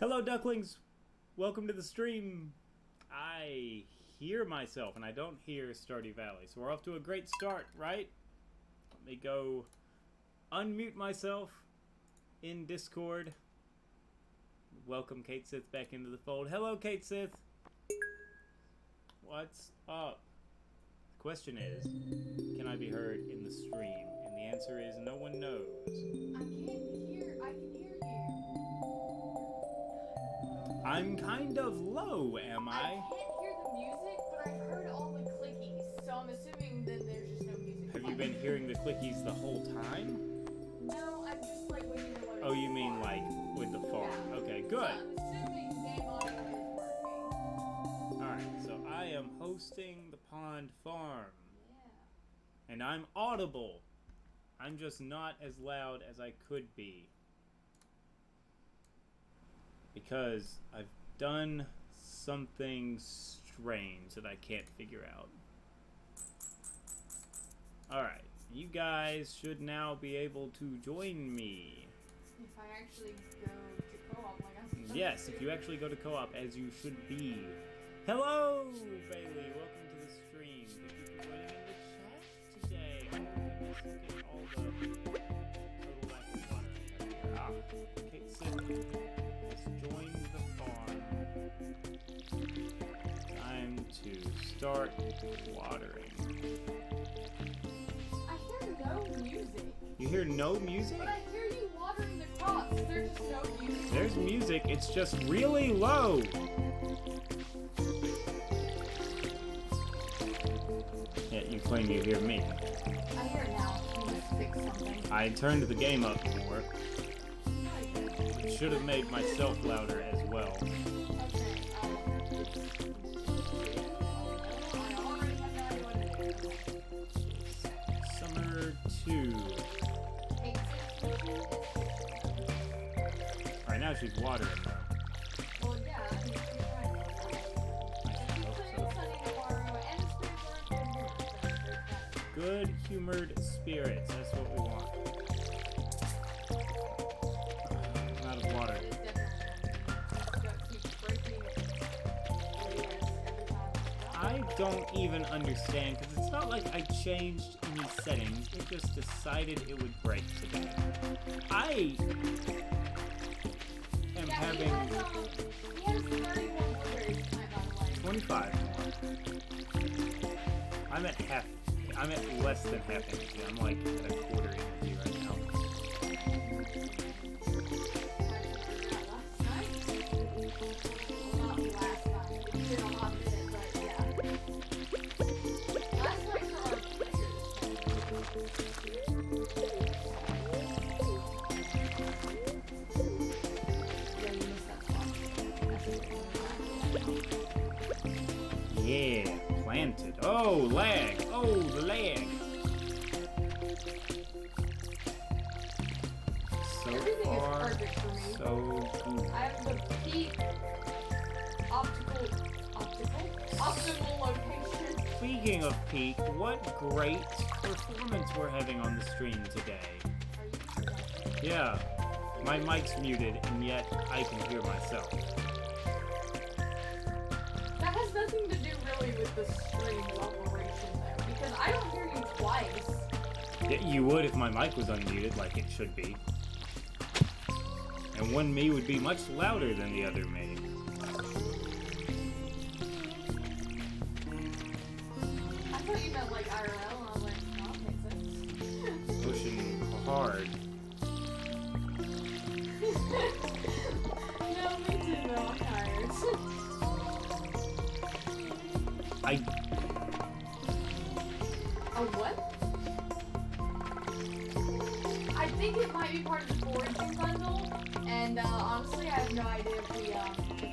Hello, ducklings. Welcome to the stream. I hear myself, and I don't hear Stardew Valley, so we're off to a great start, right? Let me go unmute myself in Discord. Welcome Kate Sith back into the fold. Hello, Kate Sith. What's up? The question is, can I be heard in the stream? And the answer is no one knows. I can hear you. I'm kind of low, am I? I can't hear the music, but I've heard all the clickies, so I'm assuming that there's just no music. Have you been hearing the clickies the whole time? No, I'm just like waiting to Oh, you mean like with the farm? Yeah. Okay, good. So I'm assuming game audio is working. Alright, so I am hosting the Pond Farm. Yeah. And I'm audible. I'm just not as loud as I could be. Because I've done something strange that I can't figure out. Alright, you guys should now be able to join me. If I actually go to co-op like I'm supposed Yes, to. if you actually go to co-op as you should be. Hello, Bailey. Welcome to the stream. Thank you for joining in the chat today. Oh, goodness, get all the total lack of water. Kate Sith has joined the farm. Time to start watering. I hear no music. You hear no music? But I hear you watering the crops. There's just no music. There's music. It's just really low. Yeah, you claim you hear me. I hear it now. You must fix something. I turned the game up more. Should have made myself louder as well. Summer 2. Alright, now she's watering though. Well, yeah, I mean, she's trying to Good humored spirits, that's what we want. I'm out of water. I don't even understand, because it's not like I changed any settings, it just decided it would break today. I am having... He has 31 blueberries tonight, by the way. 25. I'm at less than half energy. I'm like at a quarter energy right now. Yeah, planted. Oh, lag. Oh, the lag. So everything far, is perfect for me. so good. I have the peak optimal location. Speaking of peak, what great performance we're having on the stream today. Are you? Yeah, my mic's muted, and yet I can hear myself. That has nothing to do really with the stream operation there, because I don't hear you twice. Yeah, you would if my mic was unmuted, like it should be. And one me would be much louder than the other me. I thought you meant like IRL, and I was like, no, that makes sense. Pushing hard. No, me too, though. I'm tired. A what? I think think it might be part of the foraging bundle, and honestly, I have no idea if we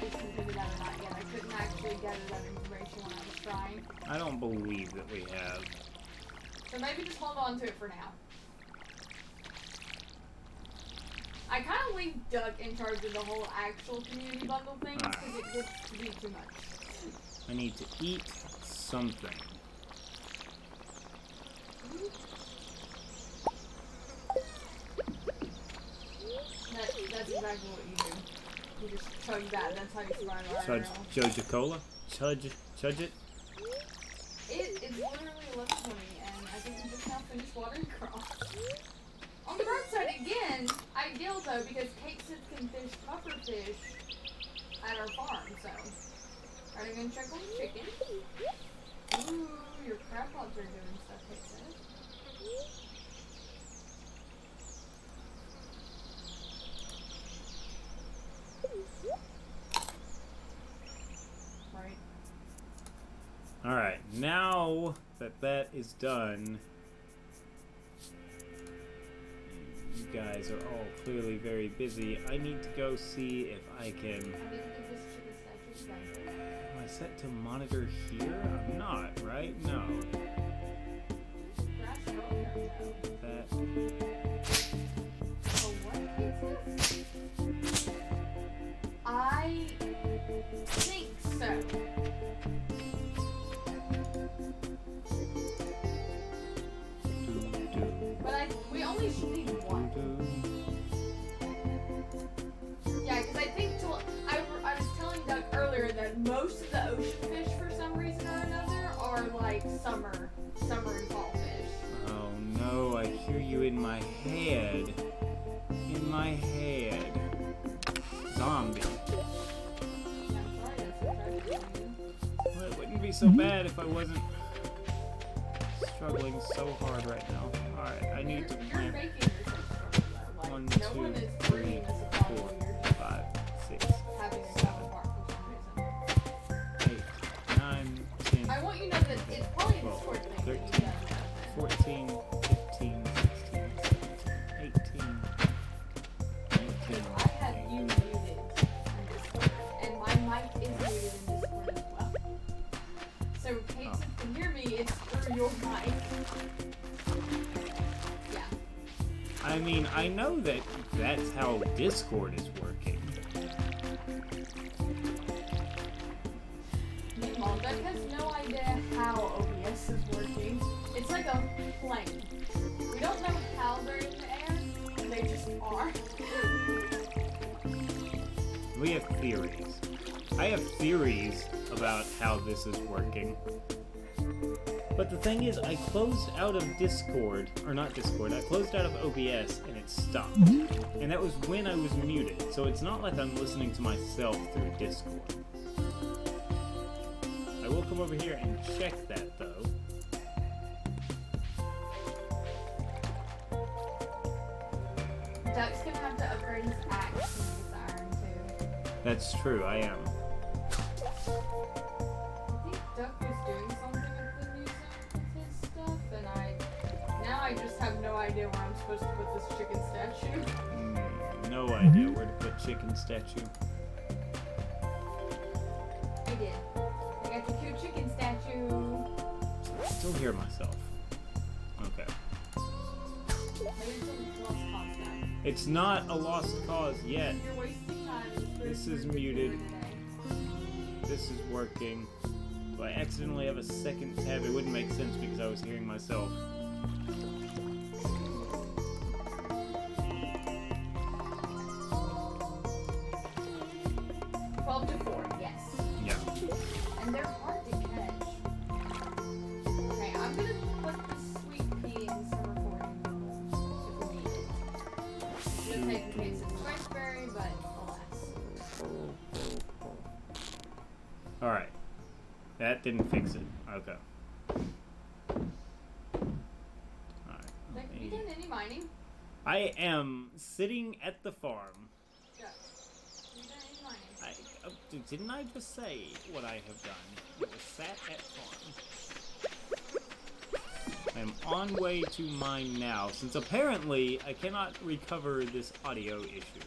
completed that or not yet. I couldn't actually gather that information when I was trying. I don't believe that we have. So maybe just hold on to it for now. I kind of leave Duck in charge of the whole actual community bundle thing because it gets to be too much. I need to eat something. That's exactly what you do. You just chug that. That's how you survive Chudge IRL. Joja-Cola? Chudge it? It is literally 11:20, and I think we just now finished watering crops. On the bright side again, ideal though, because Kate said can fish puffer fish at our farm, so. Are you gonna check on the chicken? Ooh, your crab pots are doing stuff, Kate said. Right. Alright, now that that is done, you guys are all clearly very busy. I need to go see if I can... I didn't think this chicken statue was done. Am I set to monitor here? I'm not, right? No. Grass roller, no. That... Oh, what is this? I think so. But we only should need one. Yeah, because I think I was telling Doug earlier that most of the ocean fish, for some reason or another, are like summer and fall fish. Oh no, I hear you in my head. In my head. Zombie. Yeah, I'm sorry, that's what I tried to do. Well, it wouldn't be so bad if I wasn't struggling so hard right now. Alright, I need to You're plant making yourself struggle, though. Like, 1, no 2, one is 3, bringing this upon 4, you. You're just 5, 6, having a common part for some reason. 8, 9, 10, I want you to know that it's probably a 12, Discord thing that 13, you've done that. 14, 15, 16, 17, 18, 19, I have you muted in Discord, and my mic is muted in Discord as well. So Kate can hear me, it's through your mic. Yeah. I mean, I know that that's how Discord is working. Meanwhile, Doug has no idea how OBS is working. It's like a plane. We don't know how they're in the air, they just are. We have theories. I have theories about how this is working. But the thing is, I closed out of Discord, or not Discord, I closed out of OBS and it stopped. And that was when I was muted, so it's not like I'm listening to myself through Discord. I will come over here and check that though. Duck's gonna have to upgrade his axe when he gets iron too. That's true, I am. I think Duck was doing something with the music with his stuff, and now I just have no idea where I'm supposed to put this chicken statue. No idea where to put chicken statue. I did. I got the cute chicken statue. I still hear myself. Okay. Maybe it's a lost cause now. It's not a lost cause yet. You're wasting time. This is muted. This is working. Do I accidentally have a second tab? It wouldn't make sense because I was hearing myself. Yes. Yeah. And they're hard to catch. Okay, I'm gonna put the sweet pea in some recording if we need it. It's gonna take in case it's raspberry, but alas. Alright. That didn't fix it. Okay. Alright. Have you done any mining? I am sitting at the farm. Yeah. Have you done any mining? Didn't I just say what I have done? It was sat at farm. I I'm on way to mine now, since apparently I cannot recover this audio issue.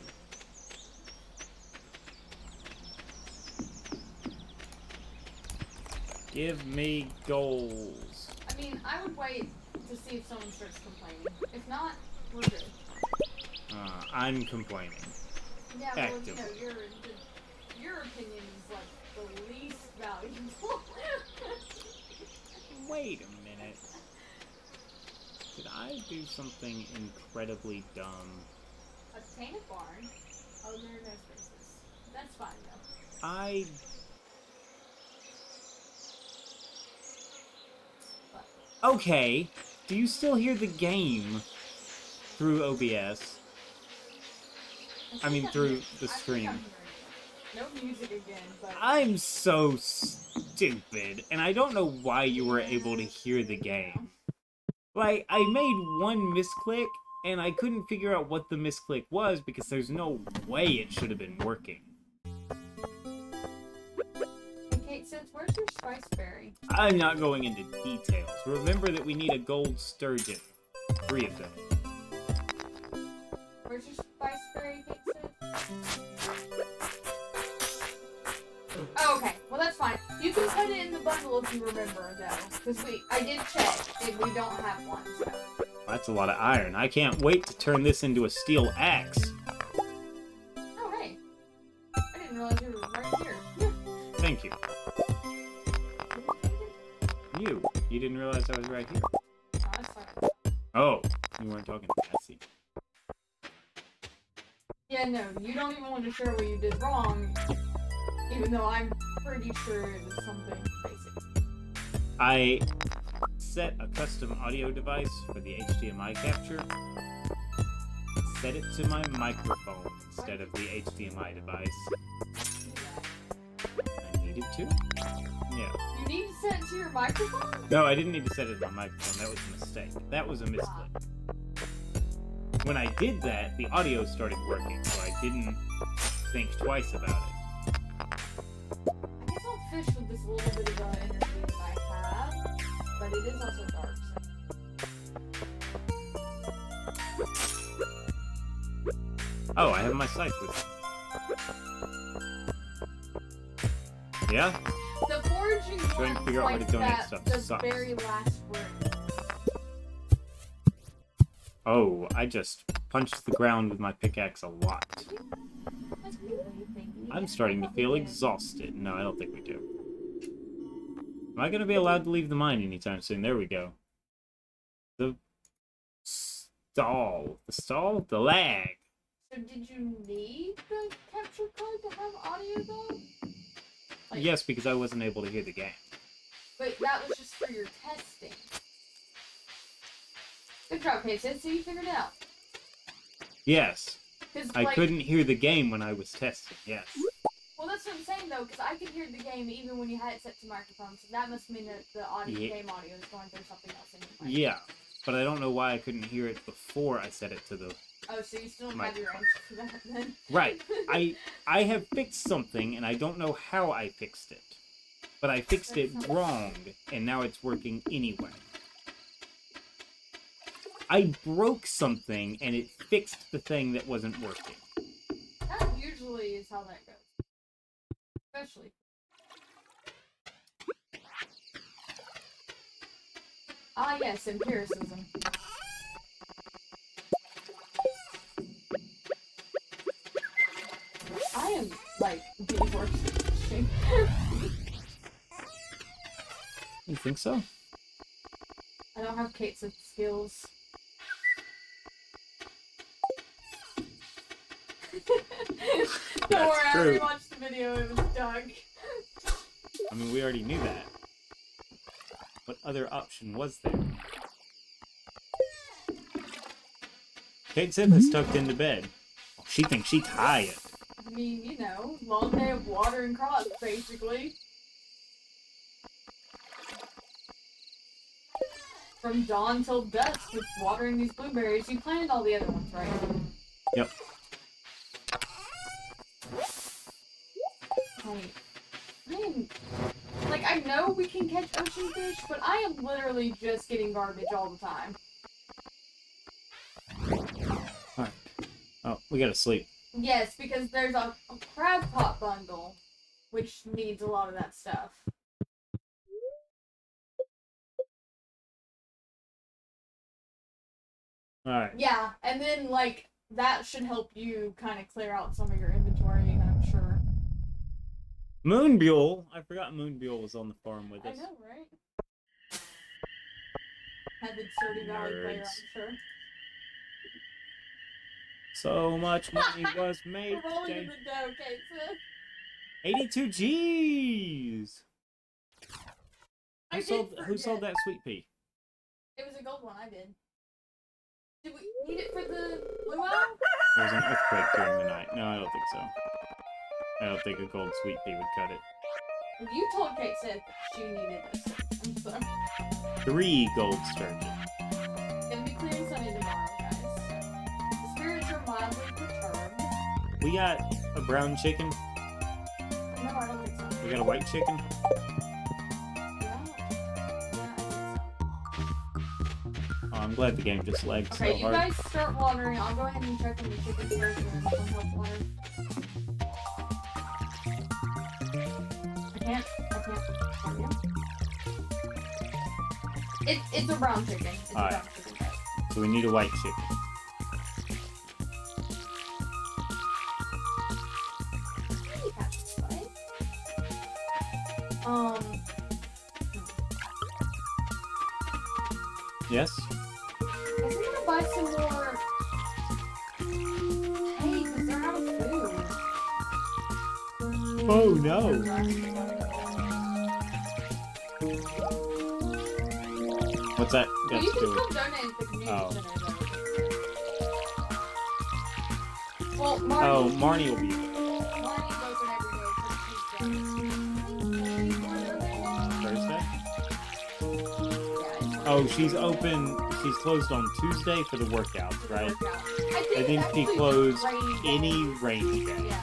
Give me goals. I mean, I would wait to see if someone starts complaining. If not, we're good. I'm complaining. Yeah, well, Actively. you know, your opinion is like the least valuable. Wait a minute. Did I do something incredibly dumb? Obtain a barn. Oh, there are no spaces. That's fine though. Okay. Do you still hear the game through OBS? I mean, through the stream. No music again, but... I'm so stupid, and I don't know why you were able to hear the game. Like, I made one misclick, and I couldn't figure out what the misclick was because there's no way it should have been working. Okay, since where's your spice berry? I'm not going into details. Remember that we need a gold sturgeon. 3 of them. Where's your spice berry, Kate said? Oh, okay. Well, that's fine. You can put it in the bundle if you remember, though. Because I did check, and we don't have one, so... That's a lot of iron. I can't wait to turn this into a steel axe. Oh, hey. I didn't realize you were right here. Thank you. You didn't realize I was right here. Oh, that's fine. Oh, you weren't talking to me. I see. Yeah, no, you don't even want to share what you did wrong, even though I'm pretty sure it was something basic. I set a custom audio device for the HDMI capture. Set it to my microphone instead of the HDMI device. I needed to? Yeah. You need to set it to your microphone? No, I didn't need to set it to my microphone. That was a mistake. That was a misclick. When I did that, the audio started working, so I didn't think twice about it. I guess I'll fish with this little bit of energy that I have, but it is also dark, so... Oh, I have my scythe with me. Yeah? The foraging Trying to one's figure out where like to donate that, stuff the sucks. very last word. Oh, I just punched the ground with my pickaxe a lot. I'm starting to feel exhausted. No, I don't think we do. Am I going to be allowed to leave the mine anytime soon? There we go. The stall. The stall? The lag. So did you need the capture card to have audio though? Like, Yes, because I wasn't able to hear the game. but that was just for your testing. Good job, Casey. So you figured it out. Yes. I Like, couldn't hear the game when I was testing, yes. well, that's what I'm saying though, because I could hear the game even when you had it set to microphone. So that must mean that the audio, game audio is going through something else anyway. Yeah, but I don't know why I couldn't hear it before I set it to the... Oh, so you still have your answer for that then? Right. I have fixed something, and I don't know how I fixed it. But I fixed it wrong, and now it's working anyway. I broke something, and it fixed the thing that wasn't working. That usually is how that goes. Especially. Ah, yes, empiricism. I am, like, the worst at fishing. You think so? I don't have Kate's skills. Don't worry, I already watched the video, it was Doug. I mean, we already knew that. What other option was there? Kate Sith is tucked into bed. She thinks she's tired. I mean, you know, long day of watering crops, basically. From dawn till dusk with watering these blueberries. You planted all the other ones, right? Yep. I am... Like, I know we can can catch ocean fish, but I am literally just getting garbage all the time. Alright. Oh, we gotta sleep. Yes, because there's a crab pot bundle, which needs a lot of that stuff. Alright. Yeah, and then, like, that should help you kind of clear out some of your inventory, I'm sure. Moonbuell! I forgot Moonbuell was on the farm with us. I know, right? Avid Sturdy Valley player, I'm sure. So much money was made We're rolling in today. the dough, Kate Smith. 82 G's! Who sold that sweet pea? It was a gold one, I did. Did we need it for the luau? There was an earthquake during the night. No, I don't think so. I don't think a gold sweet pea would cut it. You told Kate Smith she needed this. I'm sorry. 3 gold sturgeon. It's gonna be clear and sunny tomorrow, guys. The spirits are mildly perturbed. We got a brown chicken. No, I don't think so. We got a white chicken. Oh, I'm glad the game just lagged so Okay, you hard. guys start watering. I'll go ahead and check on the chicken first and then help water. I can't. It's a brown chicken. It's a brown chicken. So we need a white chicken. Yes? I'm gonna buy some more. Hey, because they're out of food. Oh no! What's that Well, got you to can do still with? donate at the community Oh. center, though. Well, Marnie. Oh, Marnie will be there. Marnie's open every day Thursday? for Oh, she's open. She's closed on Tuesday for the workout, right? I think And then she actually closed rainy day. any rainy day Yeah.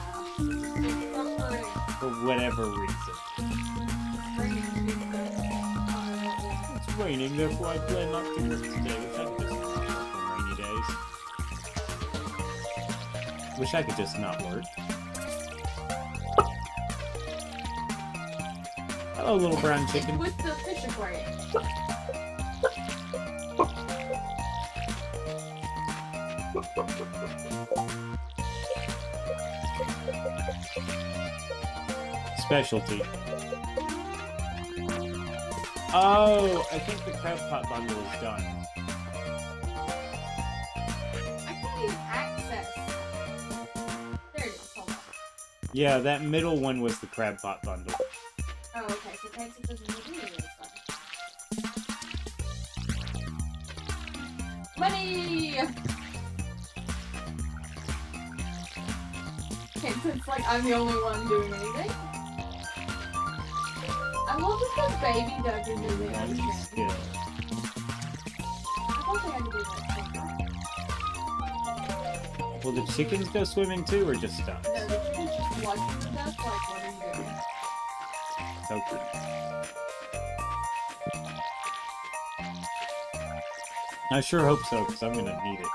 for whatever reason. It's raining, therefore I plan not to work today. Wish I could just not work on rainy days. Wish I could just not work. Hello, little brown chicken. With the fish aquarium. Specialty. Oh, I think the crab pot bundle is done. I can't even access. There it is. Hold on. Yeah, that middle one was the crab pot bundle. Oh, okay. So Texas doesn't need any of this stuff. Money! Okay, so it's like I'm the only one doing anything. I love that the baby duck is in the One ocean. skill. I thought they had to do that. Will the chickens go swimming too, or just ducks? No, the chicken's just watching the duck, like, what are you doing? So pretty. I sure hope so, because I'm gonna need it.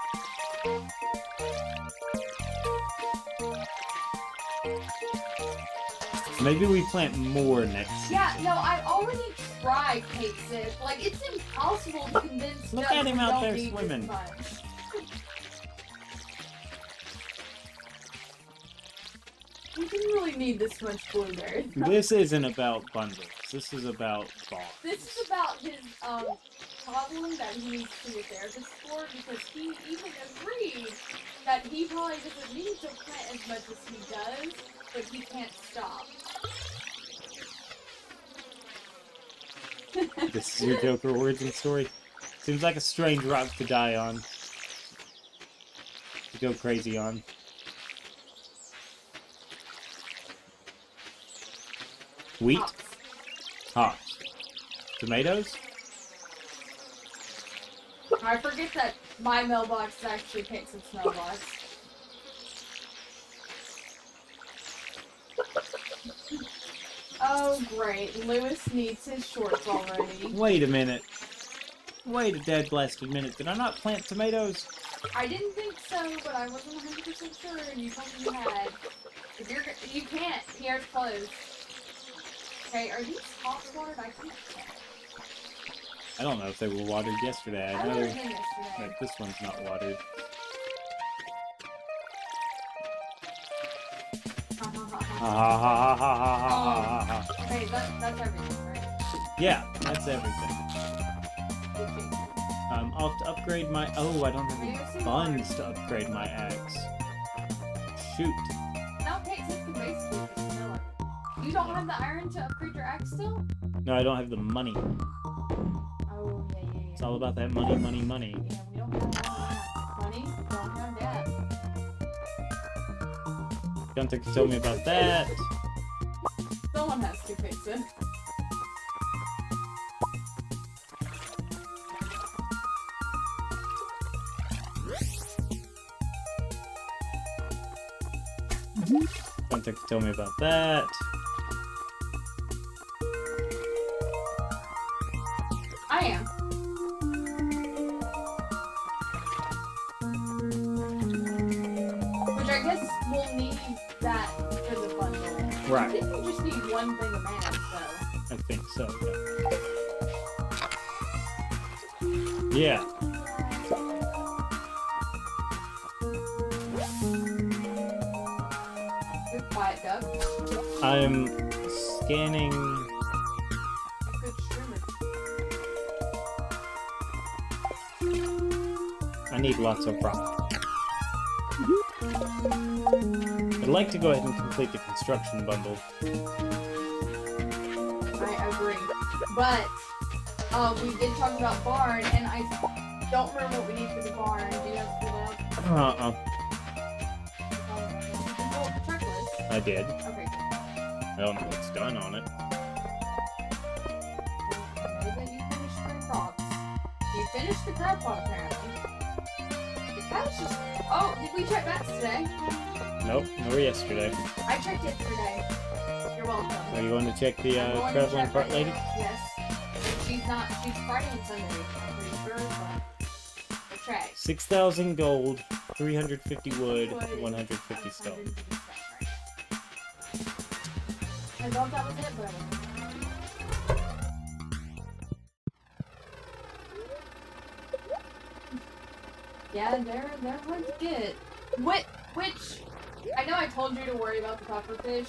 Maybe we plant more next season. Yeah, no, I've already tried, Kate Sis. Like, it's impossible to convince Look ducks at him who out don't there need this swimming. much. You didn't really need this much blueberries. This isn't about bundles. This is about farms. This is about his problem that he needs to see a therapist for, because he even agreed that he probably doesn't need to plant as much as he does, but he can't stop. This is your Joker origin story. Seems like a strange rock to die on. To go crazy on. Wheat? Hops. Hops. Tomatoes? I forget that my mailbox is actually Kate's mailbox. Oh, Oh, great. Lewis needs his shorts already. Wait a minute. Wait a dead blasted minute. Did I not plant tomatoes? I didn't think so, but I wasn't 100% sure, and you told me you had. If you're, you can't. Pierre's closed. Okay, are these hops watered? I can't tell. I don't know if they were watered yesterday. I know watered them yesterday. that this one's not watered. Ha ha ha ha ha ha ha. Okay, that's everything, right? Yeah, that's everything. Good job. I'll have to upgrade my... Oh, I don't have any funds to upgrade my axe. Shoot. No, Kate says you can basically just kill it. You don't have the iron to upgrade your axe still? No, I don't have the money. Oh, yeah. It's all about that money, money, money. Yeah, we don't have that. Money? We don't have that. Gunther can tell me about that. Someone has to fix it. Gunther can tell me about that. I am. Which I guess we'll need that for the bundle. Right. I think we just need one thing of mana, so. I think so, yeah. Yeah. Good quiet duck. I'm scanning... Good streamer. I need lots of rock. I'd like to go ahead and complete the construction bundle. I agree. But, we did talk about barn, and I don't remember what we need for the barn. Do you have to pull it up? Uh-uh. Pull up the checklist. I did. Okay. I don't know what's done on it. I know that you finished three crops. You finished the crab pot, apparently. The cat's just... Oh, did we check that today? Nope, nor yesterday. I checked yesterday. You're welcome. Are you going to check the I'm going to traveling check cart right lady? now. Yes. She's not... She's Friday and Sunday, I'm pretty sure, but... We'll check. 6,000 gold, 350 wood, 150 stone. I thought that was it, but I wasn't. Yeah, they're hard to get. Which I know I told you to worry about the pufferfish,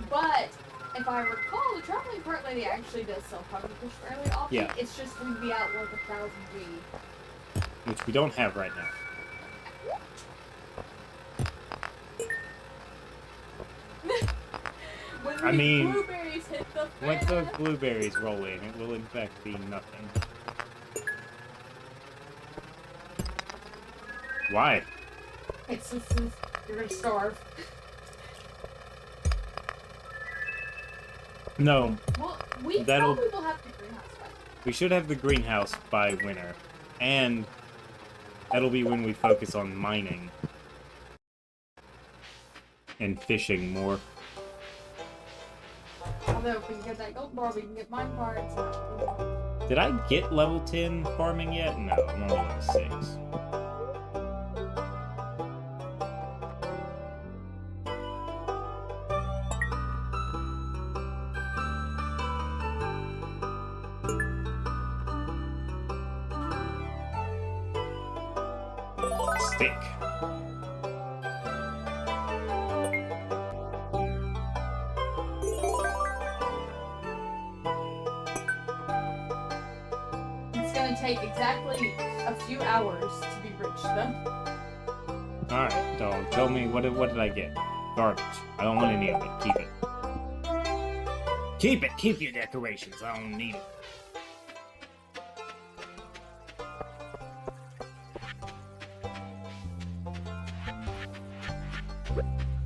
but if I recall, the traveling cart lady actually does sell pufferfish fairly often. Yeah. It's just we'd be out like 1,000 G. Which we don't have right now. When I these mean, blueberries hit the fan. Once those blueberries roll in, it will in fact be nothing. Why? It's you're gonna starve. No, Well, we That'll- probably will have the greenhouse by then. we should have the greenhouse by winter. And that'll be when we focus on mining. And fishing more. Although if we can get that gold bar, we can get mine parts. Did I get level 10 farming yet? No, I'm only level 6. Stick. It's gonna take exactly a few hours to be rich, though. Alright, dog. Tell me, what did I get? Garbage. I don't want any of it. Keep it. Keep it! Keep your decorations. I don't need it.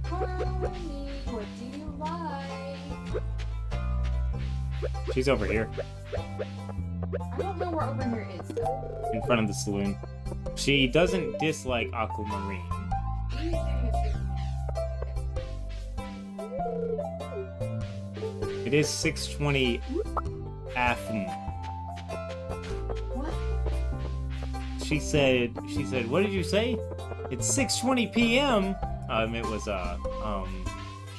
Honey, what do you like? She's over here. I don't know where over here is, though. In front of the saloon. She doesn't dislike aquamarine. He's getting a treat. It is 6:20 afm. What? She said, what did you say? It's 6:20 p.m. It was,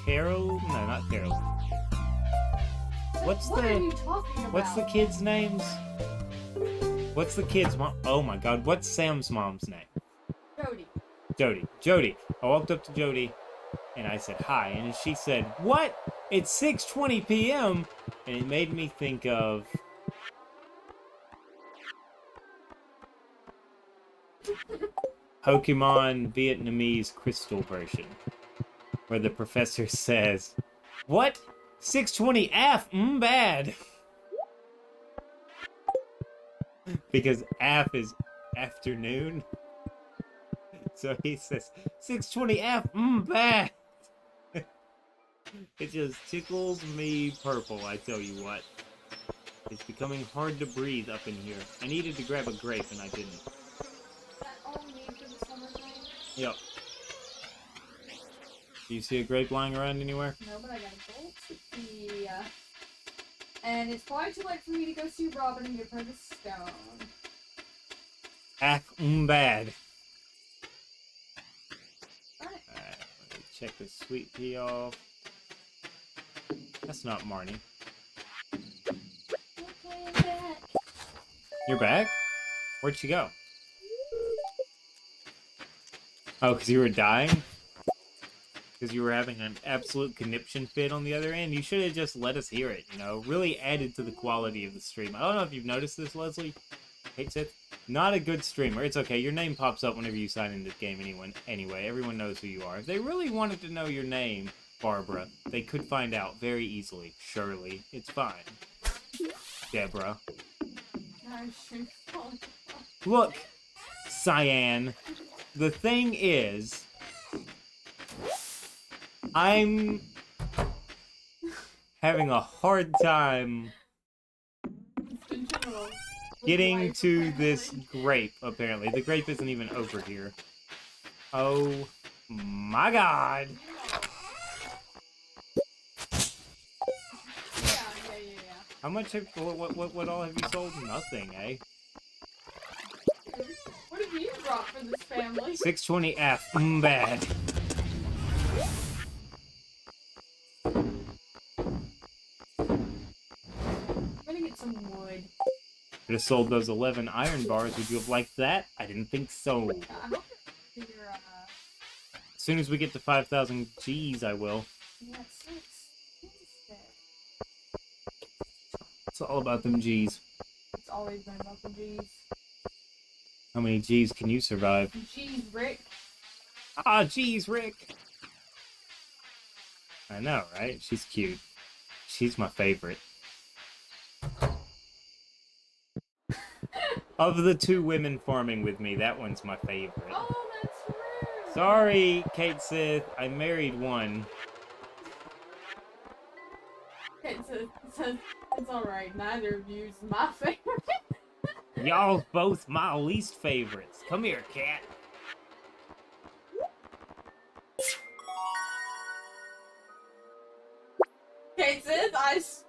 Carol? No, not Carol. What are you talking about? What's the kids' names? What's the kids' mom? Oh my god, what's Sam's mom's name? Jody. Jody. I walked up to Jody and I said hi, and she said, "What? It's 6:20 p.m." And it made me think of Pokemon Vietnamese Crystal version, where the professor says, "What? 6:20 af? Bad." Because af is afternoon. So he says, 6:20 af? Bad. It just tickles me purple, I tell you what. It's becoming hard to breathe up in here. I needed to grab a grape and I didn't. Is that all we need for the summer thing? Yep. Do you see a grape lying around anywhere? No, but I got a gold cookie. And it's probably too late for me to go see Robin and give her the stone. Af bad. Alright. Alright, let me check the sweet pea off. That's not Marnie. Okay, I'm back. You're back? Where'd she go? Oh, because you were dying? Because you were having an absolute conniption fit on the other end? You should have just let us hear it, you know? Really added to the quality of the stream. I don't know if you've noticed this, Leslie. Hate Sith. Not a good streamer. It's okay. Your name pops up whenever you sign into the game anyway. Everyone knows who you are. If they really wanted to know your name, Barbara, they could find out very easily. Surely. It's fine. Deborah. Look, Cyan. The thing is, I'm having a hard time getting to this grape, apparently. The grape isn't even over here. Oh my god! Yeah. How much have, what all have you sold? Nothing, eh? What have you brought for this family? 620 F, bad. I'm gonna get some wood. Could have sold those 11 iron bars. Would you have liked that? I didn't think so. I hope you're, As soon as we get to 5,000 G's, I will. yeah, 6. It's all about them G's. It's always been about the G's. How many G's can you survive? G's, Rick. Ah, G's, Rick! I know, right? She's cute. She's my favorite. Of the two women farming with me, that one's my favorite. Oh, that's rude. Sorry, Kate Sith. I married one. It's alright. Neither of you's my favorite. Y'all both my least favorites. Come here, cat. Okay, sis,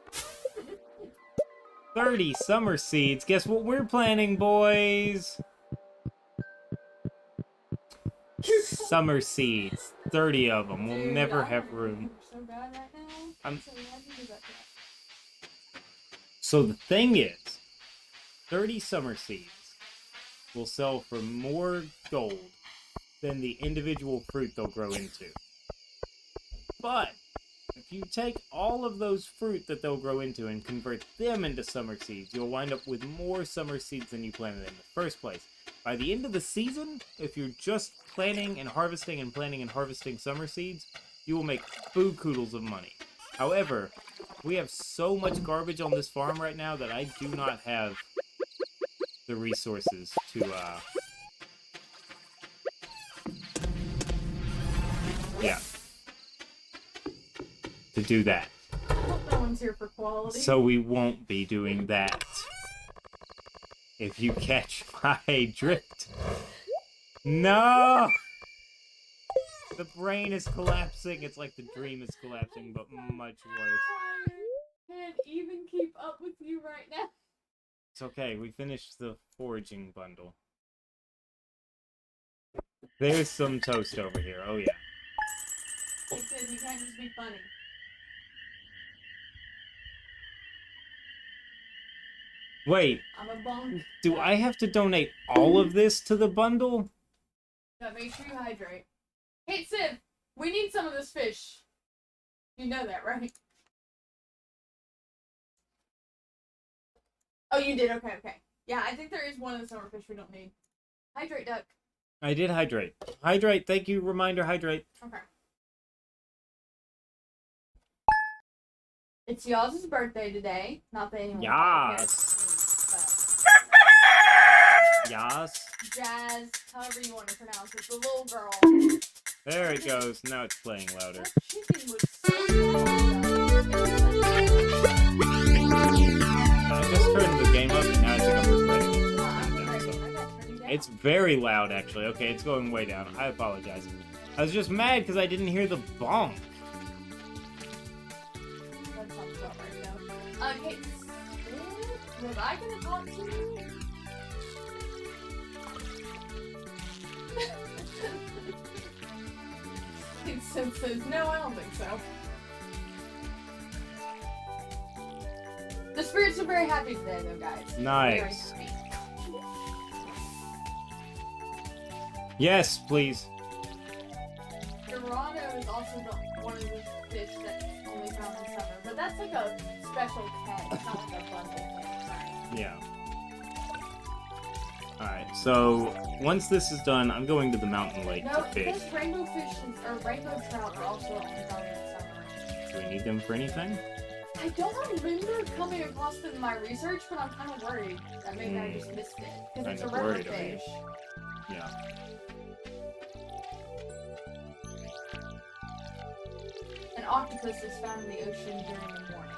30 summer seeds. Guess what we're planting, boys? Summer seeds. 30 of them. We'll Dude, never I'm have room. so bad right now. I'm- So glad you did that. So the thing is, 30 summer seeds will sell for more gold than the individual fruit they'll grow into. But if you take all of those fruit that they'll grow into and convert them into summer seeds, you'll wind up with more summer seeds than you planted in the first place. By the end of the season, if you're just planting and harvesting summer seeds, you will make buku-doodles of money. However, we have so much garbage on this farm right now that I do not have the resources to, to do that. I hope no one's here for quality. So we won't be doing that. If you catch my drift. No! The brain is collapsing. It's like the dream is collapsing, but much worse. can't even keep up with you right now. It's okay. We finished the foraging bundle. There's some toast over here. Oh, yeah. It says you can't just be funny. Wait, I'm a bunk. do I have to donate all of this to the bundle? But make sure you hydrate. Hey, Sid, we need some of this fish. You know that, right? Oh, you did? Okay, okay. Yeah, I think there is one of the summer fish we don't need. Hydrate, duck. I did hydrate. Hydrate, thank you. Reminder, hydrate. Okay. It's y'all's birthday today. Not that anyone Yes. Yes. Jazz, however you want to pronounce it, the little girl. There it goes. Now it's playing louder. That chicken was so I just turned the game up and now I think I'm regretting it. It's very loud, actually. Okay, it's going way down. I apologize. I was just mad because I didn't hear the bonk. That sounds about right, though. Okay, was I gonna talk to you? It says no, I don't think so. The spirits are very happy today, though, guys. Nice. Very happy. Yes, please. Dorado is also one of the fish that's only found in summer, but that's like a special cat. It's not like a bundle thing, right? Yeah. Alright, so once this is done, I'm going to the mountain lake No, to fish. because rainbow fish or rainbow trout are also only found in summer. Do we need them for anything? I don't remember coming across them in my research, but I'm kind of worried that maybe I just missed it. Because it's a Kinda river worried about you. fish. Yeah. An octopus is found in the ocean during the morning.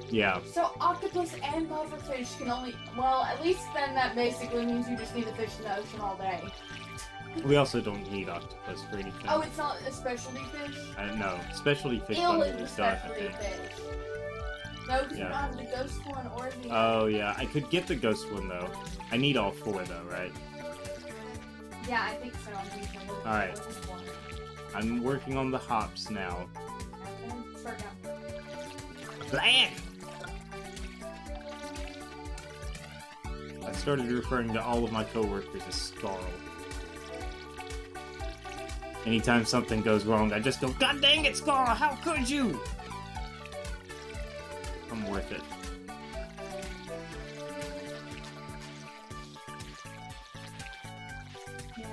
Yeah. So octopus and pufferfish can only... Well, at least then that basically means you just need to fish in the ocean all day. We also don't need octopus for anything. Oh, it's not a specialty fish? No. Specialty fish Eel bundle is a is done, I specialty think. fish. No, because Yeah. you don't have the ghost one or the... Oh, yeah. I could get the ghost one, though. I need all four, though, right? Yeah, I think so. I'm thinking a little Alright. bit of one. I'm working on the hops now. And start down. Bland! I started referring to all of my coworkers as Scarl. Anytime something goes wrong, I just go, God dang it, Scarl, how could you? I'm worth it. Yeah.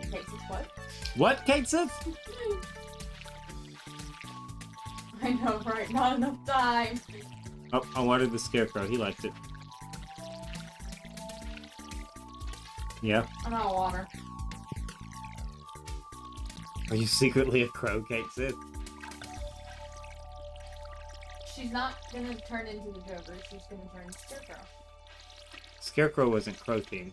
Okay, so what? What, Kate said? I know, right? Not enough time. Oh, I watered the scarecrow. He liked it. Yeah. I'm out of water. Are you secretly a crow, Kate said? She's not gonna turn into the Joker. She's gonna turn into Scarecrow. Scarecrow wasn't crow-themed.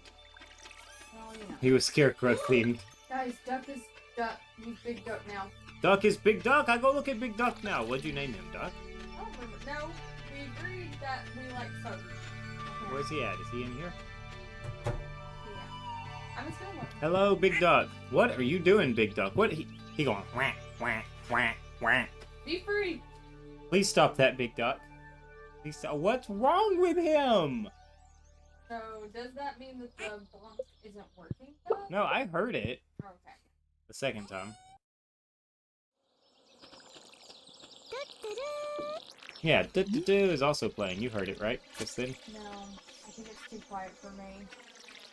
Well, you know. He was scarecrow-themed. Guys, Duck is Duck. He's Big Duck now. Duck is Big Duck. I go look at Big Duck now. What'd you name him, Duck? I don't remember. No, we agreed that we like folk. Where's he at? Is he in here? Yeah. I'm just gonna look. Hello, Big Duck. What are you doing, Big Duck? What? He going whack, whack, whack, whack. Be free. Please stop that, Big Duck. Please stop. What's wrong with him? So, does that mean that the block isn't working? Though? No, I heard it Oh, okay. the second time. Yeah, do is also playing. You heard it, right? Just then? No, I think it's too quiet for me.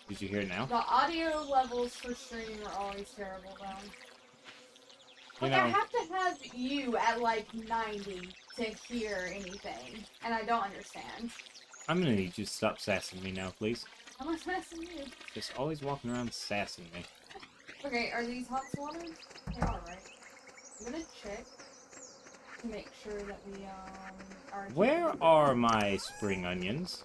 Did you hear it now? The audio levels for stream are always terrible, though. You Like, I know, have to have you at, like, 90 to hear anything, and I don't understand. I'm gonna need you to stop sassing me now, please. How much messing you? Just always walking around sassing me. Okay, are these hot watered? They are, right? I'm gonna check to make sure that we, are... Where are my spring onions?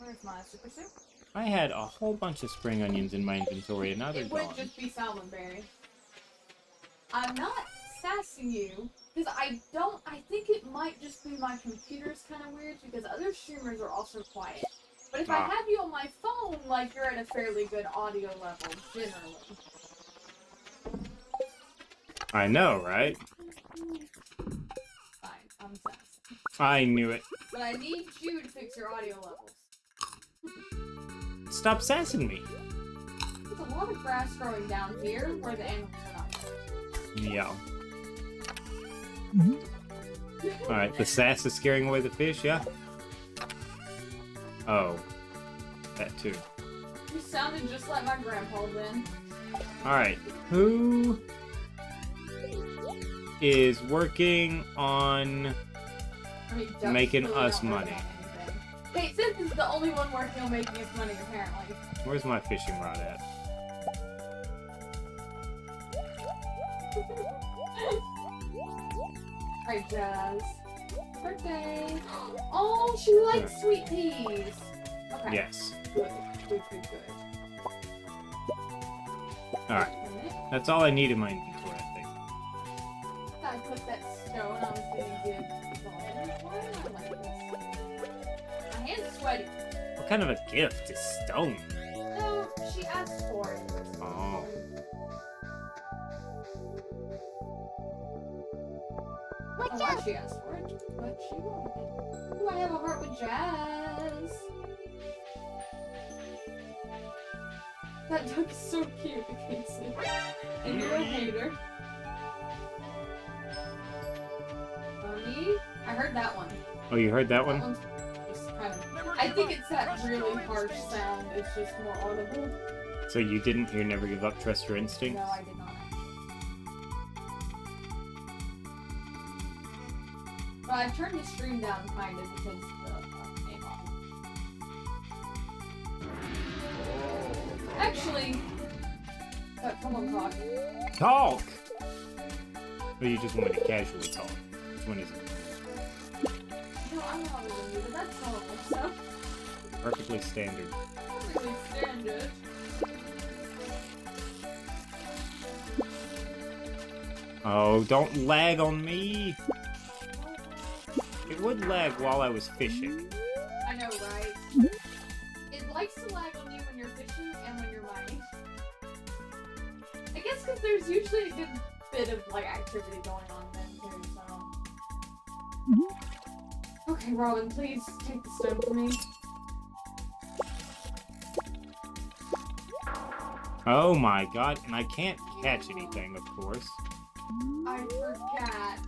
Where's my super soup? I had a whole bunch of spring onions in my inventory, and now they're It would gone. just be salmonberry. I'm not sassing you, because I think it might just be my computer's kind of weird, because other streamers are also quiet. But if I have you on my phone, like, you're at a fairly good audio level, generally. I know, right? Fine, I'm sassing. I knew it. But I need you to fix your audio levels. Stop sassing me. There's a lot of grass growing down here where the animals are not. Yeah. Alright, the sass is scaring away the fish, yeah? Oh. That too. You sounded just like my grandpa then. Alright, who is working on making us money? Hey, Sith is the only one working on making us money, apparently. Where's my fishing rod at? Alright, Jazz. Birthday! Oh, she likes sweet peas! Okay. Yes. Good. Alright. That's all I need in my inventory, I think. I put that stone I was gonna give Vaughn. Why am I like this? My hands are sweaty. What kind of a gift is stone? No, she asked for it. Oh. Why she asked for it, but she wanted it. Ooh, I have a heart with Jazz. That duck is so cute, Casey. And you're a hater. Mommy, I heard that one. Oh, you heard that That one? one's just kind of. I think it's that really harsh sound. It's just more audible. So you didn't hear Never Give Up, Trust Your Instincts? No, I did not. But I turned the stream down kind of because the name on. Actually, come on, talk. Talk! Or you just want me to casually talk? Which one is it? No, I'm not really new, but that's normal stuff. Perfectly standard. Really standard. Oh, don't lag on me! It would lag while I was fishing. I know, right? It likes to lag on you when you're fishing and when you're mining. I guess because there's usually a good bit of like activity going on then too, so. Okay, Robin, please take the stone for me. Oh my god, and I can't catch anything, of course. I forgot.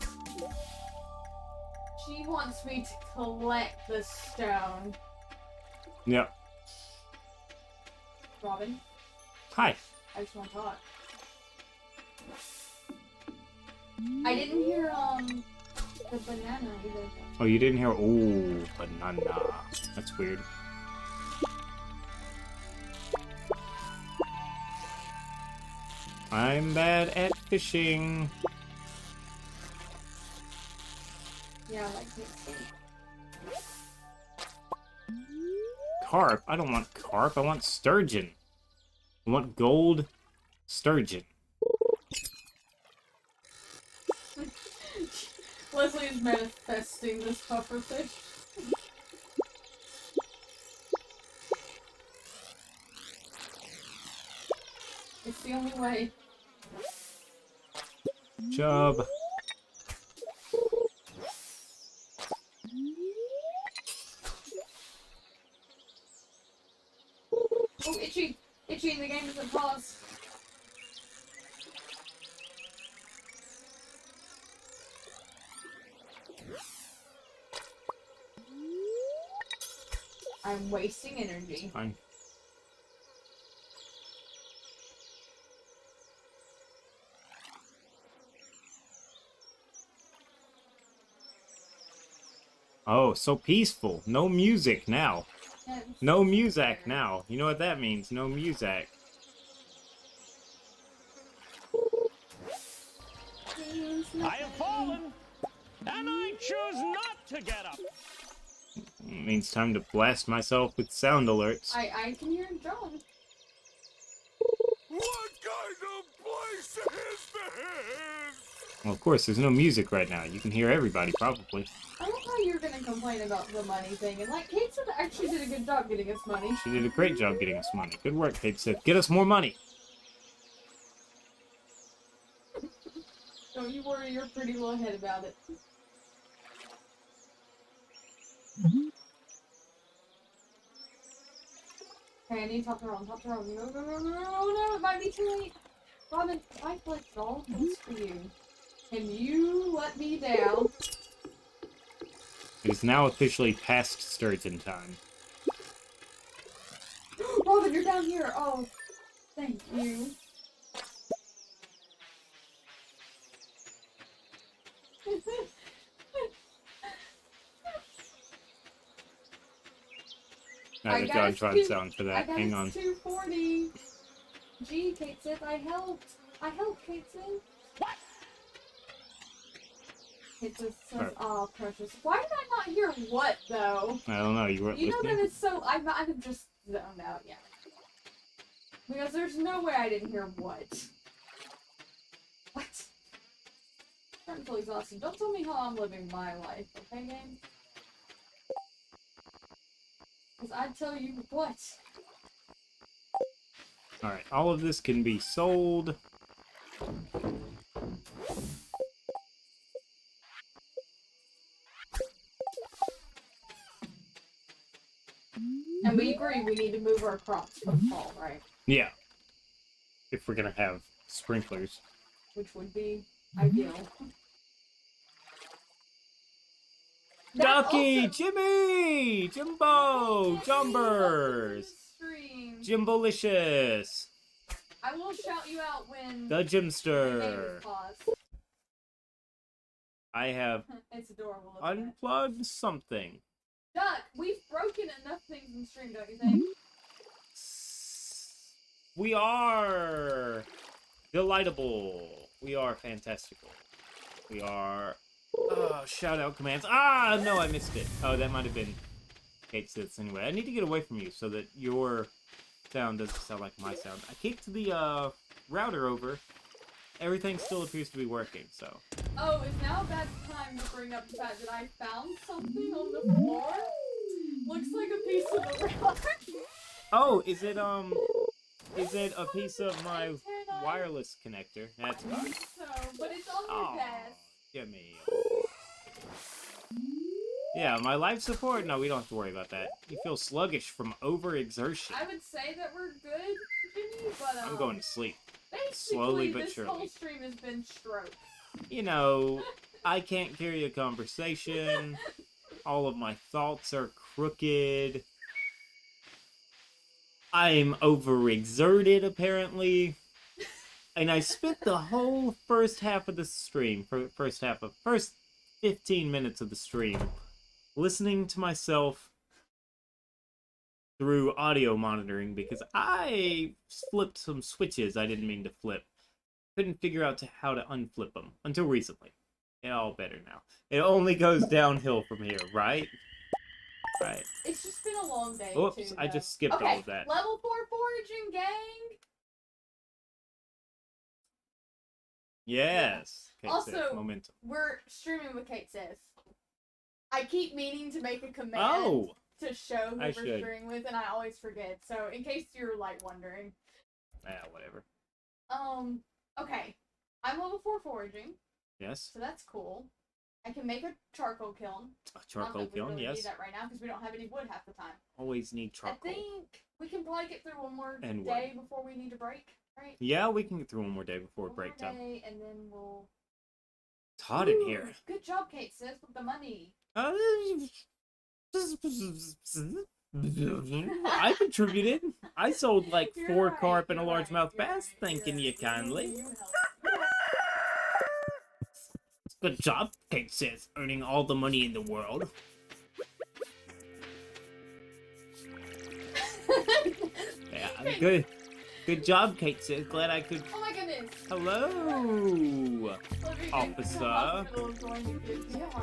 She wants me to collect the stone. Yep. Robin, Hi. I just want to talk. I didn't hear, the banana either. Oh, you didn't hear? Ooh, banana. That's weird. I'm bad at fishing. Yeah, like this. Carp? I don't want carp. I want sturgeon. I want gold sturgeon. Leslie is manifesting this pufferfish. It's the only way. Job. Oh, itchy! Itchy, the game doesn't pause. I'm wasting energy. Fine. Oh, so peaceful. No music now. No music now. You know what that means? No music. I have fallen, and I choose not to get up. It means time to blast myself with sound alerts. I can hear John. What kind of place is this? Well, of course, there's no music right now. You can hear everybody, probably. I don't know how you're gonna complain about the money thing, and like Kate said, actually did a good job getting us money. She did a great job getting us money. Good work, Kate Sith. Get us more money! Don't you worry your pretty little head about it. Okay, I need to talk to Ron. Talk to Ron. No, no, no, no, no, no, it might be too late. Robin, I collected all of this for you. Can you let me down? It is now officially past Sturgeon time. Robin, you're down here. Oh, thank you. Now the John Tron sound for that. Hang on. 240. Gee, Kate Sith, I helped. I helped, Kate Sith. What? It just says, oh, precious. Why did I not hear what, though? I don't know. You weren't listening? You know that it's so... I'm just zoned out, yeah. Because there's no way I didn't hear what. What? I'm starting to feel exhausted. Don't tell me how I'm living my life, okay, game? Because I'd tell you what. Alright, all of this can be sold. And we agree we need to move our crops for fall, right? Yeah. If we're gonna have sprinklers. Which would be ideal. Ducky! Jimmy! Jimbo! Jumbers! Jimbolicious! I will shout you out when The Jimster! I have it's adorable. unplugged something. Duck, we've broken enough things in stream, don't you think? We are delightable. We are fantastical. We are... shout out commands. Ah, no, I missed it. Oh, that might have been Kate Sith's anyway. I need to get away from you so that your sound doesn't sound like my sound. I kicked the router over. Everything still appears to be working, so... Oh, is now a bad time to bring up the fact that I found something on the floor? Looks like a piece of the rock. Oh, is it a piece of my wireless connector? That's fine. So, but it's on your desk. Jimmy. Yeah, my life support? No, we don't have to worry about that. You feel sluggish from overexertion. I would say that we're good, Jimmy, but I'm going to sleep. Basically, Slowly but this surely. whole stream has been stroke. You know, I can't carry a conversation. All of my thoughts are crooked. I'm overexerted, apparently. And I spent the whole first half of the stream, first 15 minutes of the stream, listening to myself through audio monitoring because I flipped some switches I didn't mean to flip. Couldn't figure out how to unflip them until recently. It's all better now. It only goes downhill from here, right? Right. It's just been a long day. Oops, too, I just skipped all of that. Level 4 foraging, gang. Yes. Kate Also, says, momentum. We're streaming with Kate Says. I keep meaning to make a command to show who we're streaming with, and I always forget. So, in case you're like wondering. Whatever. Okay. I'm level 4 foraging. Yes. So that's cool. I can make a charcoal kiln. A charcoal kiln, We yes. need that right now because we don't have any wood half the time. Always need charcoal. I think we can probably get through one more And day before we need to break, right? Yeah, we can get through one more day before break time. And then we'll... It's hot in here. Good job, Kate Sis, with the money. I contributed. I sold like 4 carp and a largemouth bass, thanking you kindly. Good job, Kate says, earning all the money in the world. Yeah, good job, Kate says. Glad I could... Oh my goodness! Hello, officer.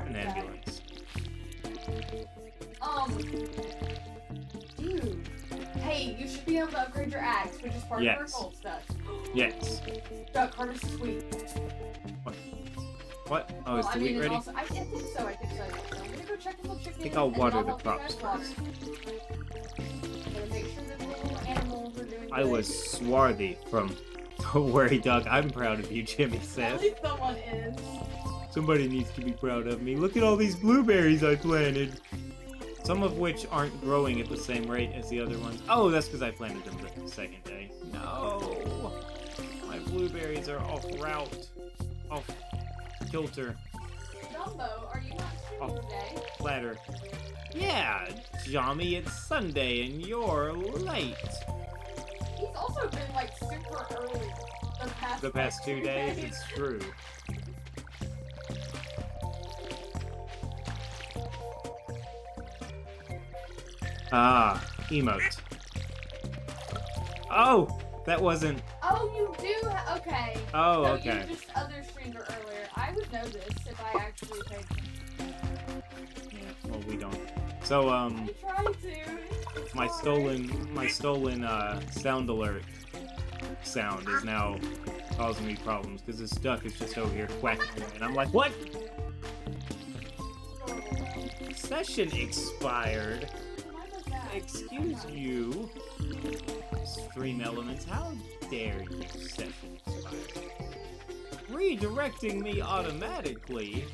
An ambulance. able to upgrade your axe, which is part of our Yes. gold stuff. Yes. Duck harvest is sweet. What? Oh, Well, is the wheat and ready? also, I think so. I'm gonna go check on the chicken. I think I'll and water then the help you guys crops water. first. Gotta make sure that the little animals are doing I good. was swarthy from Don't Worry Dog. I'm proud of you, Jimmy At says. least someone is. Somebody needs to be proud of me. Look at all these blueberries I planted. Some of which aren't growing at the same rate as the other ones. Oh, that's because I planted them the second day. No! My blueberries are off route. Off kilter. Dumbo, are you not streaming today? Ladder. Yeah, Jommy, it's Sunday and you're late. He's also been like super early The past 2 days, it's true. Ah, emote. Oh, that wasn't. Oh, you do? Okay. Oh, So okay. you just other streamed earlier. I would know this if I actually paid attention. Yeah, well, we don't. So, I tried to. It's my hard. stolen sound alert sound is now causing me problems because this duck is just over here quacking away, and I'm like, what? Session expired. Why was that? Excuse you. Stream elements, how dare you session expire? Redirecting me automatically.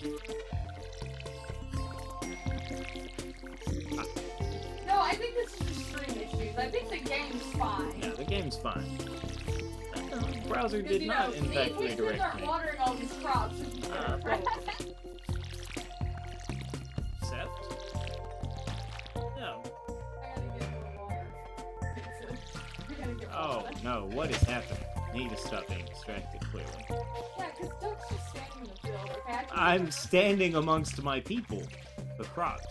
No, I think this is just stream issues. I think the game's fine. Yeah, the game's fine. The browser Because, did not, in fact, the kids redirect aren't me. watering all these crops. Well, Except? No. I gotta get more water. I gotta get more Oh, water. no, what is happening? Need to stop being distracted, clearly. Yeah, because Doug's just standing in the field, okay? I'm standing amongst my people, the crops.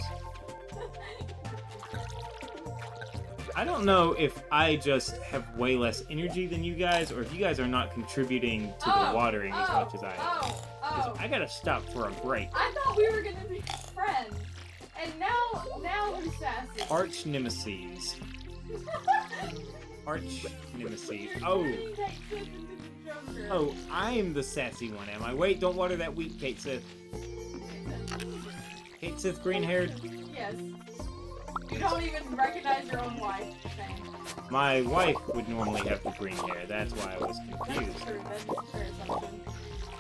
I don't know if I just have way less energy than you guys, or if you guys are not contributing to the watering as much as I am. 'Cause I gotta stop for a break. I thought we were gonna be friends. And now who's sassy? Arch nemesis. Arch nemesis. You're Oh. turning Kate Sith into the Joker. Oh, I'm the sassy one, am I? Wait, don't water that wheat, Kate Sith. Kate Sith, green-haired. Yes. You don't even recognize your own wife. Shame. My wife would normally have the green hair. That's why I was That's confused. true. That's a fair assumption.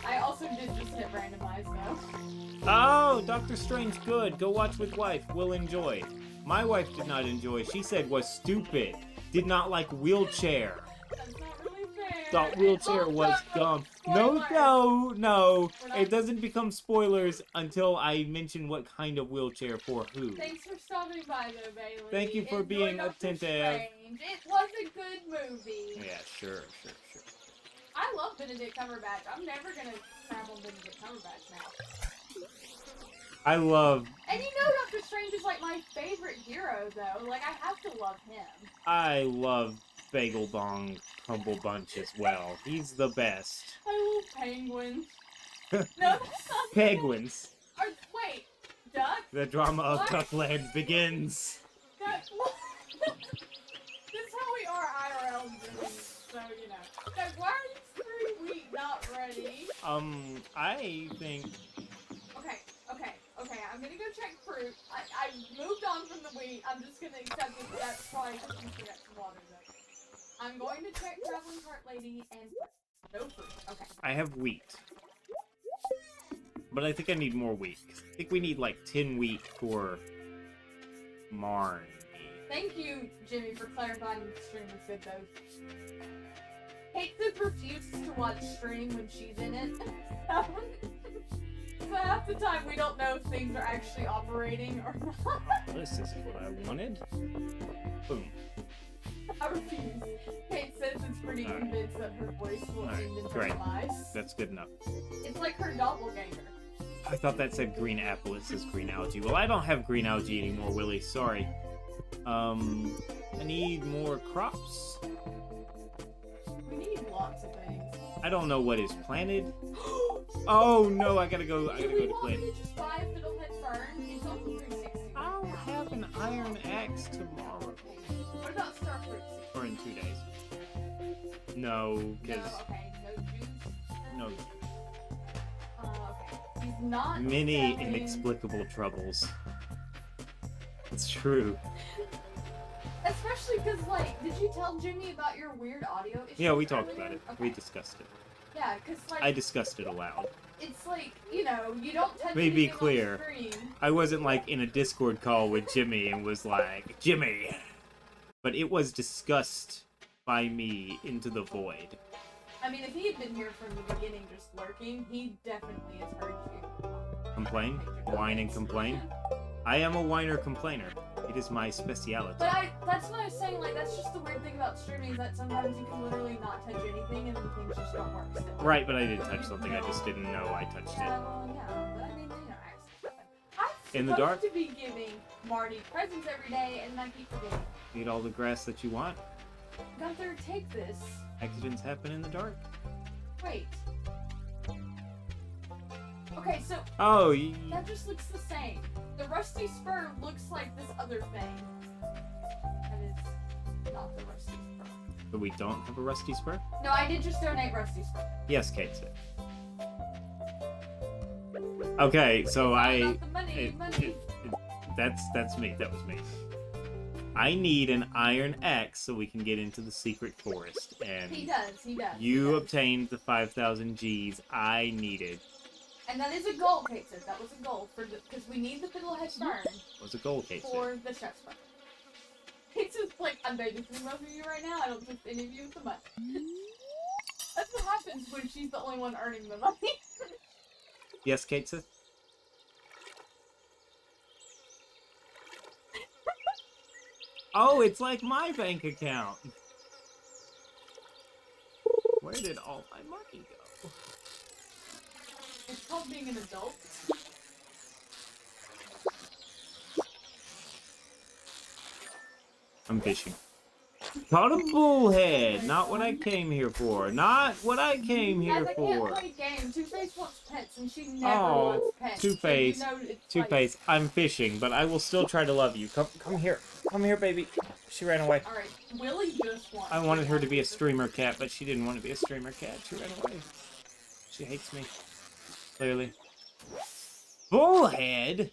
I also did just hit randomize though. Oh, Doctor Strange, good. Go watch with wife. We'll enjoy. My wife did not enjoy. She said was stupid. Did not like wheelchair. That's not really fair. Thought wheelchair Oh, was no, dumb. No, spoilers. no. We're not- It doesn't become spoilers until I mention what kind of wheelchair for who. Thanks for stopping by though, Bailey. Thank you for Enjoy being Doctor attentive. Strange. It was a good movie. Yeah, sure. I love Benedict Cumberbatch. I'm never gonna crap on Benedict Cumberbatch now. I love And you know Doctor Strange is like my favorite hero though. Like I have to love him. Bagel Bong Humble Bunch as well. He's the best. I love penguins. No, that's not Penguins. Wait, duck? The drama of What? Duckland begins. Duck? This is how we are IRL doing, so you know. Duck, why are you screwing wheat not ready? I think Okay, I'm gonna go check fruit. I moved on from the wheat. I'm just gonna accept that that's probably because you forgot to water though. I'm going to check Traveling Cart Lady and no fruit. Okay. I have wheat. But I think I need more wheat. I think we need like 10 wheat for Marnie. Thank you, Jimmy, for clarifying the stream was good though. Kate Sith refuses to watch stream when she's in it. So half the time we don't know if things are actually operating or not. This isn't what I wanted. Boom. I refuse. Kate says it's pretty Alright. convinced that her voice will Alright, end in great. demise. That's good enough. It's like her doppelganger. I thought that said green apple. It says green algae. Well, I don't have green algae anymore, Willie. Sorry. I need more crops. We need lots of things. I don't know what is planted. Oh no, I gotta go Do we to want plant. to just buy Fiddlehead Fern? It's only 360. I'll have an Iron Axe tomorrow. Okay. What about Starfruit seeds? Or in 2 days. No, No, because... okay. No juice? No. Okay. He's not Many selling... inexplicable troubles. It's true. Especially because, like, did you tell Jimmy about your weird audio issues? Yeah, we talked earlier? about it. Okay. We discussed it. Yeah, because, like... I discussed it aloud. It's like, you know, you don't touch Let me be anything clear. on screen. I wasn't, like, in a Discord call with Jimmy and was like, Jimmy! But it was discussed by me into the void. I mean, if he had been here from the beginning just lurking, he definitely has heard you. Complain? Whine and complain? I am a whiner complainer. It is my speciality. But that's what I was saying, like, that's just the weird thing about streaming, is that sometimes you can literally not touch anything and things just don't work still. Right, but I did touch something, I just didn't know I touched Yeah, it. well, yeah, but I mean, you know, accidents happen. I'm In the dark? supposed to be giving Marty presents every day, and I keep forgetting. Eat all the grass that you want. Gunther, take this. Accidents happen in the dark. Wait. Okay, so Oh, that just looks the same. The rusty spur looks like this other thing. And it's not the rusty spur. but we don't have a rusty spur? No, I did just donate rusty spur. Yes, Kate said. Okay, so It's all I... about the money. That's me, that was me. I need an iron axe so we can get into the secret forest, and He does. you he does. obtained the 5,000 Gs I needed. And that is a goal, Kate said. That was a goal for because we need the fiddlehead fern What's a goal, Kate said? for the chef's fern. Kate says, like, I'm begging for both of you right now. I don't trust any of you with the money. That's what happens when she's the only one earning the money. Yes, Kate said? Oh, it's like my bank account. Where did all my money go? It's called being an adult. I'm fishing. Caught a bullhead! Not what I came here for. Not what I came here Guys, I for. can't play games. Two-Face wants pets, and she never Oh, wants pets. Two-Face. So you know it's Two-Face, I'm fishing, but I will still try to love you. Come here. Come here, baby. She ran away. Like, alright, Willie just wants I wanted her to be a streamer cat, but she didn't want to be a streamer cat. She ran away. She hates me. Clearly. Bullhead?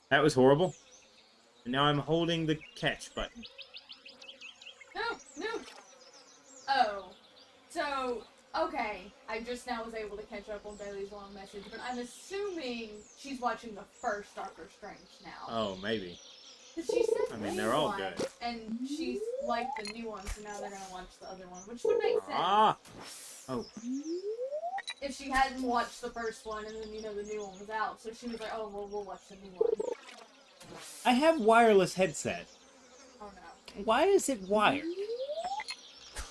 That was horrible. And now I'm holding the catch button. No. Oh. So, okay. I just now was able to catch up on Bailey's long message, but I'm assuming she's watching the first Doctor Strange now. Oh, maybe. Because she said I mean, they they're all won, good. And she's liked the new one, so now they're going to watch the other one, which would make sense. Ah! Oh. If she hadn't watched the first one and then, you know, the new one was out. So she was like, oh, well, we'll watch the new one. I have wireless headset. Oh, no. Why is it wired?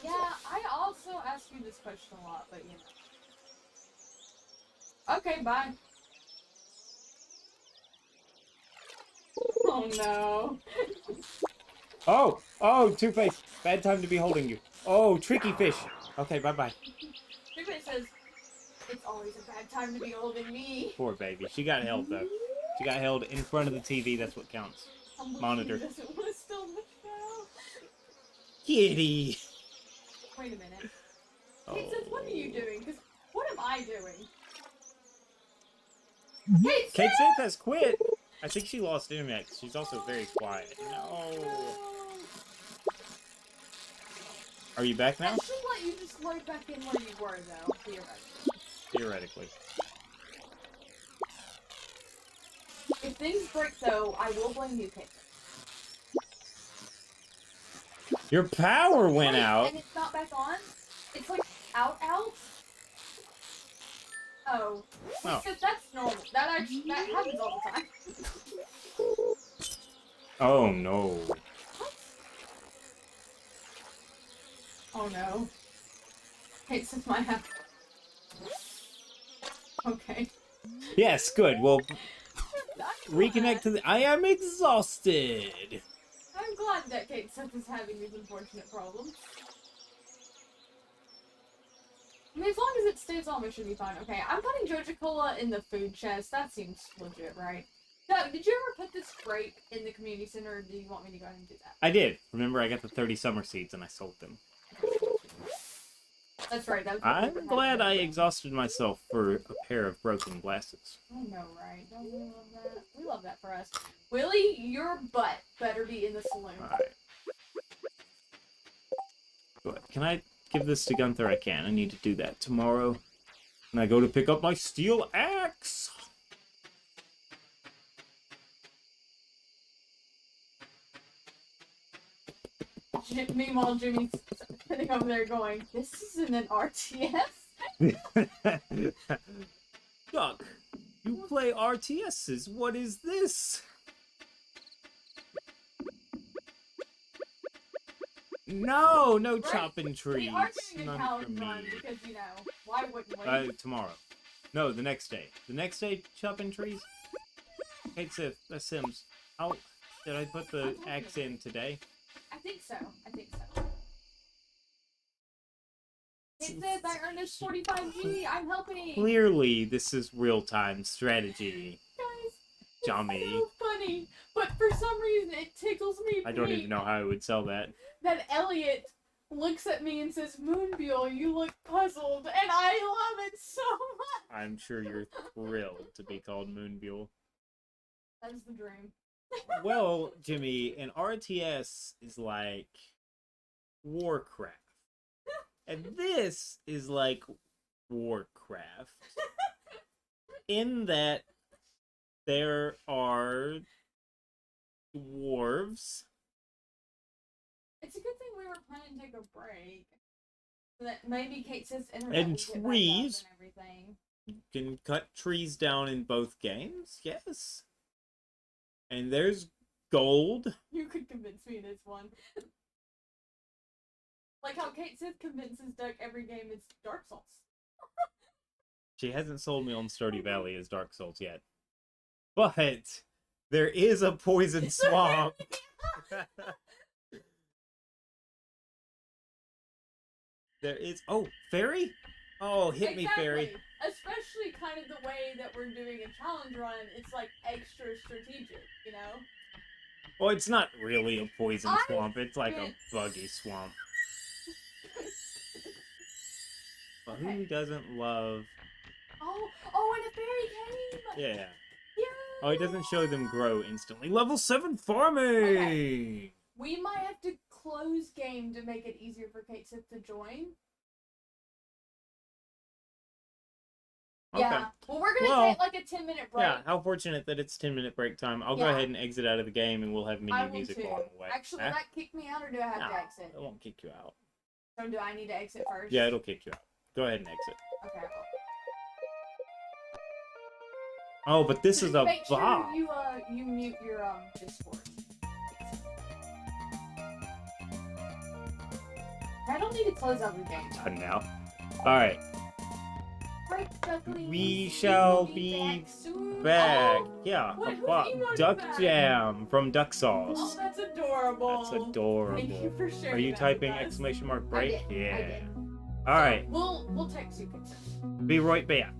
Yeah, I also ask you this question a lot, but you know. Okay, bye. Oh no. Oh, Two-Face. Bad time to be holding you. Oh, tricky fish. Okay, bye-bye. Two-Face says, it's always a bad time to be holding me. Poor baby. She got held, though. She got held in front of the TV. That's what counts. Monitor. She doesn't want to steal the show. Kitty. Wait a minute. Oh. Kate says, what are you doing? Because what am I doing? Kate Sith has quit. I think she lost internet. She's also very quiet. No. Are you back now? I should let you just right back in where you were, though, theoretically. Theoretically. If things break, though, I will blame you, Kate. Your power went Wait, out. And it's not back on? It's like out. Oh. Wait, Oh. so that's normal. That happens all the time. Oh no. What? Oh no. Kate says my hat. Okay. Yes, good. Well, I'm reconnect glad. to the... I am exhausted. I'm glad that Kate Seth is having these unfortunate problems. I mean, as long as it stays on, it should be fine. Okay, I'm putting Joja Cola in the food chest. That seems legit, right? Doug, did you ever put this grape in the community center, or do you want me to go ahead and do that? I did. Remember, I got the 30 summer seeds and I sold them. That's right. That was I'm glad I exhausted myself for a pair of broken glasses. I know, right? Don't we love that? We love that for us. Willie, your butt better be in the saloon. Alright. Good. Can I give this to Gunther? I can. I need to do that tomorrow. And I go to pick up my steel axe. Meanwhile, Jimmy's sitting over there going, "This isn't an RTS." Duck, you play RTSs. What is this? No, no Right. chopping trees. We are doing a None challenge for run me. because, why wouldn't we? Tomorrow. No, the next day. The next day, chopping trees. Hey, Sif, that's Sims. How did I put the axe in today? I think so. It says I earned this 45G. I'm helping. Clearly, this is real-time strategy. Guys, Jummy. it's so funny. But for some reason, it tickles me I don't pink even know how I would sell that. that Elliot looks at me and says, "Moonbeal, you look puzzled," and I love it so much. I'm sure you're thrilled to be called Moonbeal. That is the dream. Well, Jimmy, an RTS is like Warcraft. And this is like Warcraft. In that there are dwarves. It's a good thing we were planning to take a break. So that maybe Kate says internet And will get back up trees. and everything. You can cut trees down in both games, yes. And there's gold. You could convince me this one. Like how Kate Sith convinces Duck every game it's Dark Souls. She hasn't sold me on Stardew Valley as Dark Souls yet. But there is a poison swamp. There is... Oh, fairy? Oh, hit me, fairy. Especially kind of the way that we're doing a challenge run, it's like extra strategic, you know? Well, it's not really a poison I swamp. It's like a spent- buggy swamp. But Okay. who doesn't love... Oh, and a fairy came! Yeah. Yeah! Oh, it doesn't show them grow instantly. Level 7 farming! Okay. We might have to close game to make it easier for Kate Sith to join. Okay. Yeah. Well, we're gonna take like a 10-minute break. Yeah, how fortunate that it's 10-minute break time. I'll go Yeah. ahead and exit out of the game and we'll have I menu will music too. along the way. Actually, Huh? will that kick me out or do I have No, to exit? it won't kick you out. So do I need to exit first? Yeah, it'll kick you out. Go ahead and exit. Okay, I will. Oh, but this is a Make sure bot. you mute your Discord. I don't need to close out the game. Done now. Alright, Break, ducklings. we shall We'll be back soon. back. Oh, Yeah, what- a who's bot. emoted Duck back? Jam from Duck Oh, Sauce. that's adorable. That's adorable. Thank you for sharing Are you that typing with us. exclamation mark I break? did, Yeah. I did. Alright, We'll text you, Kate Sith. be right back.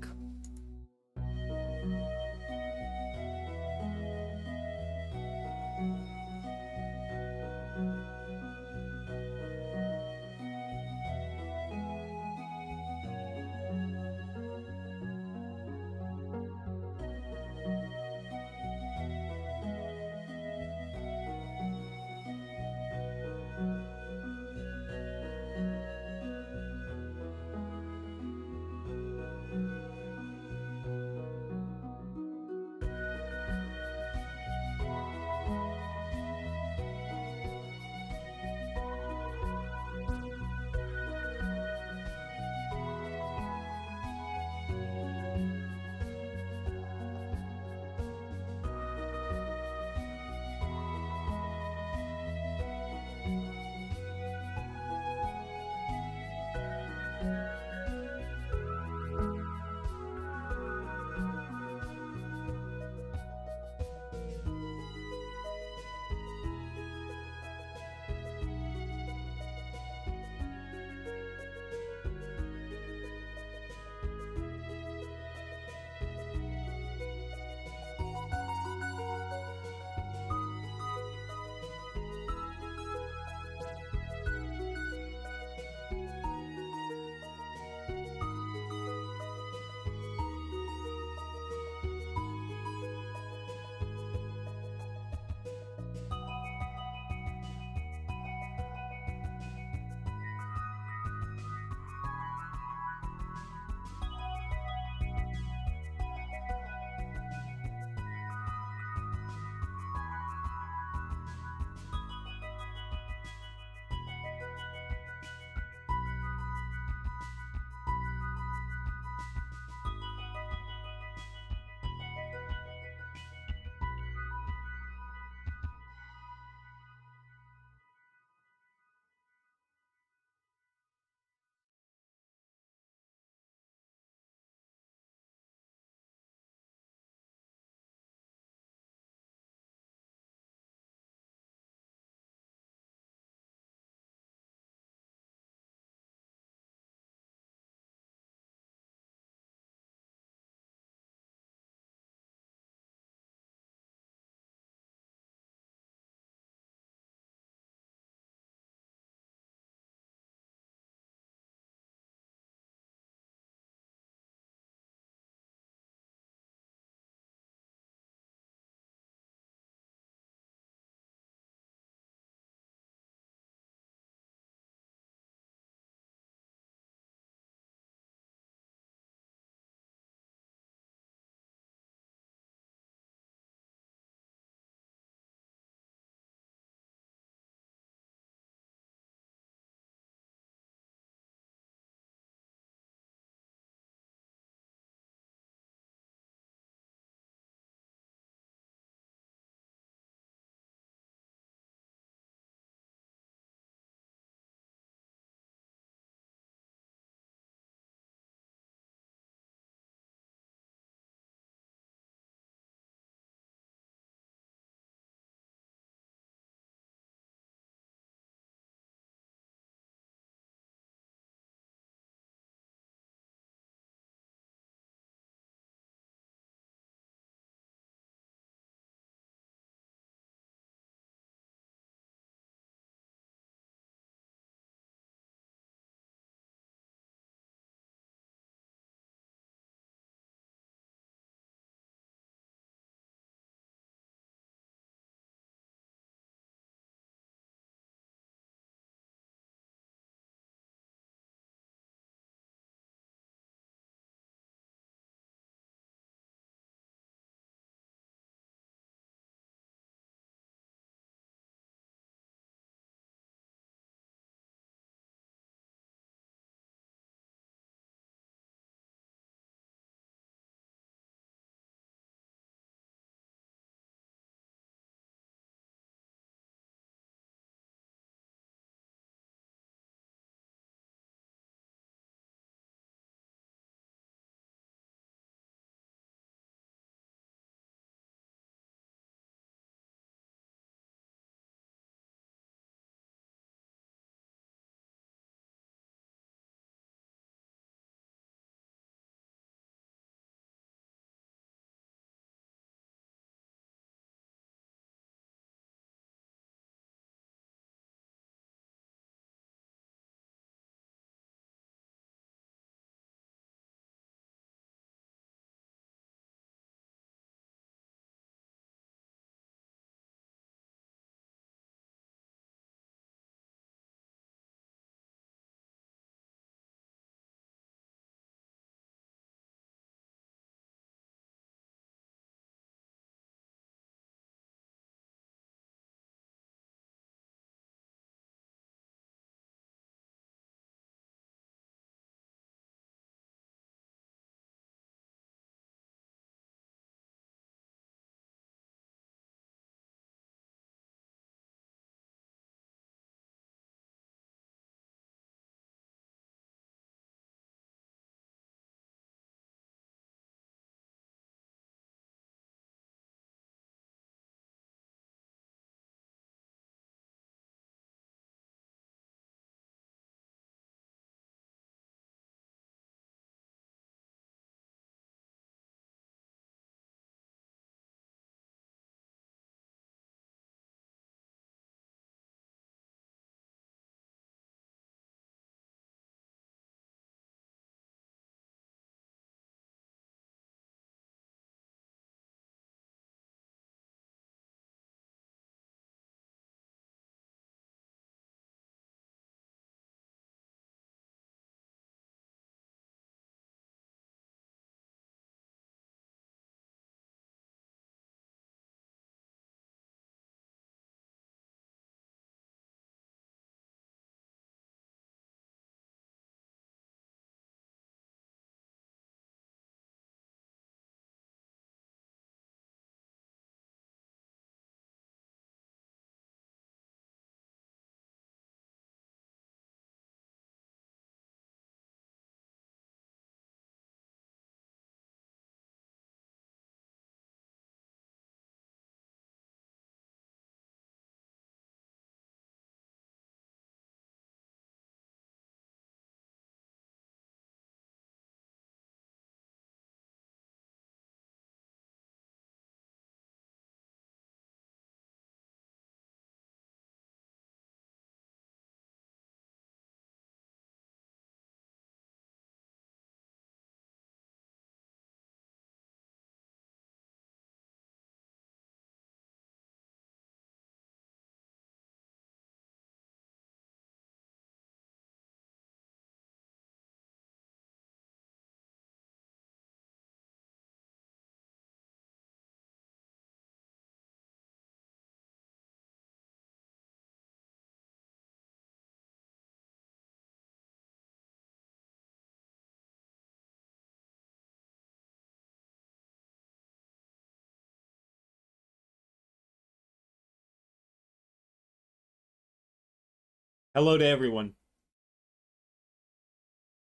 Hello to everyone.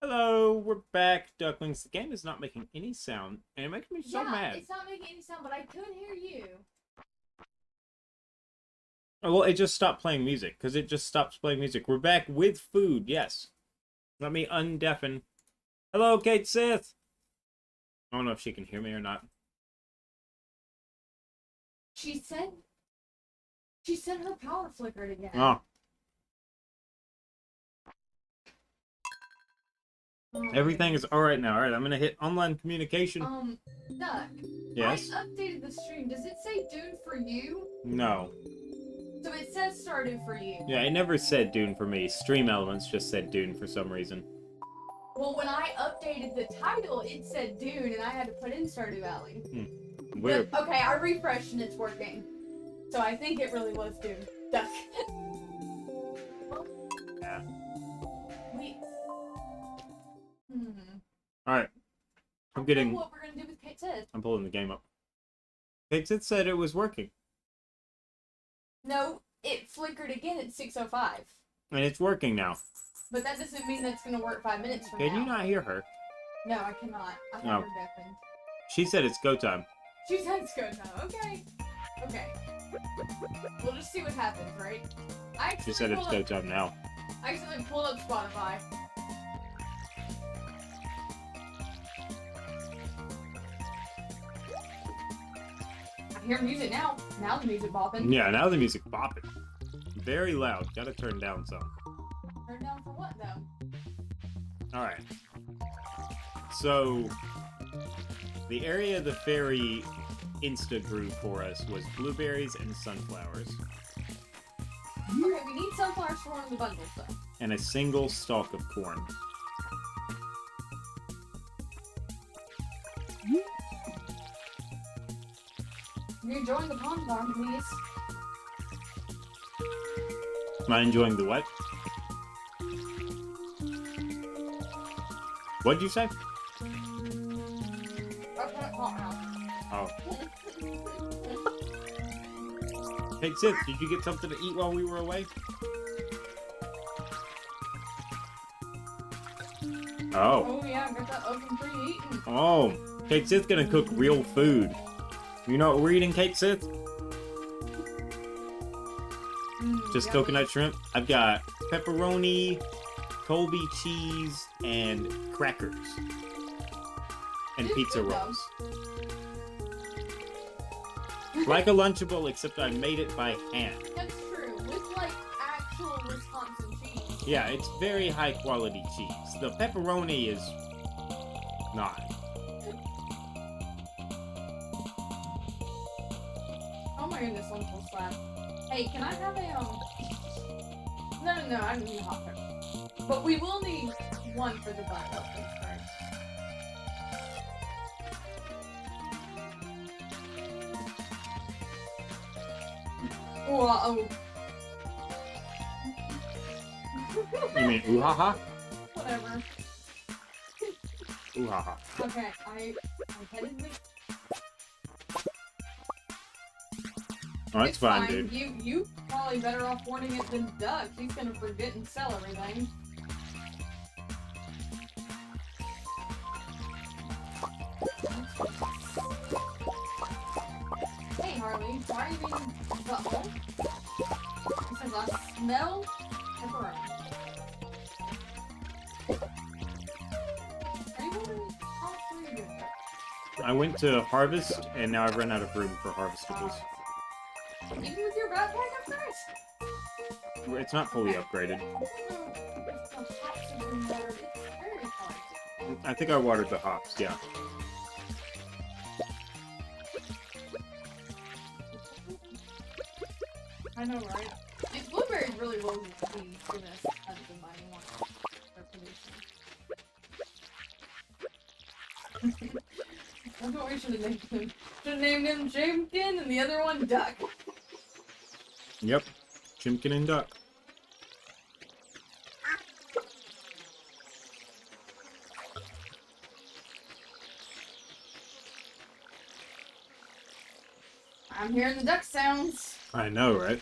Hello, we're back, Ducklings. The game is not making any sound, and it makes me so mad. It's not making any sound, but I could hear you. Oh, well, it just stopped playing music, because it just stops playing music. We're back with food, yes. Let me undeafen. Hello, Kate Sith! I don't know if she can hear me or not. She said her power flickered again. Oh. Everything is alright now. Alright, I'm gonna hit online communication. Duck. Yes? I updated the stream. Does it say Dune for you? No. So it says Stardew for you. Yeah, it never said Dune for me. Stream Elements just said Dune for some reason. Well, when I updated the title, it said Dune, and I had to put in Stardew Valley. Weird. But, okay, I refreshed and it's working. So I think it really was Dune. Duck. Yeah. Wait. Alright. I don't know what we're gonna do with Kate Sith. I'm pulling the game up. Kate Sith said it was working. No, it flickered again at 6:05. And it's working now. But that doesn't mean that's gonna work 5 minutes from now. Can you not hear her? No, I cannot. I have her deafened. She said it's go time. She said it's go time. Okay. Okay. We'll just see what happens, right? She said it's go time now. I accidentally pulled up Spotify. I hear music now. Now the music bopping. Yeah, now the music bopping. Very loud. Gotta turn down some. Turn down for what, though? Alright. So, the area the fairy insta-grew for us was blueberries and sunflowers. Okay, we need sunflowers for one of the bundles, though. And a single stalk of corn. You're enjoying the pond farm, please. Am I enjoying the what? What'd you say? Oh. Hey, Sith, did you get something to eat while we were away? Oh. Oh, yeah, I got that oven pre-eaten. Oh. Kate Sith's gonna cook real food. You know what we're eating, Kate Sith? Just coconut shrimp. I've got pepperoni, Colby cheese, and crackers. And pizza rolls. Like a Lunchable, except I made it by hand. That's true. With, like, actual Wisconsin cheese. Yeah, it's very high quality cheese. The pepperoni is not. Oh my goodness, Lunchable slap. Hey, can I have a, No, I don't need a hot pepper. But we will need one for the butt openings first. Whoa. You mean ooh-ha-ha? Whatever. Ooh-ha-ha. Okay, I headed the... Oh, that's fine, dude. You probably better off warning it than Doug. He's gonna forget and sell everything. Hey Harley, why are you being butthole? Because I smell pepperoni. Are you holding how are you doing? I went to harvest, and now I've run out of room for harvestables. Even with your backpack upstairs? It's not fully upgraded. I think I watered the hops, yeah. I know, right? These blueberries really will be giving us tons of money once they're producing. That's what we should have named him. Should have named him Jamkin and the other one Duck. Yep. Chimkin and Duck. I'm hearing the duck sounds. I know, right?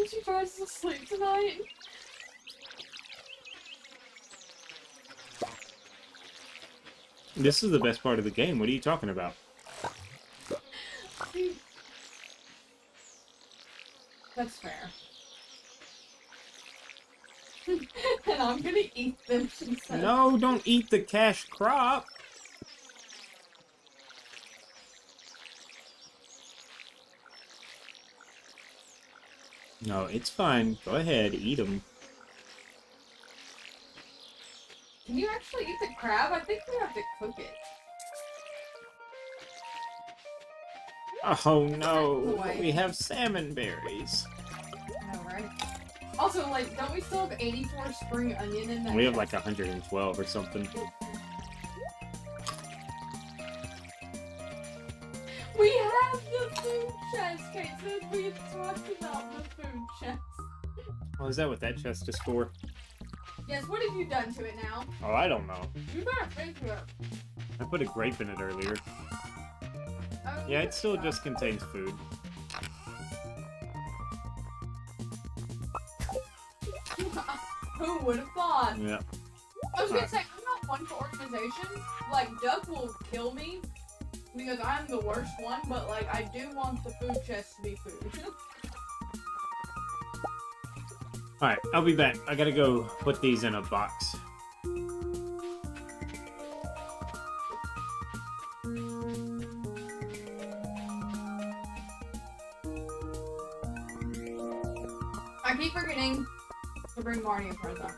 when she tries to sleep tonight? This is the best part of the game. What are you talking about? That's fair. And I'm gonna eat them, she said. No, don't eat the cash crop. No, it's fine. Go ahead, eat them. Can you actually eat the crab? I think we have to cook it. Oh no, we have salmon berries. I know, right? Also, like, don't we still have 84 spring onion in that? We have like 112 or something. We have the food chest, Kate says we had talked about the food chest. Oh, is that what that chest is for? Yes, what have you done to it now? Oh, I don't know. You better think of it. I put a grape in it earlier. Oh, Yeah, it still just contains food. Who would have thought? Yeah. I was gonna say, I'm not one for organization. Like, Doug will kill me because I'm the worst one, but like, I do want the food chest to be food. Alright, I'll be back. I gotta go put these in a box. I keep forgetting to bring Marnie a present.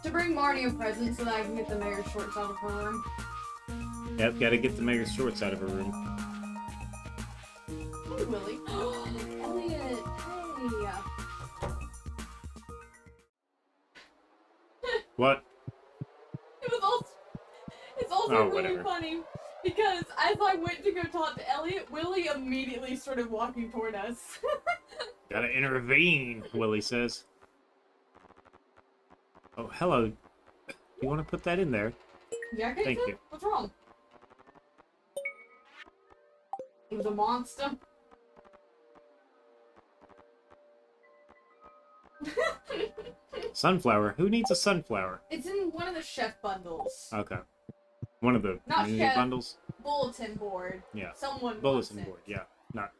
To bring Marnie a present so that I can get the mayor's shorts out of her room. Yep, gotta get the mayor's shorts out of her room. Hey, Willie. Elliot, hey. What? It's also Oh, really whatever. funny because as I went to go talk to Elliot, Willie immediately started walking toward us. Gotta intervene, Willie says. Oh, hello. You want to put that in there? Yeah, okay, Thank so you. what's wrong? It was a monster. Sunflower? Who needs a sunflower? It's in one of the chef bundles. Okay. One of the Not community chef. bundles? Bulletin board. Yeah. Someone Bulletin wants it. board, yeah. Not...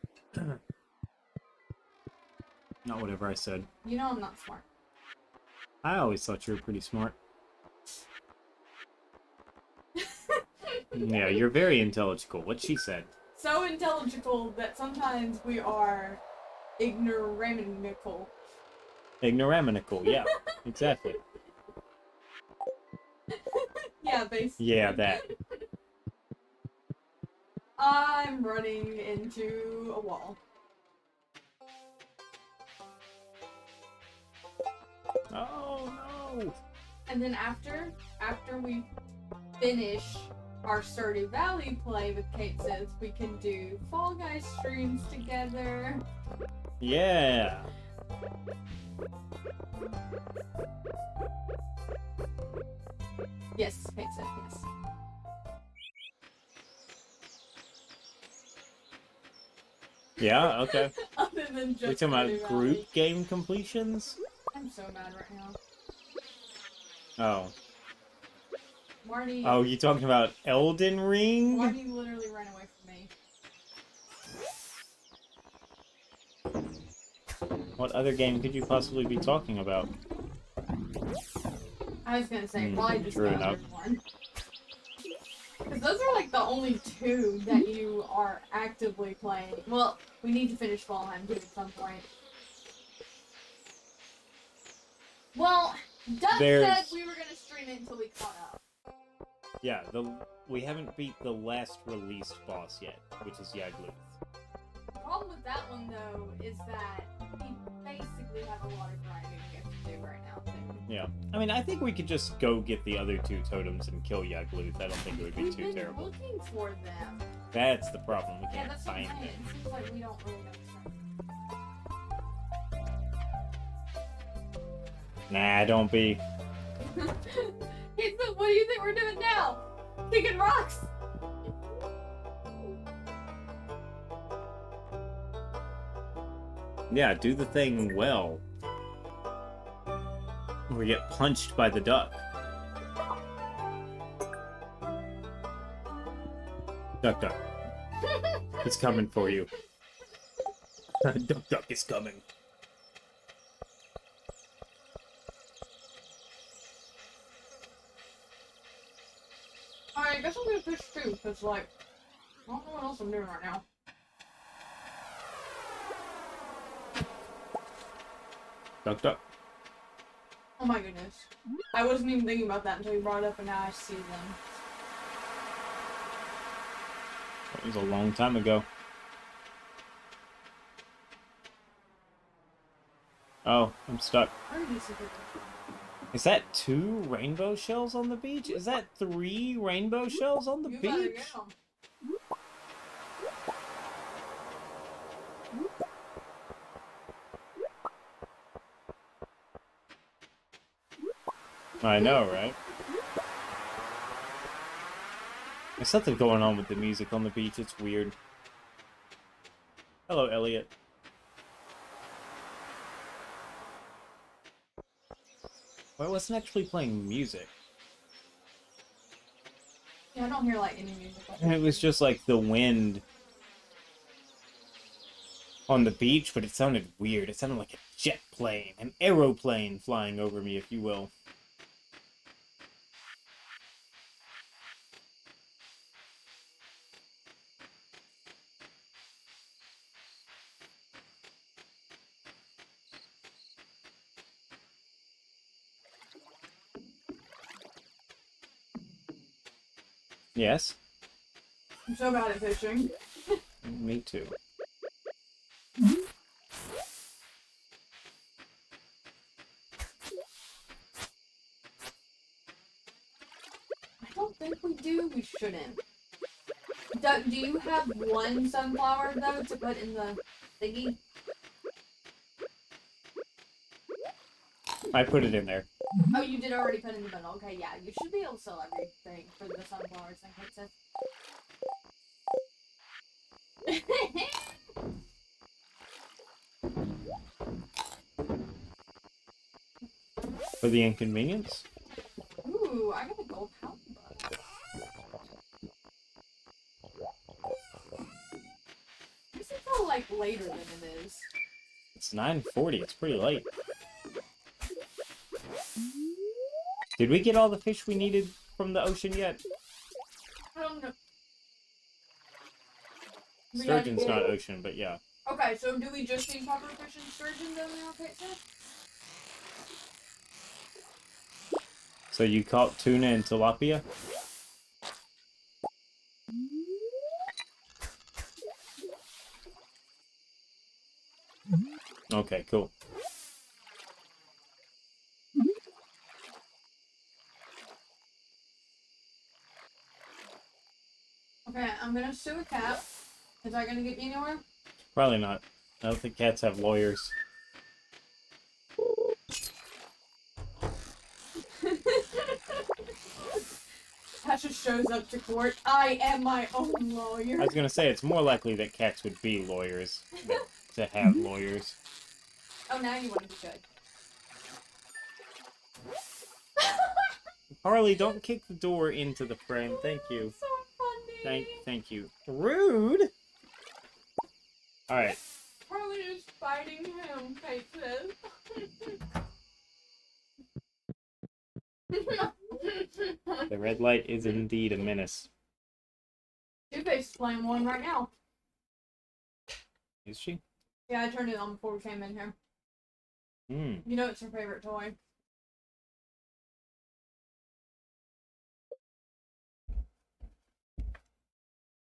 Not whatever I said. You know I'm not smart. I always thought you were pretty smart. Yeah, you're very intelligible. What she said. So intelligible that sometimes we are ignoramical. Ignoraminical, yeah. Exactly. Yeah, basically. Yeah, that. I'm running into a wall. Oh, no! And then after we finish our Stardew Valley play with Kate says, we can do Fall Guys streams together. Yeah! Yes, Kate said yes. Yeah, okay. Other than We're just talking about Stardew group Valley. game completions? I'm so mad right now. Oh. Marty. Oh, you talking about Elden Ring? Marty literally ran away from me. What other game could you possibly be talking about? I was gonna say probably just true the enough. other one. Because those are like the only two that you are actively playing. Well, we need to finish Valheim too at some point. Well, Doug said we were gonna stream it until we caught up. Yeah, we haven't beat the last released boss yet, which is Yagluth. The problem with that one though is that we basically have a lot of grinding we have to do right now too. Yeah. I mean, I think we could just go get the other two totems and kill Yagluth. I don't think it would be We've too been terrible. looking for them. That's the problem. We Yeah, can't that's what I'm find saying. them. It seems like we don't really know Nah, don't be. What do you think we're doing now? Kicking rocks? Yeah, do the thing well. Or we get punched by the duck. Duck, duck. He's coming for you. Duck, duck is coming. Alright, I guess I'm gonna fish too, because, like, I don't know what else I'm doing right now. Duck, duck. Oh my goodness. I wasn't even thinking about that until you brought it up, and now I see them. That was a long time ago. Oh, I'm stuck. Where did you see them? Is that 2 rainbow shells on the beach? Is that 3 rainbow shells on the You better beach? get 'em. I know, right? There's something going on with the music on the beach. It's weird. Hello, Elliot. Well, I wasn't actually playing music. Yeah, I don't hear, like, any music. It was just like the wind on the beach, but it sounded weird. It sounded like a jet plane, an aeroplane flying over me, if you will. Yes? I'm so bad at fishing. Me too. I don't think we do. We shouldn't. Do you have one sunflower, though, to put in the thingy? I put it in there. Oh, you did already put in the bundle. Okay, yeah. You should be able to sell everything for the sunflowers, I think it says. For the inconvenience? Ooh, I got a gold house bug. This is feel like later than it is. It's 9:40. It's pretty late. Did we get all the fish we needed from the ocean yet? I don't know. Sturgeon's not ocean, but yeah. Okay, so do we just need pufferfish and sturgeon then now, Pizza? So you caught tuna and tilapia? Okay, cool. Okay, I'm gonna sue a cat. Is that gonna get me anywhere? Probably not. I don't think cats have lawyers. That just shows up to court. I am my own lawyer. I was gonna say, it's more likely that cats would be lawyers than to have lawyers. Oh, now you want to be good. Harley, don't kick the door into the frame. Thank you. So funny. Thank you. Rude! Alright. Harley is fighting him, Kate says. The red light is indeed a menace. Two-Face is playing one right now. Is she? Yeah, I turned it on before we came in here. Hmm. You know it's her favorite toy.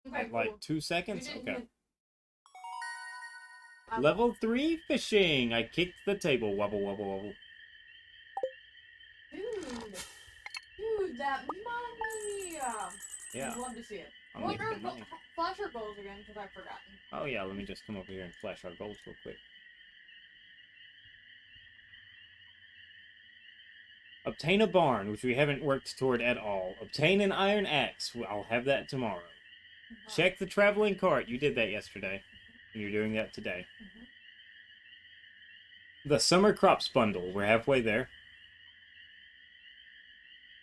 Okay, Like cool. 2 seconds? You didn't Okay. hit- Level 3 fishing! I kicked the table. Wobble, wobble, wobble. Dude, that money! Yeah. I'd love to see it. I'll What make are the money. flash our goals again? Because I've forgotten. Oh yeah, let me just come over here and flash our goals real quick. Obtain a barn, which we haven't worked toward at all. Obtain an iron axe. I'll have that tomorrow. Check the traveling cart. You did that yesterday. And you're doing that today. The summer crops bundle. We're halfway there.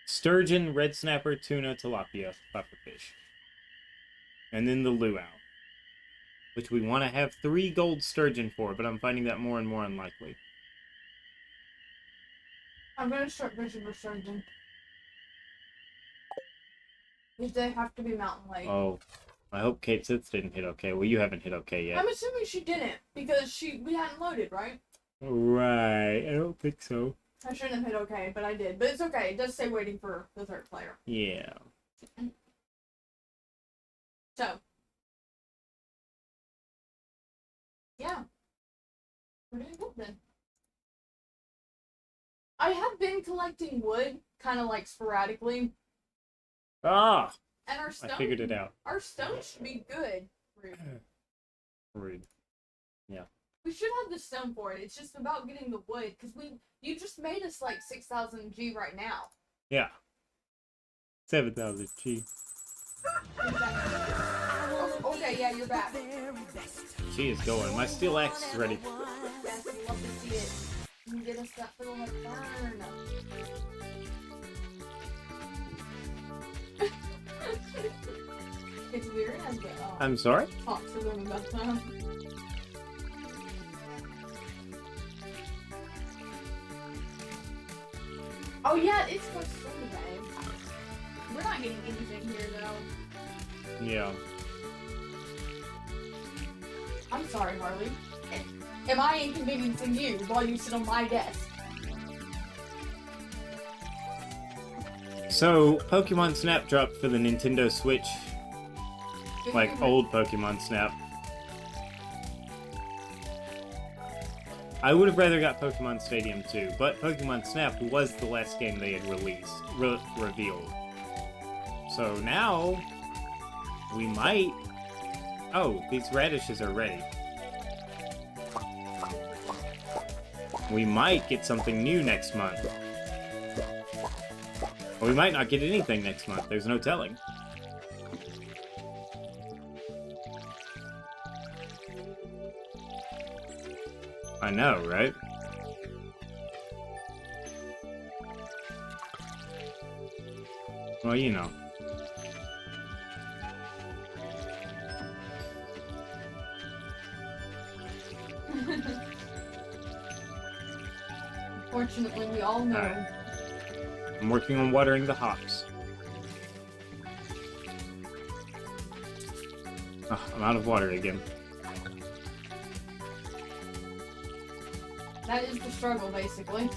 Sturgeon, red snapper, tuna, tilapia, pufferfish. And then the luau. Which we want to have 3 gold sturgeon for, but I'm finding that more and more unlikely. I'm gonna start fishing for sturgeon. Because they have to be mountain lake. Oh, I hope Kate Sith didn't hit okay. Well, you haven't hit okay yet. I'm assuming she didn't, because we hadn't loaded, right? Right, I don't think so. I shouldn't have hit okay, but I did. But it's okay, it does say waiting for the third player. Yeah. So. Yeah. We're doing good then. I have been collecting wood, kind of like sporadically. Ah! And our stone. I figured it out. Our stone should be good. Rude. Rude. Yeah. We should have the stone for it. It's just about getting the wood, because you just made us like 6,000 G right now. Yeah. 7,000 G. Okay, yeah, you're back. She is going. My steel axe is ready. Yes, I'd love to see it. You can get us that little like burn. It's weird as we I'm sorry? talk to them about that. Oh yeah, it's supposed to snow today. We're not getting anything here though. Yeah. I'm sorry, Harley. Am I inconveniencing you while you sit on my desk? So, Pokemon Snap dropped for the Nintendo Switch. Like, old Pokemon Snap. I would have rather got Pokemon Stadium 2, but Pokemon Snap was the last game they had revealed. So now, we might... Oh, these radishes are ready. We might get something new next month. Or we might not get anything next month, there's no telling. I know, right? Well, you know. Unfortunately, we all know. Alright. I'm working on watering the hops. Oh, I'm out of water again. That is the struggle, basically.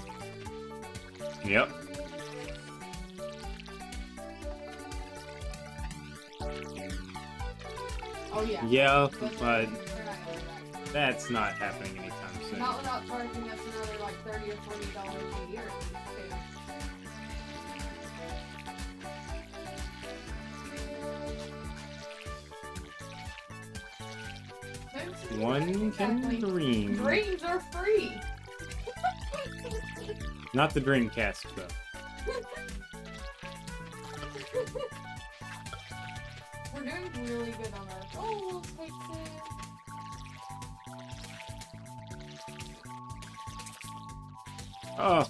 Yep. Oh yeah. Yeah, But but they're not gonna do that. that's not happening anytime soon. Not without charging us another like $30 or $40 a year. Too. One can Exactly. dream. Dreams are free. Not the Dreamcast, though. We're doing really good on our goals, Texas. Oh,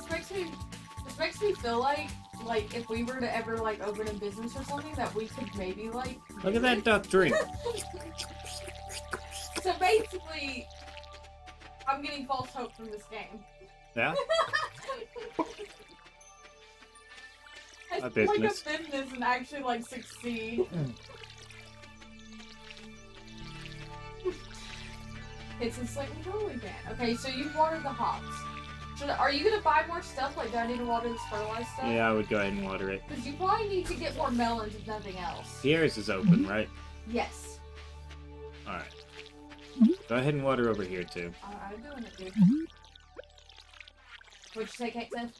This makes me feel like if we were to ever like open a business or something that we could maybe like look at that duck drink. So basically I'm getting false hope from this game. Yeah? I A feel like a business. business and actually like succeed. It's just like we totally can. Okay, so you've watered the hops. Are you gonna buy more stuff? Like, do I need to water this fertilized stuff? Yeah, I would go ahead and water it. Because you probably need to get more melons if nothing else. Sierra's is open, right? Yes. Alright. Go ahead and water over here, too. I'm doing it, dude. What'd you say, Kate said?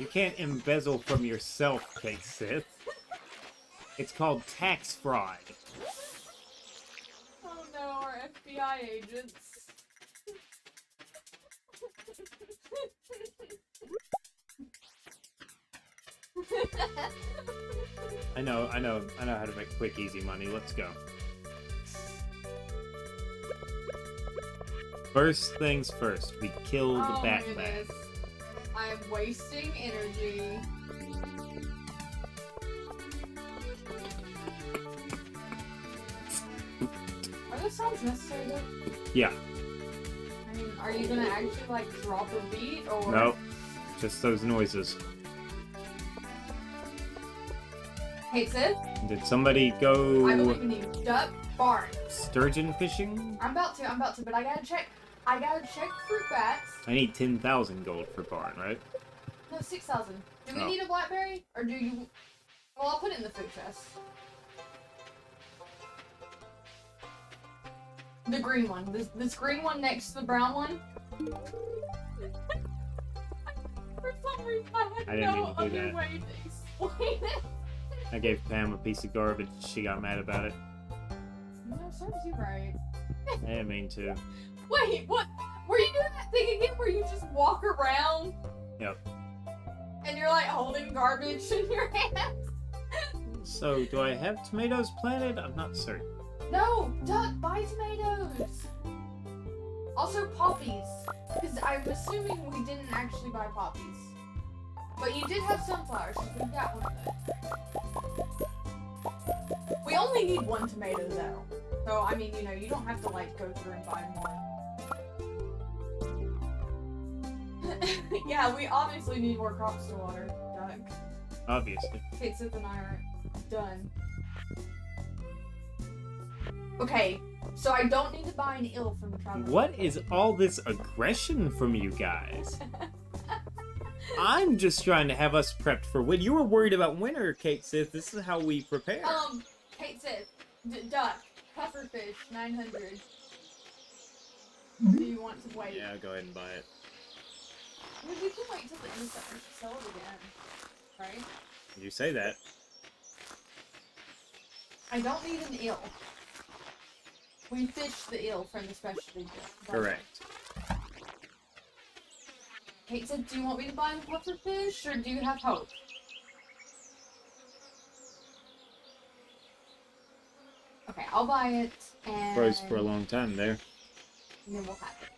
You can't embezzle from yourself, Kate Sith. It's called tax fraud. Oh no, our FBI agents. I know how to make quick, easy money. Let's go. First things first, we kill the Oh my Batman. goodness. I am wasting energy. Are those sounds necessary though? Yeah. I mean, are you gonna actually like drop a beat or? Nope. Just those noises. Hey Sid, Did somebody I go believe in you. Duck Barnes. sturgeon fishing? I'm about to, but I gotta check fruit bats. I need 10,000 gold for barn, right? No, 6,000. Do we Oh. need a blackberry? Or do you... Well, I'll put it in the food chest. The green one. This green one next to the brown one. For some reason, I I had didn't no mean to do other that. way to explain it. I gave Pam a piece of garbage. She got mad about it. No, serves you right. I didn't mean to. Wait, what? Were you doing that thing again where you just walk around? Yep. And you're like holding garbage in your hands? So, do I have tomatoes planted? I'm not certain. No! Duck, buy tomatoes! Also poppies. Because I'm assuming we didn't actually buy poppies. But you did have sunflowers, so we got one of those. We only need one tomato though. So, I mean, you know, you don't have to like go through and buy more. Yeah, we obviously need more crops to water, Doug. Obviously. Kate, Sith, and I are done. Okay, so I don't need to buy an eel from the traveler. What is all this aggression from you guys? I'm just trying to have us prepped for when you were worried about winter, Kate Sith. This is how we prepare. Kate Sith, duck, pufferfish, 900. Do you want to wait? Yeah, go ahead and buy it. Well, we can wait till the end of summer to sell it again, right? You say that. I don't need an eel. We fished the eel from the specialty bin. Correct. Kate said, do you want me to buy the pufferfish, or do you have hope? Okay, I'll buy it, and... Froze for a long time there. And then we'll have it.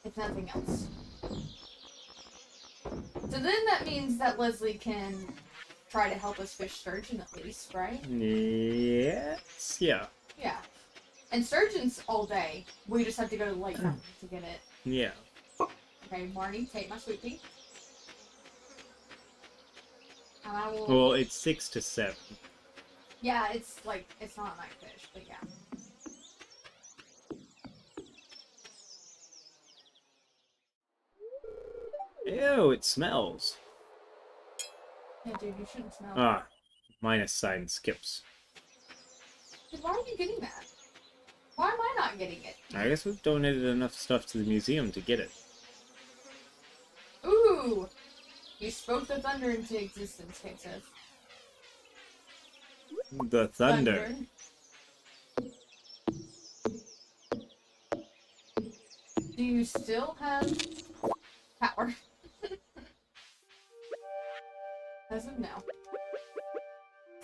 If nothing else. So then that means that Leslie can try to help us fish sturgeon at least, right? Yes. Yeah. Yeah. And sturgeon's all day. We just have to go to the lake mountain to get it. Yeah. Okay, Marty, take my sweet pea. And I will... Well, it's 6 to 7. Yeah, it's like, it's not a night fish, but yeah. Ew, it smells. Yeah, dude, you shouldn't smell it. Ah, minus sign skips. Dude, why are you getting that? Why am I not getting it? I guess we've donated enough stuff to the museum to get it. Ooh! You spoke the thunder into existence, Kate says. The thunder. Do you still have power? As of now.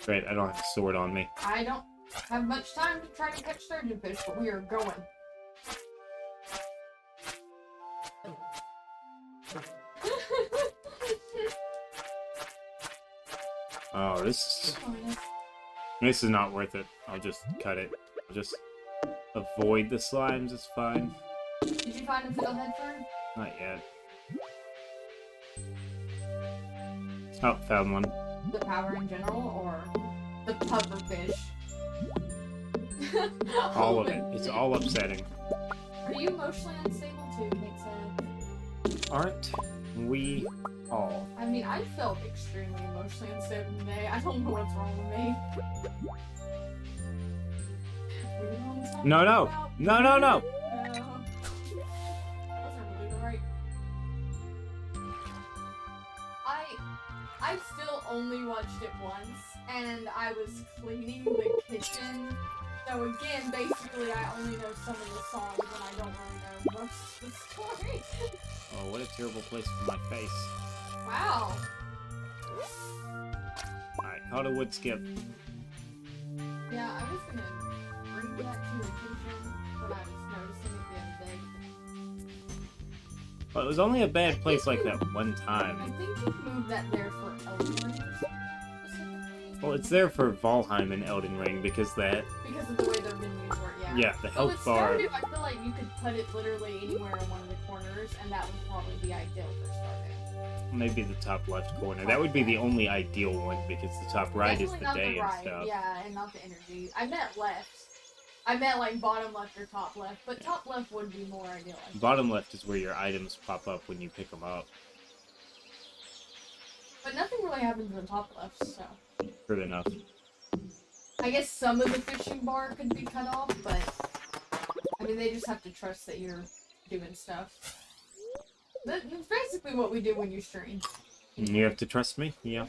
Great, I don't have a sword on me. I don't have much time to try to catch sturgeonfish, but we are going. Oh, this is not worth it. I'll just cut it. I'll just avoid the slimes, it's fine. Did you find a fiddlehead fern? Not yet. Oh, found one. The power in general, or the pufferfish? All of it. It's all upsetting. Are you emotionally unstable too, Kate said? Aren't we all? I mean, I felt extremely emotionally unstable today. I don't know what's wrong with me. No, no. No, no, no. Wasn't really right. I still only watched it once, and I was cleaning the kitchen. So again, basically, I only know some of the songs, and I don't really know most of the story. Oh, what a terrible place for my face. Wow. caught a wood skip. Yeah, I was gonna bring that to your attention when I was noticing it the other day. Well, it was only a bad place like that one I time. think you moved that there for Elden Ring specifically. Well, it's there for Valheim and Elden Ring because that... Because of the way their menus work, yeah. Yeah, the But health with bar... Stardew, I feel like you could put it literally anywhere in one of the corners, and that would probably be ideal for Stardew. Maybe the top left corner. That would be the only ideal one because the top right Definitely is the not day the and right, stuff. yeah, and not the energy. I meant left. I meant like bottom left or top left, but top left would be more ideal. I think. Bottom left is where your items pop up when you pick them up. But nothing really happens in the top left, so. True enough. I guess some of the fishing bar could be cut off, but I mean, they just have to trust that you're doing stuff. That's basically what we do when you stream. You have to trust me? Yeah.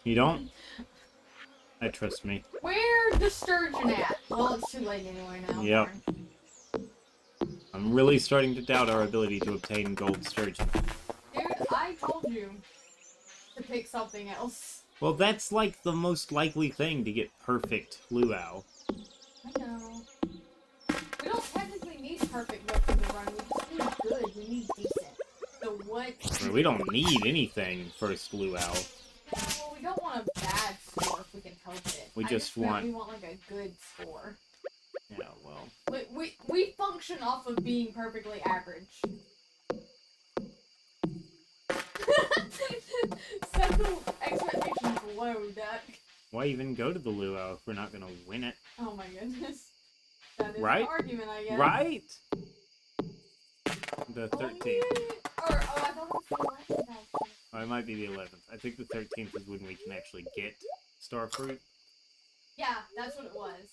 You don't? I trust me. Where's the sturgeon at? Well, it's too late anyway now. Yep. I'm really starting to doubt our ability to obtain gold sturgeon. Dude, I told you to pick something else. Well, that's like the most likely thing to get perfect luau. I know. We don't technically need perfect luck in the run. We just need good. We need decent. So what? We don't need anything first luau. Well, we don't want a bad score if we can help it. We I just meant want... We want like a good score. Yeah, well... We function off of being perfectly average. Set the expectations low, Duck. Why even go to the luau if we're not gonna win it? Oh my goodness. That is Right? an argument, I guess. Right? The 13th. I thought it was the 11th, actually. Oh, it might be the 11th. I think the 13th is when we can actually get starfruit. Yeah, that's what it was.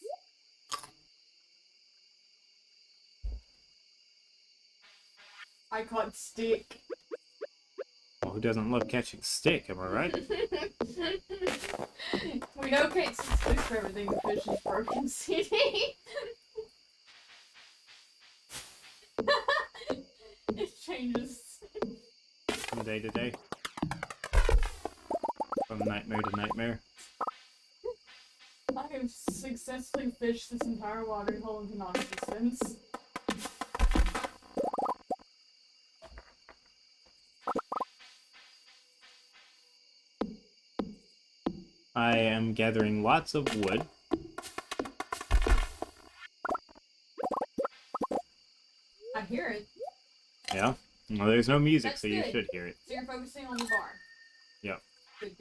I caught stick. Well, who doesn't love catching stick, am I right? We know Kate's stick for everything the fish is broken, CD. It changes. From day to day. From nightmare to nightmare. I have successfully fished this entire watering hole into non-existence. I am gathering lots of wood. I hear it. Yeah? Well, there's no music, That's so you good. should hear it. So you're focusing on the bar. Yep. Good.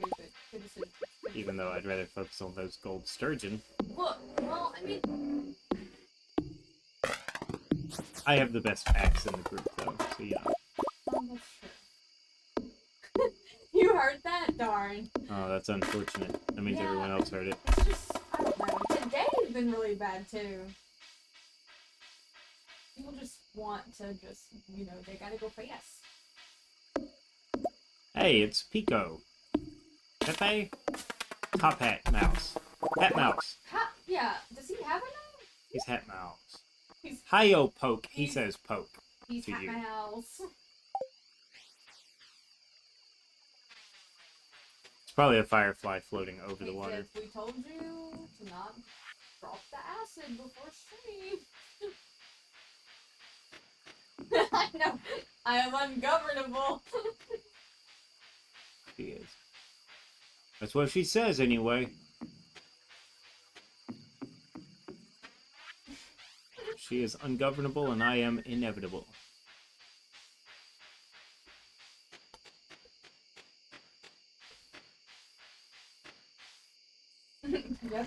Good decision. Even though I'd rather focus on those gold sturgeon. Look, well, I mean... I have the best axe in the group, though, so you know. Oh, that's true. You heard that? Darn. Oh, that's unfortunate. That means Yeah. everyone else heard it. It's just, I don't know. Today's been really bad, too. People just want to just, you know, they gotta go fast. Hey, it's Pico. Pepe? Top Hat Mouse. Hat Mouse. Yeah, does he have a name? He's Hat Mouse. He's, Hi-yo, Poke. He he's- says Poke. he's to at you. my house. It's probably a firefly floating over the He water. says, we told you to not drop the acid before stream. I know. I am ungovernable. She is. That's what she says, anyway. She is ungovernable, and I am inevitable. Yep.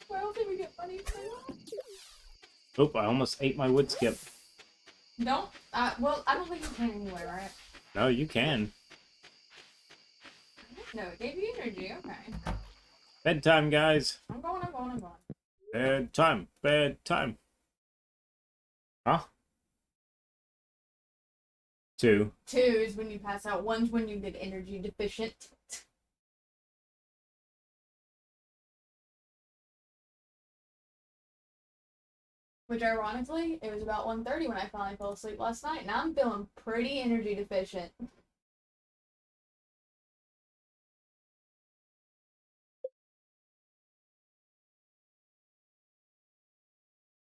Where else did we get money from? Oop, I almost ate my wood skip. Don't. Well, I don't think you can anyway, right? No, you can. No, it gave you energy. Okay. Bedtime, guys. I'm going. Bedtime. Bedtime. Huh? 2. 2 is when you pass out. 1's when you get energy deficient. Which, ironically, it was about 1:30 when I finally fell asleep last night, and I'm feeling pretty energy deficient.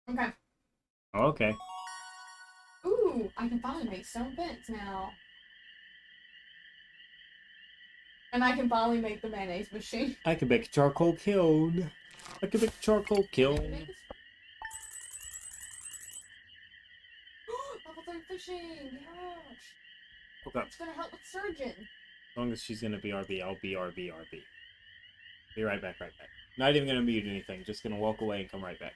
Okay. Okay. Ooh, I can finally make stone fence now. And I can finally make the mayonnaise machine. I can make a charcoal kiln. I can make a charcoal kiln. Level 3 fishing! Yes! Okay. It's gonna help with surgeon. As long as she's gonna be RB, I'll be RB. Be right back, Not even gonna mute anything, just gonna walk away and come right back.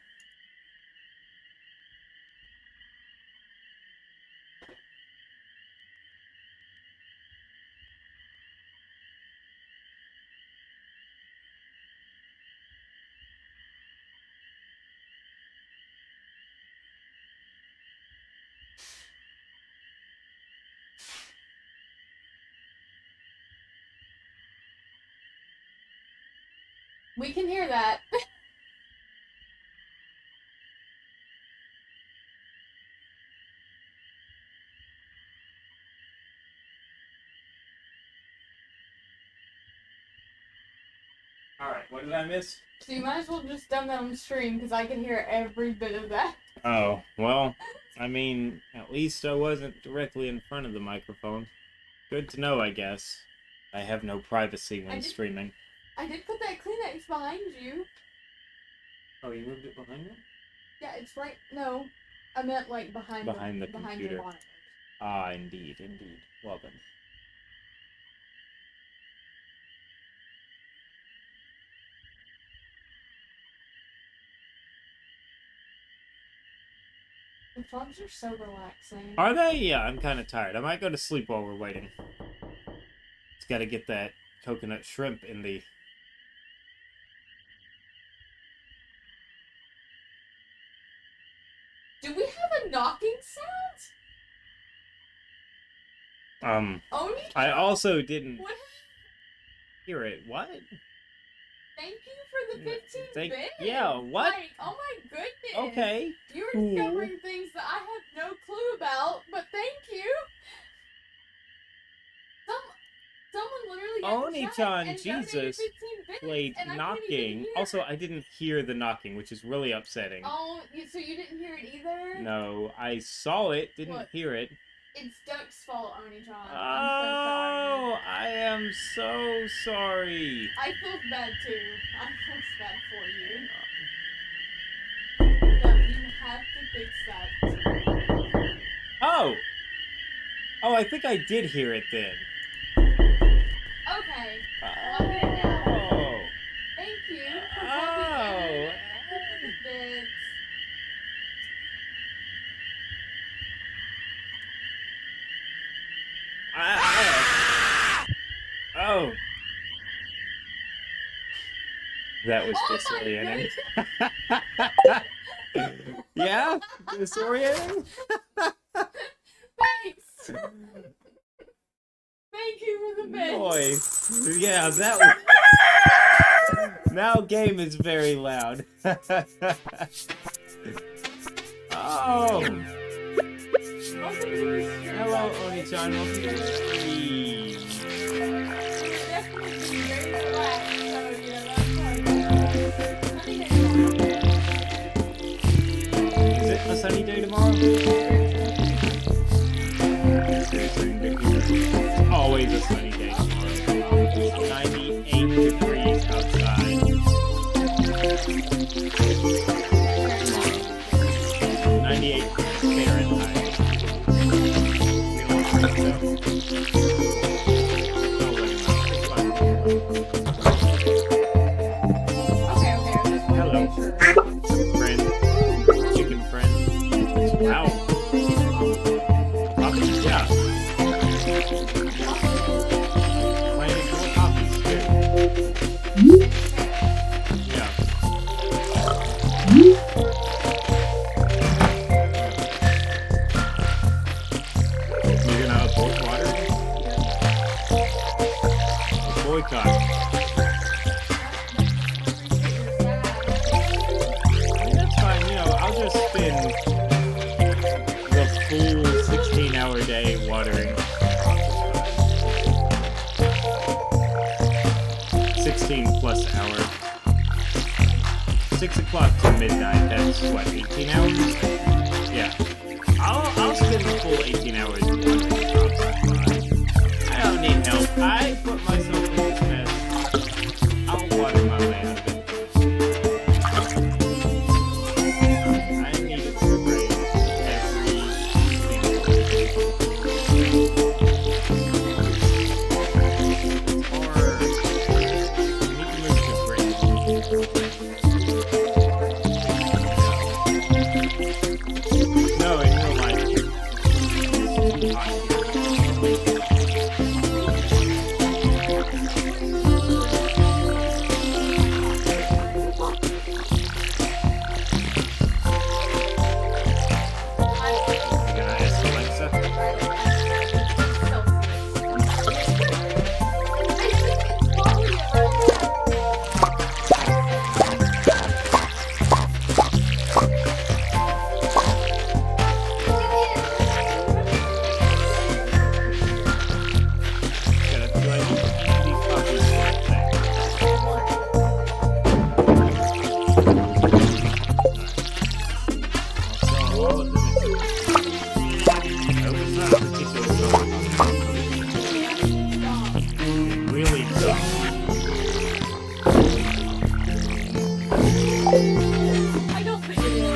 We can hear that. Alright, what did I miss? So you might as well just dumb that on stream, because I can hear every bit of that. Oh, well, I mean, at least I wasn't directly in front of the microphone. Good to know, I guess. I have no privacy when streaming. I did put that Kleenex behind you. Oh, you moved it behind me? Yeah, it's right. No, I meant like behind the behind computer. your monitor. Ah, indeed. Well then. The vlogs are so relaxing. Are they? Yeah, I'm kind of tired. I might go to sleep while we're waiting. Just gotta get that coconut shrimp in the... Do we have a knocking sound? Oni? I also didn't What? hear it. What? Thank you for the 15 bits. Yeah, what? Like, oh my goodness. Okay. You're Cool. discovering things that I have no clue about, but thank you. Someone literally got Oni-chan, and donated Jesus, 15 bits, played and I can't knocking. even hear Also, it. I didn't hear the knocking, which is really upsetting. Oh, so you didn't hear it either? No, I saw it, didn't hear it. It's Duck's fault, Oni-chan. Oh, I'm so sorry. I am so sorry. I feel bad too. I feel bad for you. Duck, you have to fix that. Oh! Oh, I think I did hear it then. Okay. Well, I'm here now. Oh! Thank you for helping Oh! with the bits. Oh! That was Oh disorienting. Yeah? Disorienting? Thanks! Thank you for the bits. Noise. Yeah, that was... Now game is very loud. Oh! Hello, Oni-chan. Welcome to the stream. Definitely very relaxed, so yeah, Is it a sunny day tomorrow? Always a sunny day tomorrow. 98 degrees outside. Tomorrow. 98 Fahrenheit. Hello. Friend. Chicken friend. Wow. Coffee? Yeah. Planted more coffees too. Yeah. You're gonna boil water? Boycott. I mean, that's fine, you know, I'll just spend the full 16-hour day watering. 16 plus hours. 6 o'clock to midnight, that's what, 18 hours? Yeah. I'll spend the full 18 hours watering crops. I don't need help. I put myself in this mess. I'll water my way out of it. I need to spray every single day. Or we need to move to Britain. No, in real life. It's hot here. You gonna ask Alexa? Do I need to eat these puppies for a thing? All of them except that was not a particular song. Really tough. I don't think it is.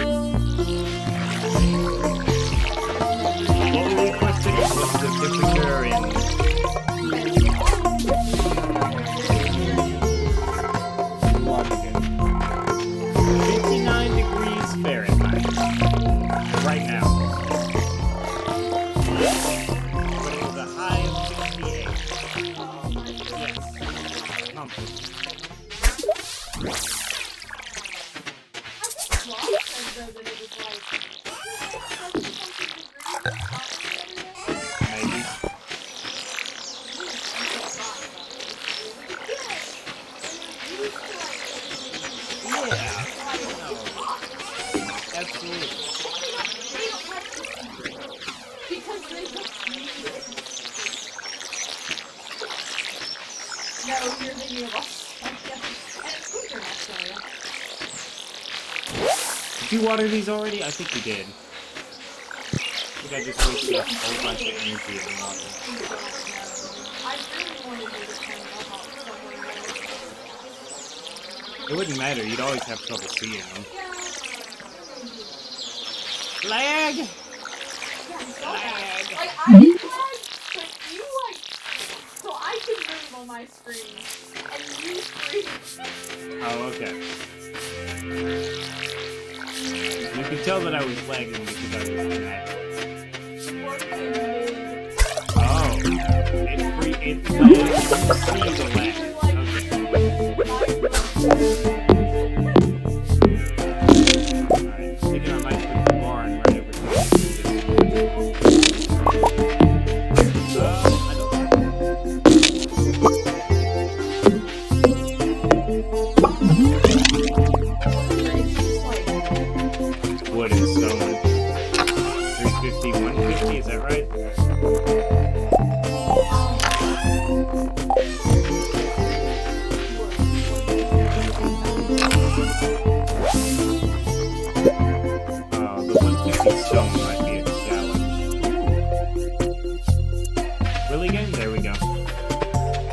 What were we questioning? What's the temperature in Washington? 59 degrees Fahrenheit. Right now. But it was a high of 68. Yes. Pumpkin. Maybe. Yeah. Absolutely. Because they just need it. No, you're thinking of Australia. And it's winter in Australia. Did you water these already? I think you did. I think I just wasted a whole bunch of energy in water. I really wanted you to turn them off somewhere else. It wouldn't matter. You'd always have trouble seeing them. Yeah. Lag! Yeah, so Lag! like, I didn't lag, but you, like, so I could move on my screen, and you freeze. Oh, okay. You could tell that I was lagging because I was mad. Oh. It lags. You see the lag. Alright, thinking I might put the barn right over here. I don't wood and stone. 350, 150, is that right? The 150 stone might be a challenge. Really again? There we go.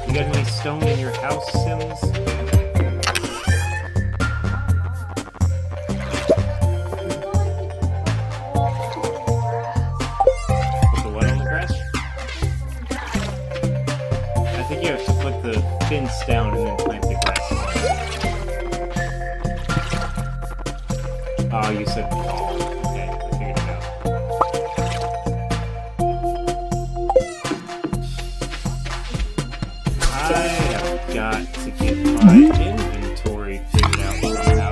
You got any stone in your house, Sims? Put the what on the grass? I think you have to put the fence down and then plant the grass. Oh, you said wall. Okay, I figured it out. I have got to get my inventory figured out somehow.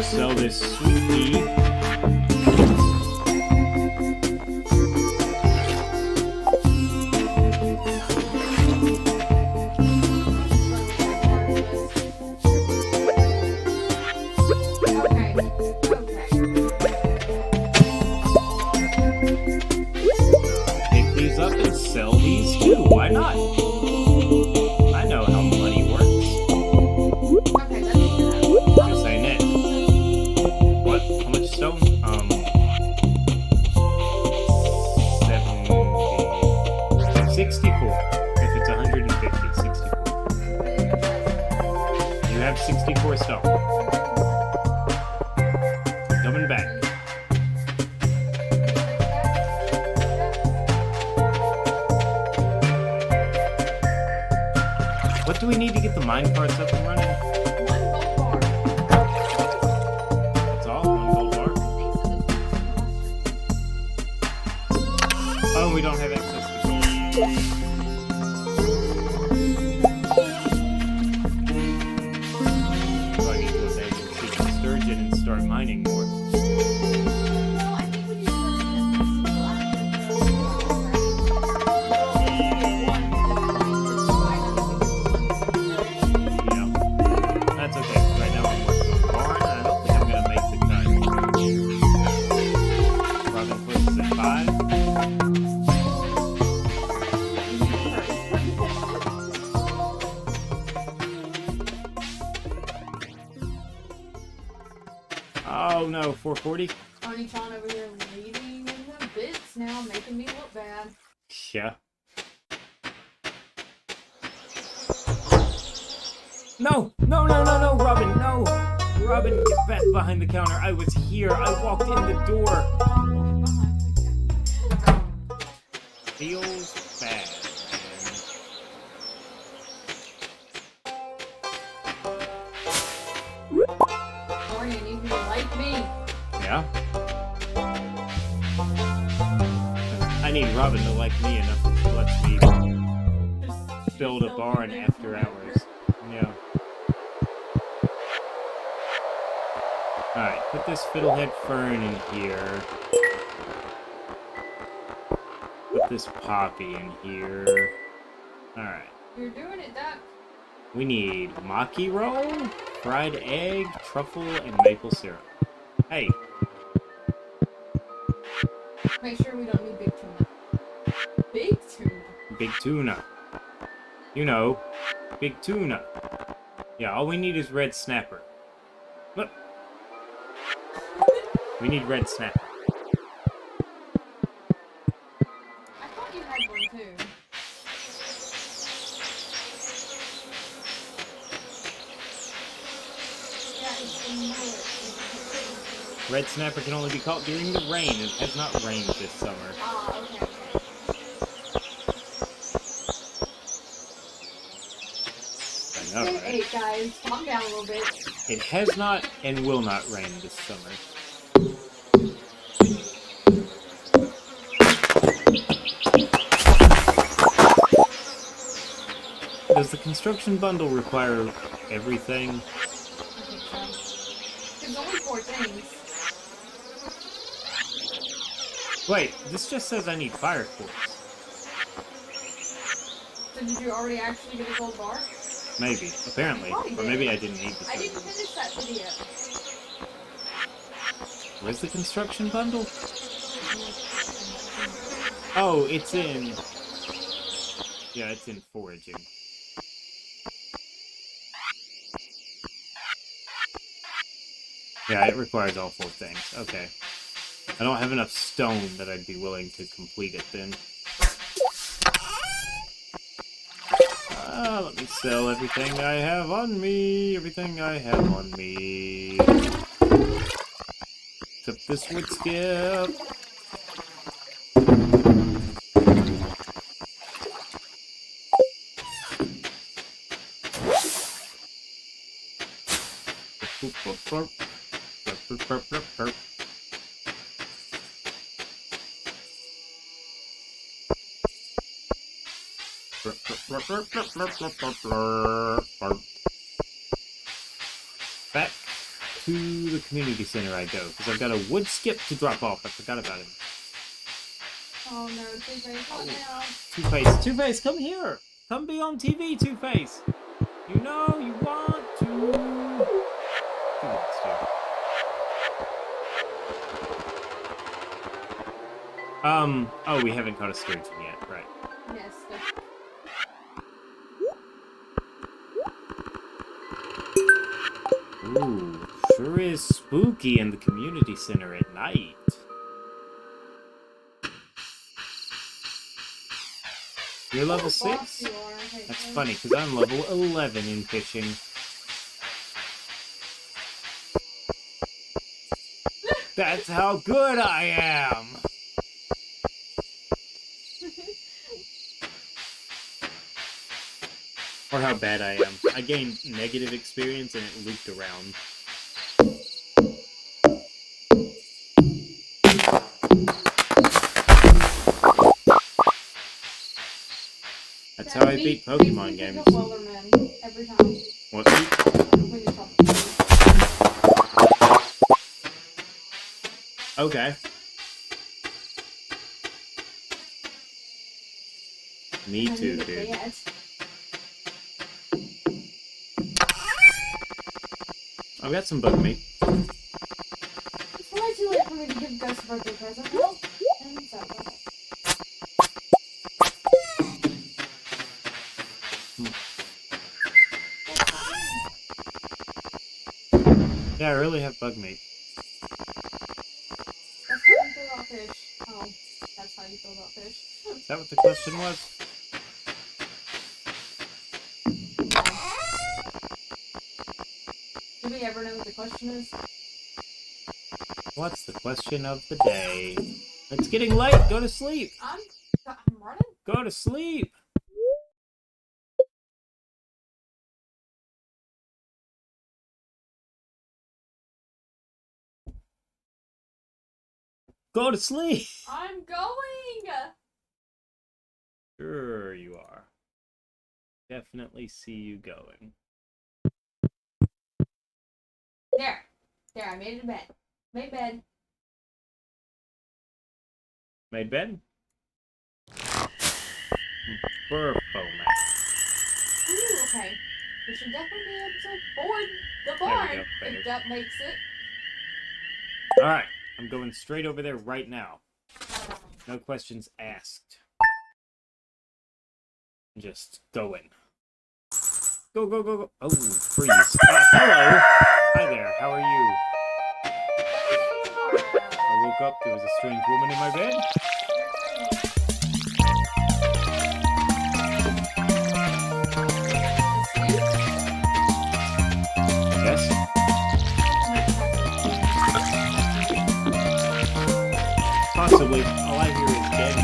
Sell this schwifty. have 64 stone. Coming back. What do we need to get the minecarts up and running? One gold bar. That's all? One gold bar? Oh, we don't have access to gold. So I need to go back and seek the sturgeon and start mining more. Well, I think we need to put Yeah. That's okay. Right now I'm working on the barn, and I don't think I'm gonna make the cut. Robin closes at 5. Oh no, 440? Tony-chan over here leading in the bits now, making me look bad. Yeah. No, Robin, no! Robin, get back behind the counter. I was here. I walked in the door. Feels bad, Barney, I need you to like me. man. Yeah? I need Robin to like me enough that she lets me Just build a barn after hours. Yeah. Alright, put this fiddlehead fern in here. Put this poppy in here. Alright. You're doing it, Duck. We need maki roll, fried egg, truffle, and maple syrup. Hey, Make sure we don't need big tuna. Big tuna? big tuna. You know, big tuna. Yeah, all we need is red snapper. Look. We need red snapper. I thought you had one too. Yeah, it's the mullet. Red snapper can only be caught during the rain. It has not rained this summer. Ah, okay. I know, Stay right? 8, guys. Calm down a little bit. It has not and will not rain this summer. Does the construction bundle require everything? I think so. There's only 4 things. Wait, this just says I need fire quartz. So did you already actually get a gold bar? Maybe. Apparently. Probably Or maybe did. I didn't need the I didn't silver. finish that video. Where's the construction bundle? Oh, it's in... Yeah, it's in foraging. Yeah, it requires all 4 things. Okay. I don't have enough stone that I'd be willing to complete it then. Let me sell everything I have on me. Everything I have on me. Except this wood skip. Back to the community center I go, because I've got a wood skip to drop off. I forgot about him. Oh no, Two-Face, not now. Two-Face, Two-Face, come here! Come be on TV, Two-Face! You know you want to. He wants to. Oh, we haven't caught a sturgeon yet, right. Yes, Ooh, sure is spooky in the community center at night. You're level 6? You are. Okay, That's okay. funny, because I'm level 11 in fishing. That's how good I am! Or how bad I am. I gained negative experience and it looped around. That's how I beat Pokemon games. Every time. What? When you talk to me. Okay. Me I too, need a dude. bed. I've got some bug meat. It's way too late for me to give Gus a birthday present now. And so, Yeah, I really have bug meat. that's how you feel about fish. Oh, that's how you feel about fish. Is that what the question was? Do we ever know what the question is? What's the question of the day? It's getting late. Go to sleep. I'm running. Go to sleep. Go to sleep. I'm going. Sure you are. Definitely see you going. There. There, I made it to bed. Made bed. Made bed? Burpo man. Ooh, okay. This should definitely be episode 4. The There we barn. go, better. If that makes it. Alright, I'm going straight over there right now. No questions asked. Just go in. Go, go, go, go. Oh, freeze. Hello. Hi there, how are you? I woke up, there was a strange woman in my bed. Yes? Possibly. All I hear is dead.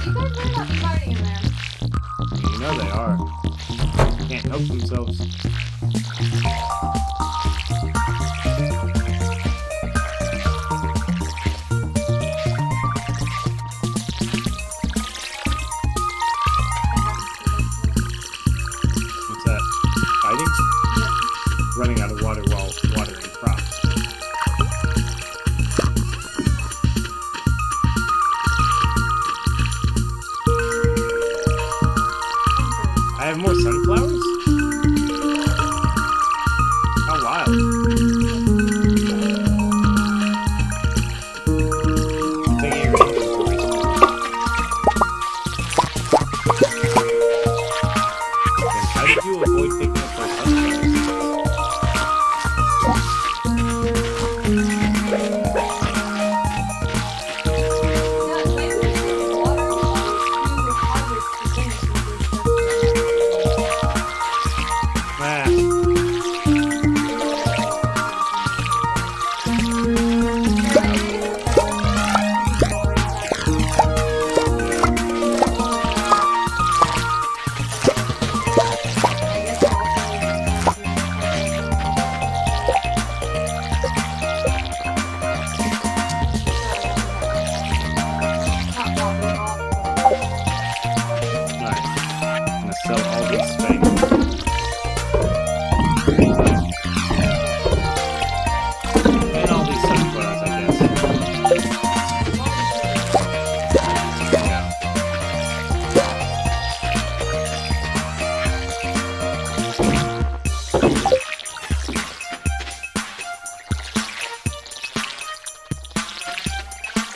You guys are not fighting in there. You know they are. Can't help themselves. What's that? Fighting? Running out of water while watering crops. I have more sunflowers? How wild. Taking your inventory. Then how did you avoid picking up those sunflowers?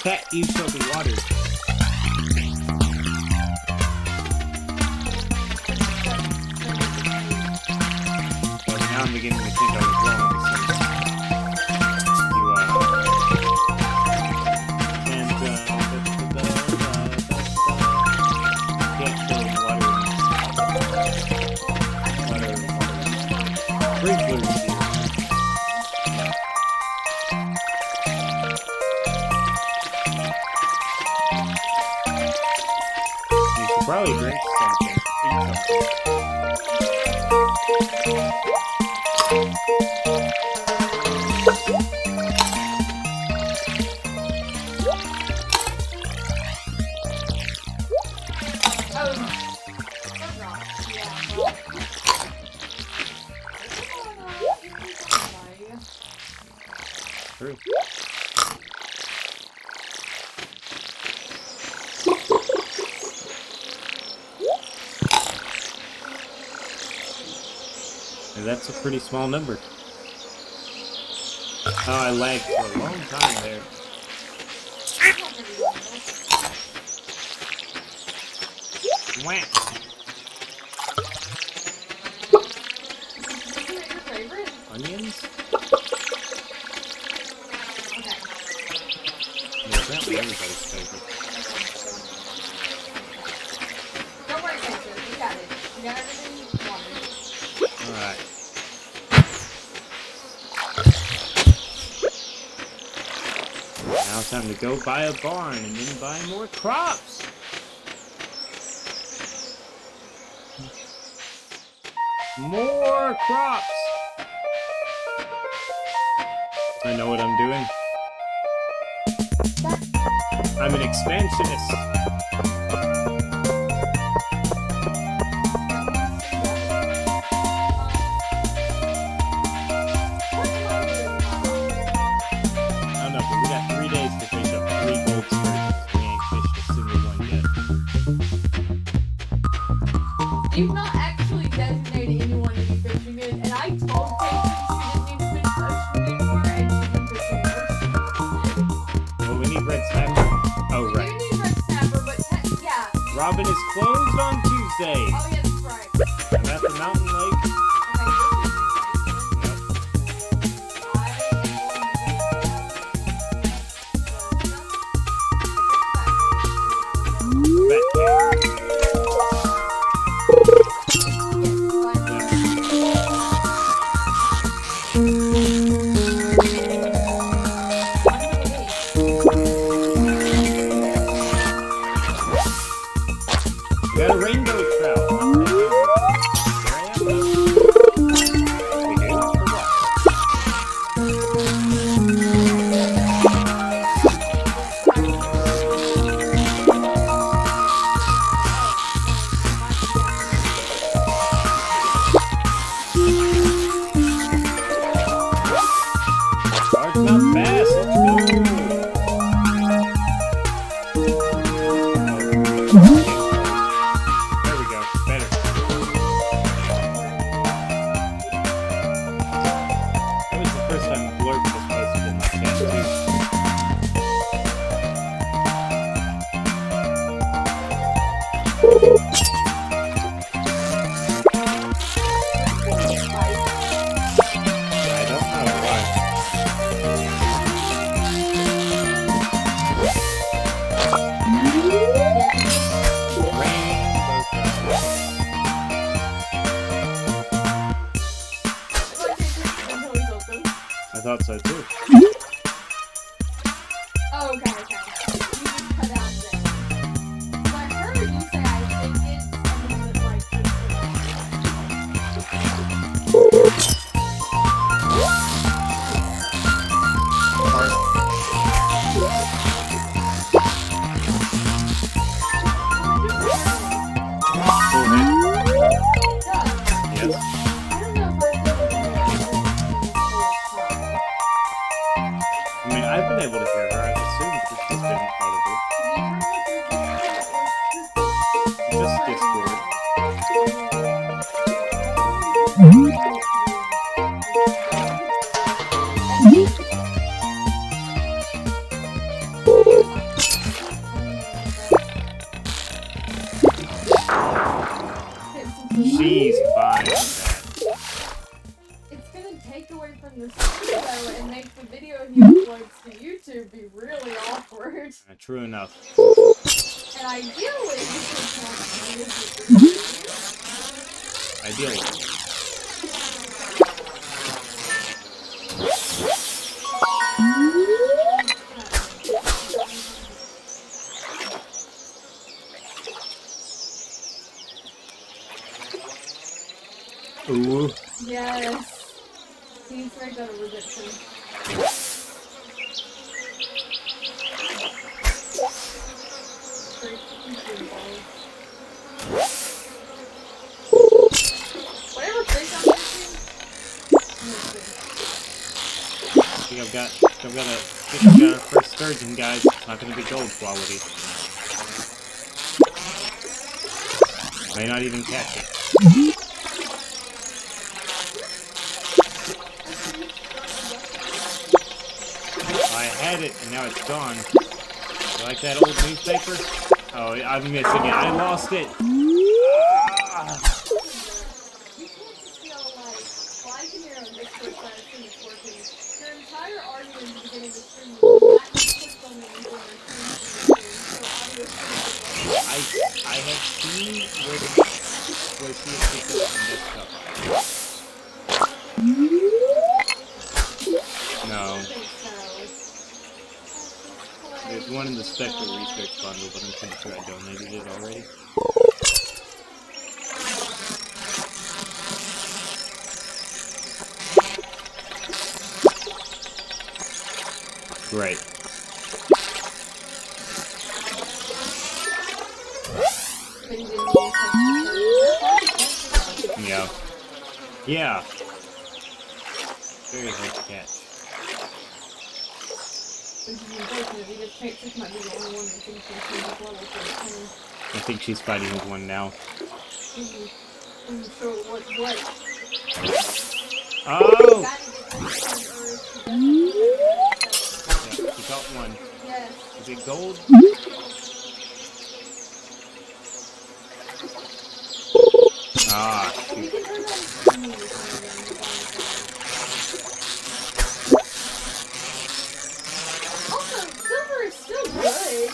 Cat, you shall be watered. Well, now I'm beginning to think I was wrong. You, and, can't fill water. Sprinklers here. something. Eat something. True. And that's a pretty small number. Oh, I lagged for a long time there. Whack. Onions? Yeah, apparently everybody's favorite. Don't worry, Spencer. You got it. You got everything you wanted. Alright. Now it's time to go buy a barn and then buy more crops. More crops. I know what I'm doing. I'm an expansionist. I don't know, but we got 3 days to fish up 3 gold spurs. We ain't fished a single one yet. You've not actually designated anyone to be fishing it, and I told Kate she didn't need to fish ocean anymore, and she's been fishing ocean. Well, we need red snapper. Oh, We right. do need red snapper, but yeah. Robin is closed on Tuesday. Oh yeah, that's right. I'm at the mountain lake. Fat cat. We got a rainbow trout. There I am. We do? For what? Largemouth bass. Let's go. There we go. Better. That was the first time Blurb was posted in my chat too. I don't know why. I thought so too. Oh, okay. You just cut out there. So I heard you say I think it's something that like Yes. I don't know if I I mean, I've been able to hear her. I've assumed that she's been audible. Just Discord. She's fine with It's gonna take away from the studio and make the video he uploads to YouTube be really awkward. that. True enough. And ideally, you could have music. Ideally. Ooh. Yes. He needs to make that a redemption. Whatever fish I'm fishing, I think I've got our first sturgeon, guys. It's not gonna be gold quality. May not even catch it. I had it, and now it's gone. You like that old newspaper? Oh, I'm missing it. I lost it. Ah. you can't just feel like, well, I can hear on Discord that it's working. Your entire argument at the beginning of the stream was not clicked on anything or changed anything, so audio I have seen where she is picked up on desktop audio. No. There's one in the Spectral Research Bundle, but I'm pretty sure I donated it already. Great. Yeah. Yeah. Very hard to catch. I think she's fighting with one now. Oh! Yeah, she got one. Yes. Is it gold? Ah, shoot. Also, silver is still good.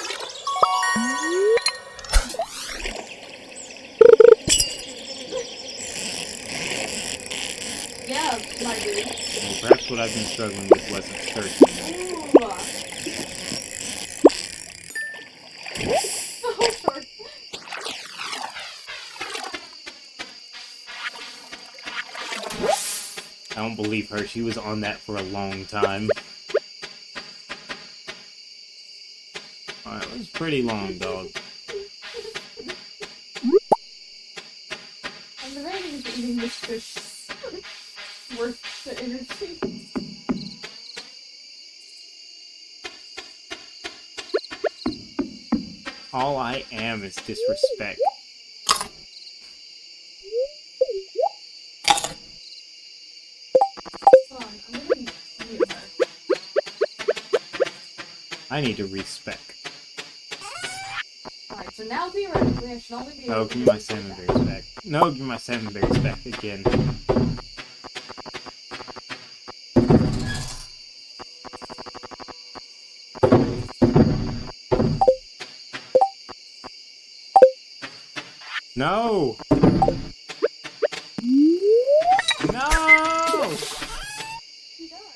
Yeah, my dude. Well, perhaps what I've been struggling with wasn't sturgeon. I don't believe her. She was on that for a long time. Alright, it was pretty long, dog. I'm debating if eating this fish worth the energy. All I am is disrespect. Hold on, I'm gonna mute her. I need to respec. Alright, so now theoretically I should only be able Oh, to give me do my this salmon like that. berries back. No, give me my salmon berries back again. No! No!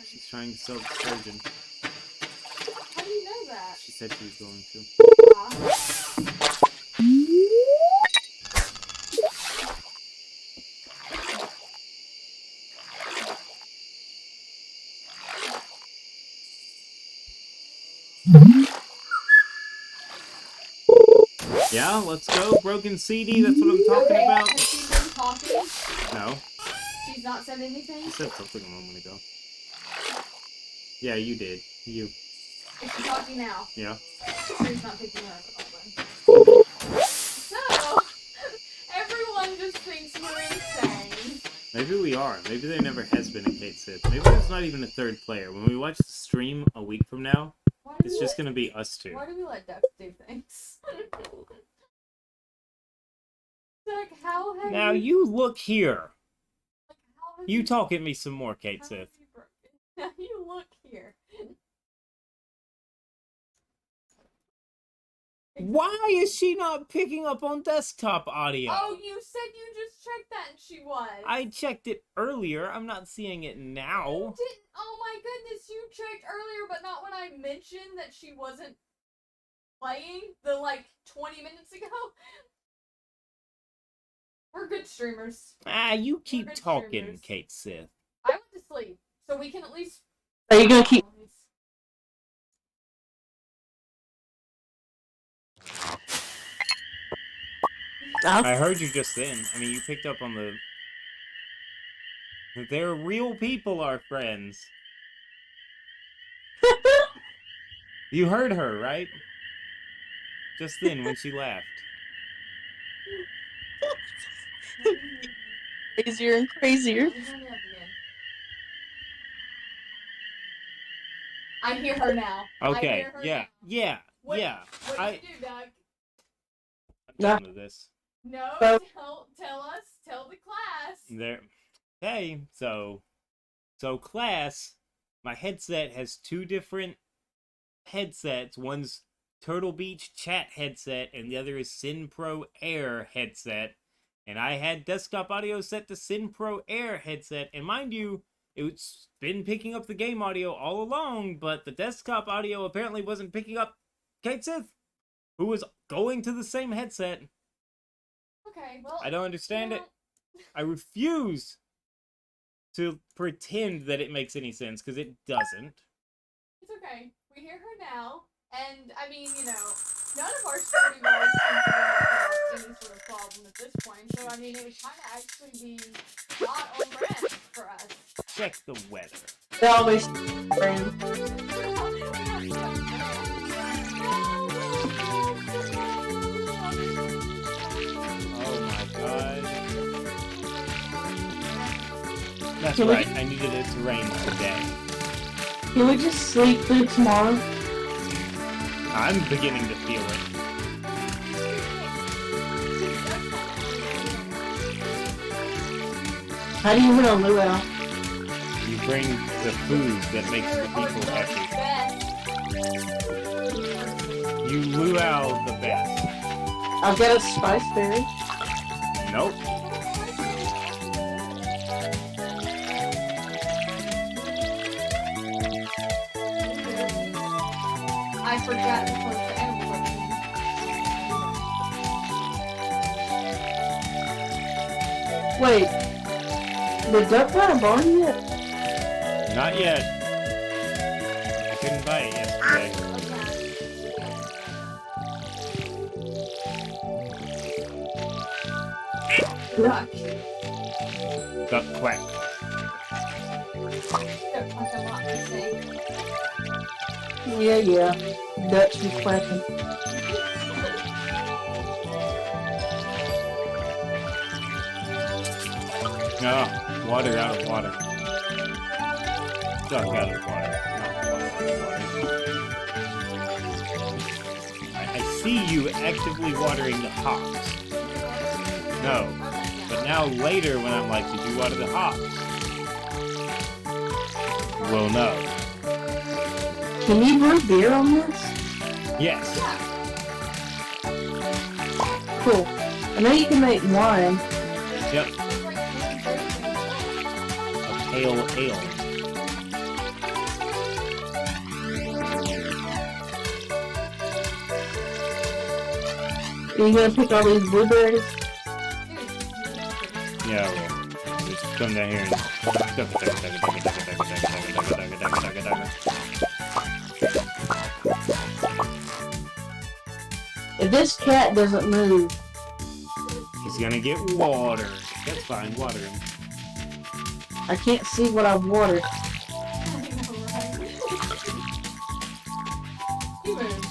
She's trying to sell the sturgeon. How do you know that? She said she was going to. Yeah, let's go, Broken CD, that's what I'm talking about. Has she been talking? No. She's not said anything? She said something a moment ago. Yeah, you did. You. Is she talking now? Yeah. She's not picking her up at all then. So, everyone just thinks we're insane. Maybe we are. Maybe there never has been a Kate Sith. Maybe there's not even a third player. When we watch the stream a week from now, it's just gonna be us two. Why do we let ducks do things? Like, how have Now you look here. Like, how have You talk at me some more, Kate Sith. Now you look here. Why is she not picking up on desktop audio? Oh, you said you just checked that and she was. I checked it earlier. I'm not seeing it now. You didn't. Oh my goodness, you checked earlier, but not when I mentioned that she wasn't playing the 20 minutes ago. We're good streamers. You keep good talking, streamers. Kate Sith. I went to sleep, so we can at least. Are you gonna keep? I heard you just then. I mean, you picked up on the... They're real people, our friends. You heard her, right? Just then, when she laughed. Crazier and crazier. I hear her now. Okay, I hear her yeah, now. yeah, What, yeah. What did you do, Doug? I'm done with this. No, So- tell us, tell the class. There. Okay, so class, my headset has two different headsets. One's Turtle Beach chat headset, and the other is SynPro Air headset. And I had desktop audio set to SynPro Air headset, and mind you, it's been picking up the game audio all along, but the desktop audio apparently wasn't picking up Kate Sith, who was going to the same headset. Okay, well. I don't understand it. I refuse to pretend that it makes any sense, because it doesn't. It's okay. We hear her now, and I mean, you know, none of our starting voice seems to have any sort of problem at this point, so I mean, it would kind of actually be not on brand for us. Check the weather. They always. Oh my god. That's Can we- right, I needed it to rain today. Can we just sleep through tomorrow? I'm beginning to feel it. How do you win a luau? You bring the food that makes the people happy. You luau the best. I've got a spice berry. Nope. I forgot to post the animal question. Wait. The duck got a barn yet? Not yet. I couldn't buy it yesterday. Duck. Duck quack. Duck quack a lot, they say. Yeah. Dutch is quacking. No, water out of water. Duck out of water. Not water out of water. I see you actively watering the hops. No. But now later when I'm like, did you water the hops? Well, no. Can you brew beer on this? Yes. Cool. I know you can make wine. Yep. A pale ale. Are you gonna pick all these blueberries? Yeah, well, just come down here and... If this cat doesn't move, He's gonna get water. That's fine, water him. I can't see what I've watered. You move.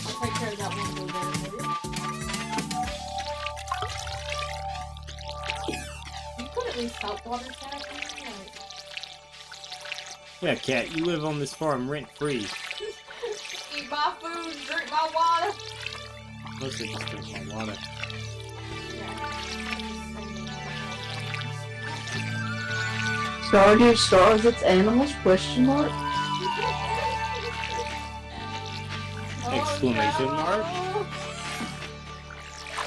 I'll take care of that one blueberry for you. You could at least help water cat. Yeah, cat, you live on this farm rent-free. Eat my food, drink my water. Mostly just drink my water. Stardew stars its animals? Question mark? Exclamation mark?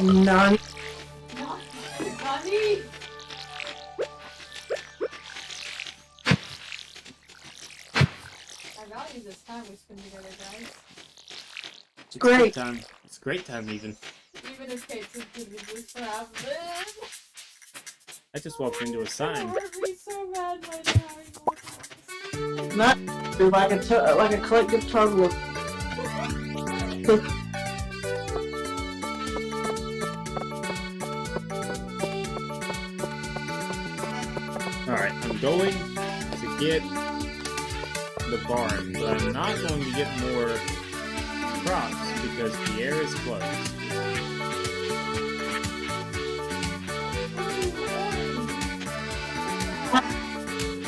None. Nani? I value this time we spend together, guys. It's Great. time. It's great time, even. Even even if Kate could just have them. I just walked into a sign. It hurt me so bad right now. Not like a collective tug of. Alright, I'm going to get the barn, but I'm not going to get more crops because the air is closed.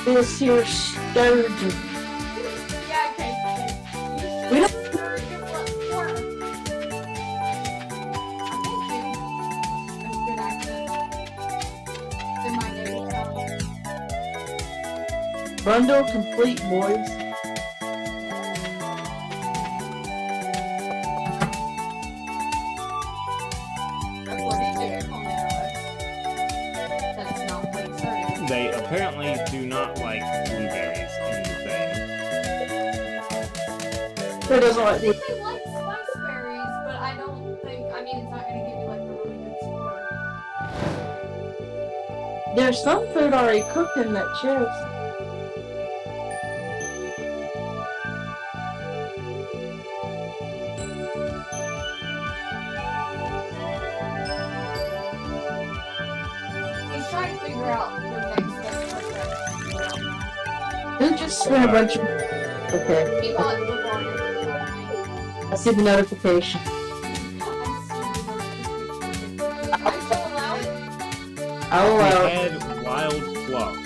This here sturgeon. Yeah, Kate. We don't. Sturgeon worm. I think you. That's a good accent. It's in my native tongue. Bundle complete, boys. That's what he did on the That's not what he said. They apparently do not like blueberries in the thing. Who doesn't like I these? think they like spice berries, but I don't think, I mean, it's not going to give you like a really good score. There's some food already cooked in that chest. He's trying to figure out the next best person. Who just spent a bunch of. Okay, He bought the barn in front of me. I see the notification. I still allow it? I'll We allow it. had wild plums.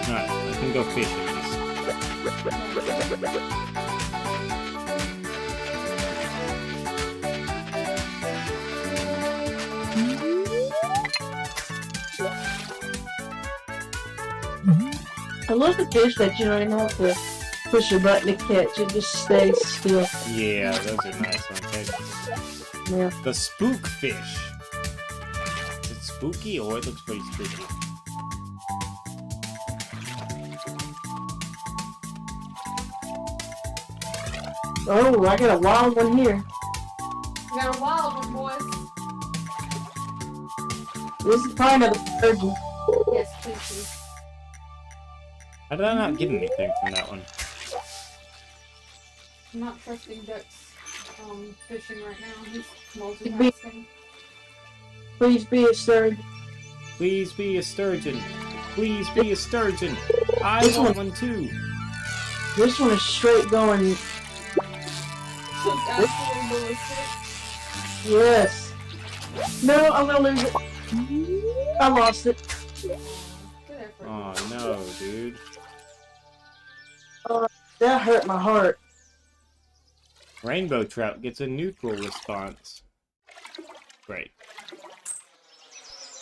Alright, I can go fish at least. I love the fish that you don't even have to push a button to catch. It just stays still. Yeah, those are nice ones. Yeah. The spook fish. Is it spooky? Oh, it looks pretty spooky. Oh, I got a wild one here. We got a wild one, boys. This is probably another sturgeon. Yes, please. How did I not get anything from that one? I'm not trusting Duck's fishing right now. He's multitasking. Please be a sturgeon. Please be a sturgeon. Please be a sturgeon. I This want one- one too. This one is straight going. Just absolutely ballistic. Yes. No, I'm gonna lose it. I lost it. Good effort. Oh no, dude. That hurt my heart. Rainbow trout gets a neutral response. Great.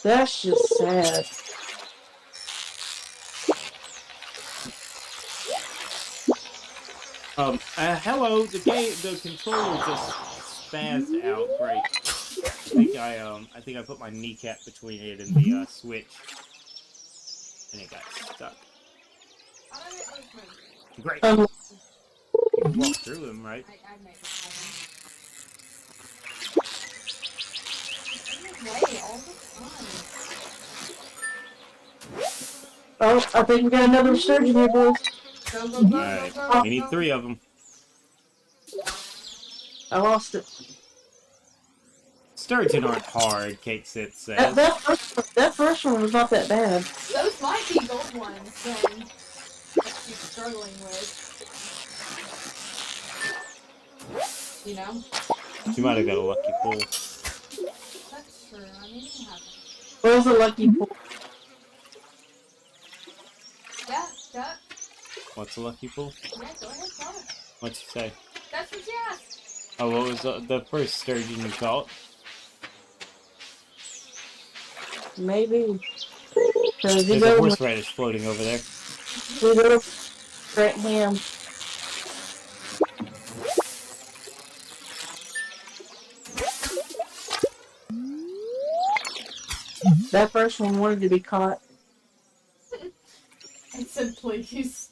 That's just sad. Hello. The controller just spazzed out. Great. I think I put my kneecap between it and the switch, and it got stuck. How did it like move? Great. Um, You can walk through him, right? I made it happen. Way all the time. Oh, I think we got another sturgeon here, boys. Go, go, go, Alright. go, go, We need go. 3 of them. I lost it. Sturgeon aren't hard, Kate Sit says. That first one was not that bad. Those might be gold ones, then. That she's struggling with. You know? You might have got a lucky pull. That's true. I mean, you have it. What was a lucky pull? Yeah, duck. What's a lucky pull? Yeah, go ahead, tell it. What'd you say? That's what you asked. Oh, what was the first sturgeon you caught? Maybe. Cause you There's a go to horseradish floating over there. Grant Ham. That first one wanted to be caught. I said, please.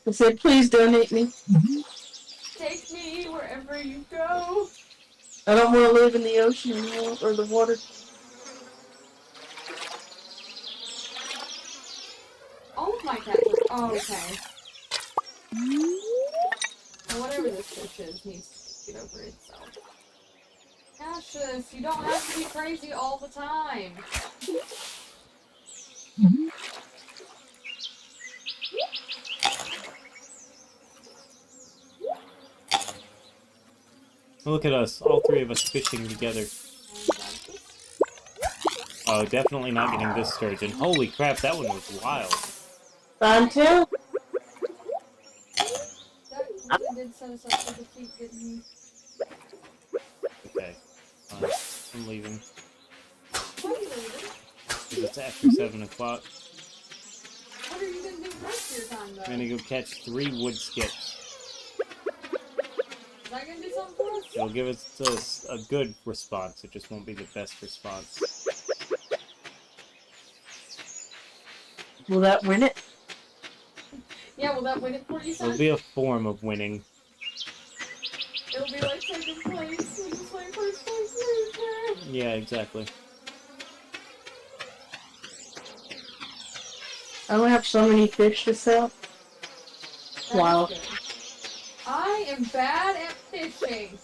It said, please donate me. Take me wherever you go. I don't want to live in the ocean anymore, or the water. All of my cats are... Oh, okay. Well, whatever this fish is needs to get over itself. Cassius, you don't have to be crazy all the time. Look at us, all three of us fishing together. Oh, definitely not getting this sturgeon. Holy crap, that one was wild. Fine too. That really did set us up for defeat, didn't he? Okay. I'm leaving. Why are you leaving? Because it's after 7 o'clock. What are you gonna do the rest of your time, though? I'm gonna go catch 3 wood skips. Is that gonna do something for us? It'll give us a good response. It just won't be the best response. Will that win it? Yeah, will that win it for you, son? It'll be a form of winning. It'll be like second place. We'll just like first place loser. Yeah, exactly. I only have so many fish to sell. That Wow. is good. I am bad at fishing.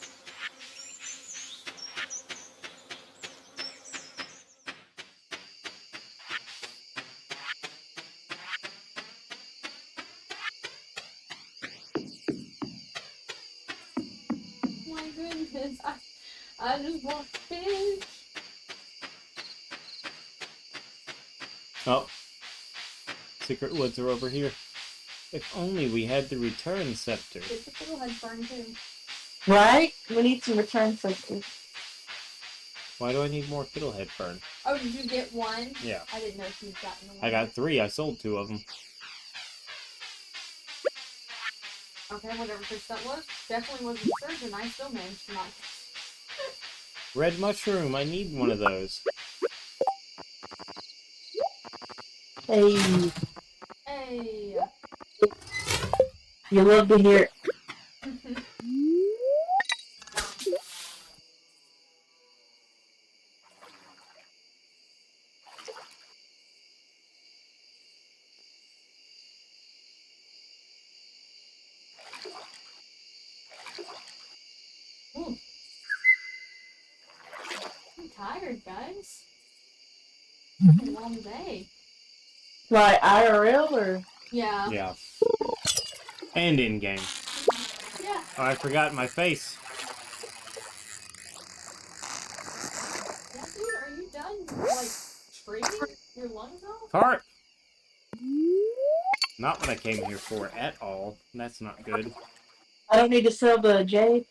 My goodness, I just want fish. Oh. Secret woods are over here. If only we had the return scepter. Get the fiddlehead burn too. Right? We need some return fixes. Why do I need more fiddlehead fern? Oh, did you get one? Yeah. I didn't know if you'd gotten one. I got 3. I sold 2 of them. Okay, whatever fish that was. Definitely wasn't sturgeon. I still managed to not. Red mushroom. I need one of those. Hey, Hey. you love to hear it. Ooh. I'm tired, guys. It's a long day. Like IRL or? Yeah. Yeah. And in-game. Yeah. Oh, I forgot my face. Yeah, dude, are you done, like, screaming your lungs off? Carp! Not what I came here for at all. That's not good. I don't need to sell the jade.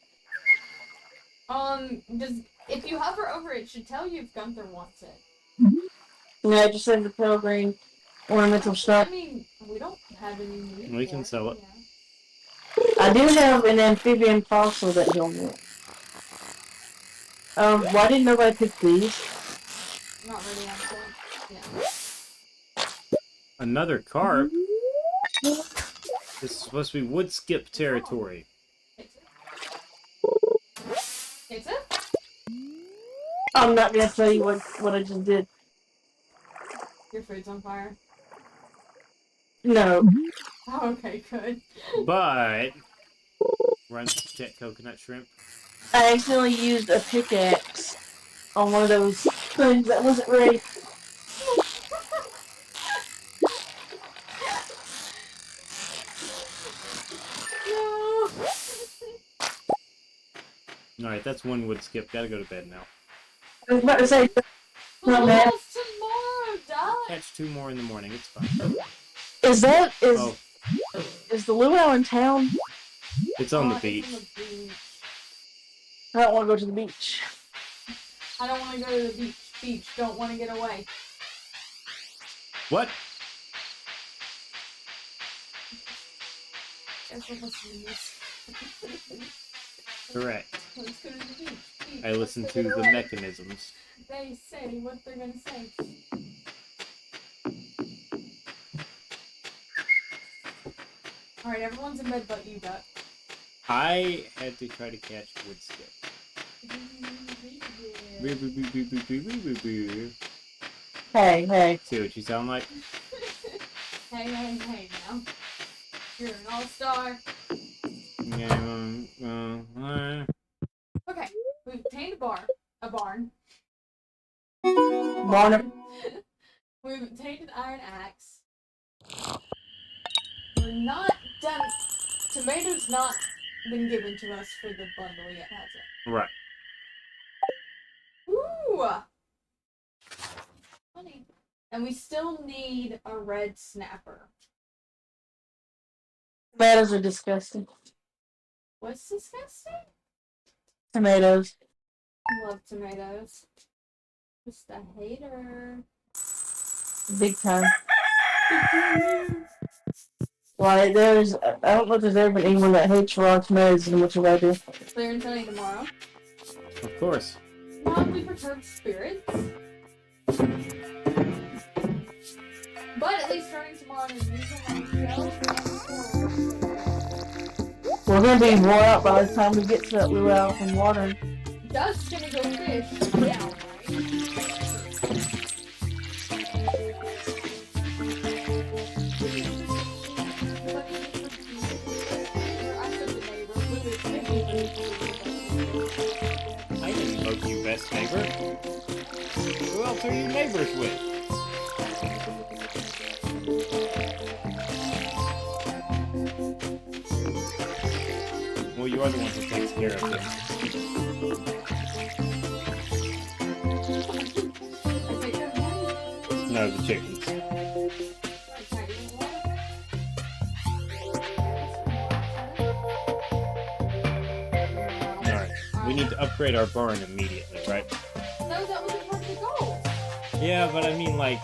If you hover over it, should tell you if Gunther wants it. Yeah, just send the pelgrane ornamental stuff. I mean, we don't have any need We for can sell it. Yeah. I do have an amphibian fossil that he'll want. Why didn't nobody pick these? Not ready on set. Yeah. Another carp? This is supposed to be wood skip territory. It's it? I'm not gonna tell you what I just did. Your food's on fire. No. Oh, okay, good. But... Run, check coconut shrimp. I accidentally used a pickaxe on one of those things that wasn't ready. No. Alright, that's one wood skip. Gotta go to bed now. I was about to say, not bad. Lost tomorrow, Doc. Catch 2 more in the morning. It's fine. Is Oh, the luau in town? it's on the It's beach. on the beach. I don't want to go to the beach. I don't want to go to the beach. Beach. Don't want to get away. What? Guess we'll listen to this. Correct. Let's go to the beach. Beach. I listen to the mechanisms. They say what they're gonna say. Alright, everyone's in bed but you, Duck. I had to try to catch wood skip. Hey. See what you sound like? Hey now. You're an all-star. Okay, we've obtained a barn. Barn. We've obtained an iron axe. We're not done. Tomatoes not been given to us for the bundle yet, has it? Right. Ooh! Funny. And we still need a red snapper. Tomatoes are disgusting. What's disgusting? Tomatoes. Love tomatoes. Just a hater. Big time. Like, I don't know if there's ever been anyone that hates raw tomatoes as much as I do. Clear and sunny tomorrow. Of course. Mildly perturbed spirits. But at least starting tomorrow is using my shells. We're gonna be wore out by the time we get to that luau from watering. Duck's gonna go fish. Yeah, right? I didn't vote you best neighbor. Who else are you neighbors with? Well, you are the one who takes care of things. No, the chickens. Alright, we need to upgrade our barn immediately, right? No, that wasn't part of the goal. Yeah, but I mean, like,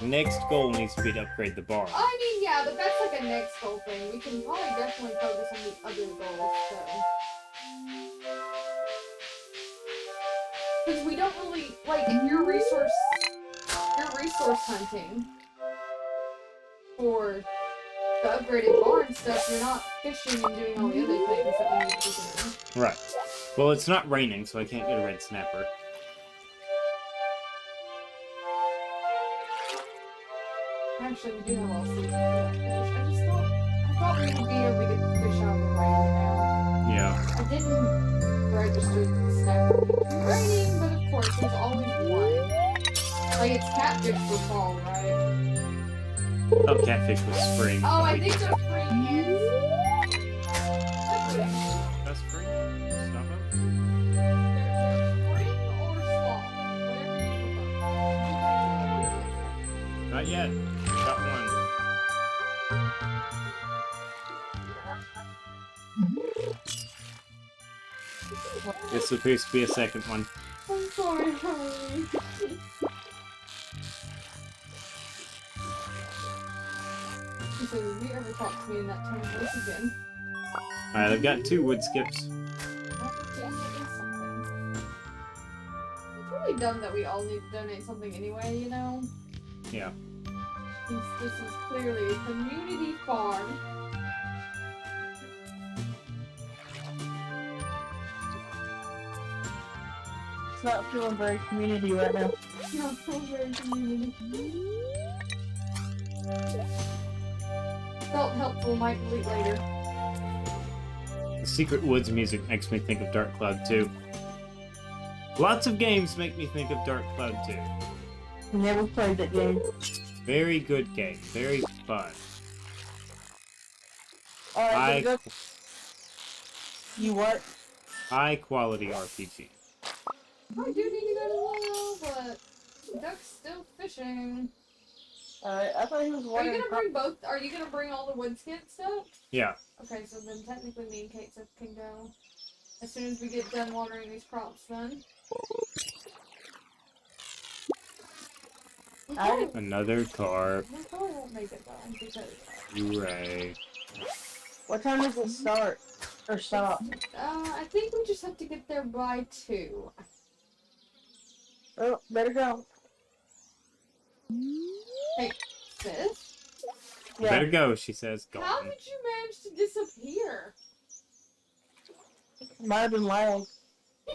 next goal needs to be to upgrade the barn. I mean, yeah, but that's like a next goal thing. We can probably definitely focus on the other goals, so. Because we don't really, like, if you're resource hunting for the upgraded barn stuff, you're not fishing and doing all the other things that we need to be doing. Right. Well, it's not raining, so I can't get a red snapper. Actually, we do have all season for that fish. I thought we would be able to get the fish out of the rain now. Yeah. I didn't register the snapper being raining, but of course, there's always one. Like, it's catfish for fall, right? Oh, catfish was spring. Oh, I think the spring is... That's spring? Stop up? Spring or fall, whatever you prefer. Not yet. Got one. This appears to be a second one. I'm sorry, Harley. He said, "Will you ever talk to me in that tone of voice again?" Alright, I've got 2 wood skips. It's really dumb that we all need to donate something anyway, you know? Yeah. This is clearly a community farm. It's not feeling very community right now. Not so very community. Felt helpful, might delete later. The Secret Woods music makes me think of Dark Cloud 2. Lots of games make me think of Dark Cloud 2. Never played that game. Very good game. Very fun. Alright, High, you what? high quality RPG. I do need to go to the well, but Duck's still fishing. Alright, I thought he was Are you watering. gonna bring both? Are you gonna bring all the wood skip stuff? Yeah. Okay, so then technically me and Kate can go as soon as we get done watering these crops. Then. Another carp. We probably won't make it though because Hooray. What time does it start? Or stop? I think we just have to get there by 2. Oh, better go. Hey, sis? Yeah. Better go, she says. How Gone. did you manage to disappear? Might have been loud. I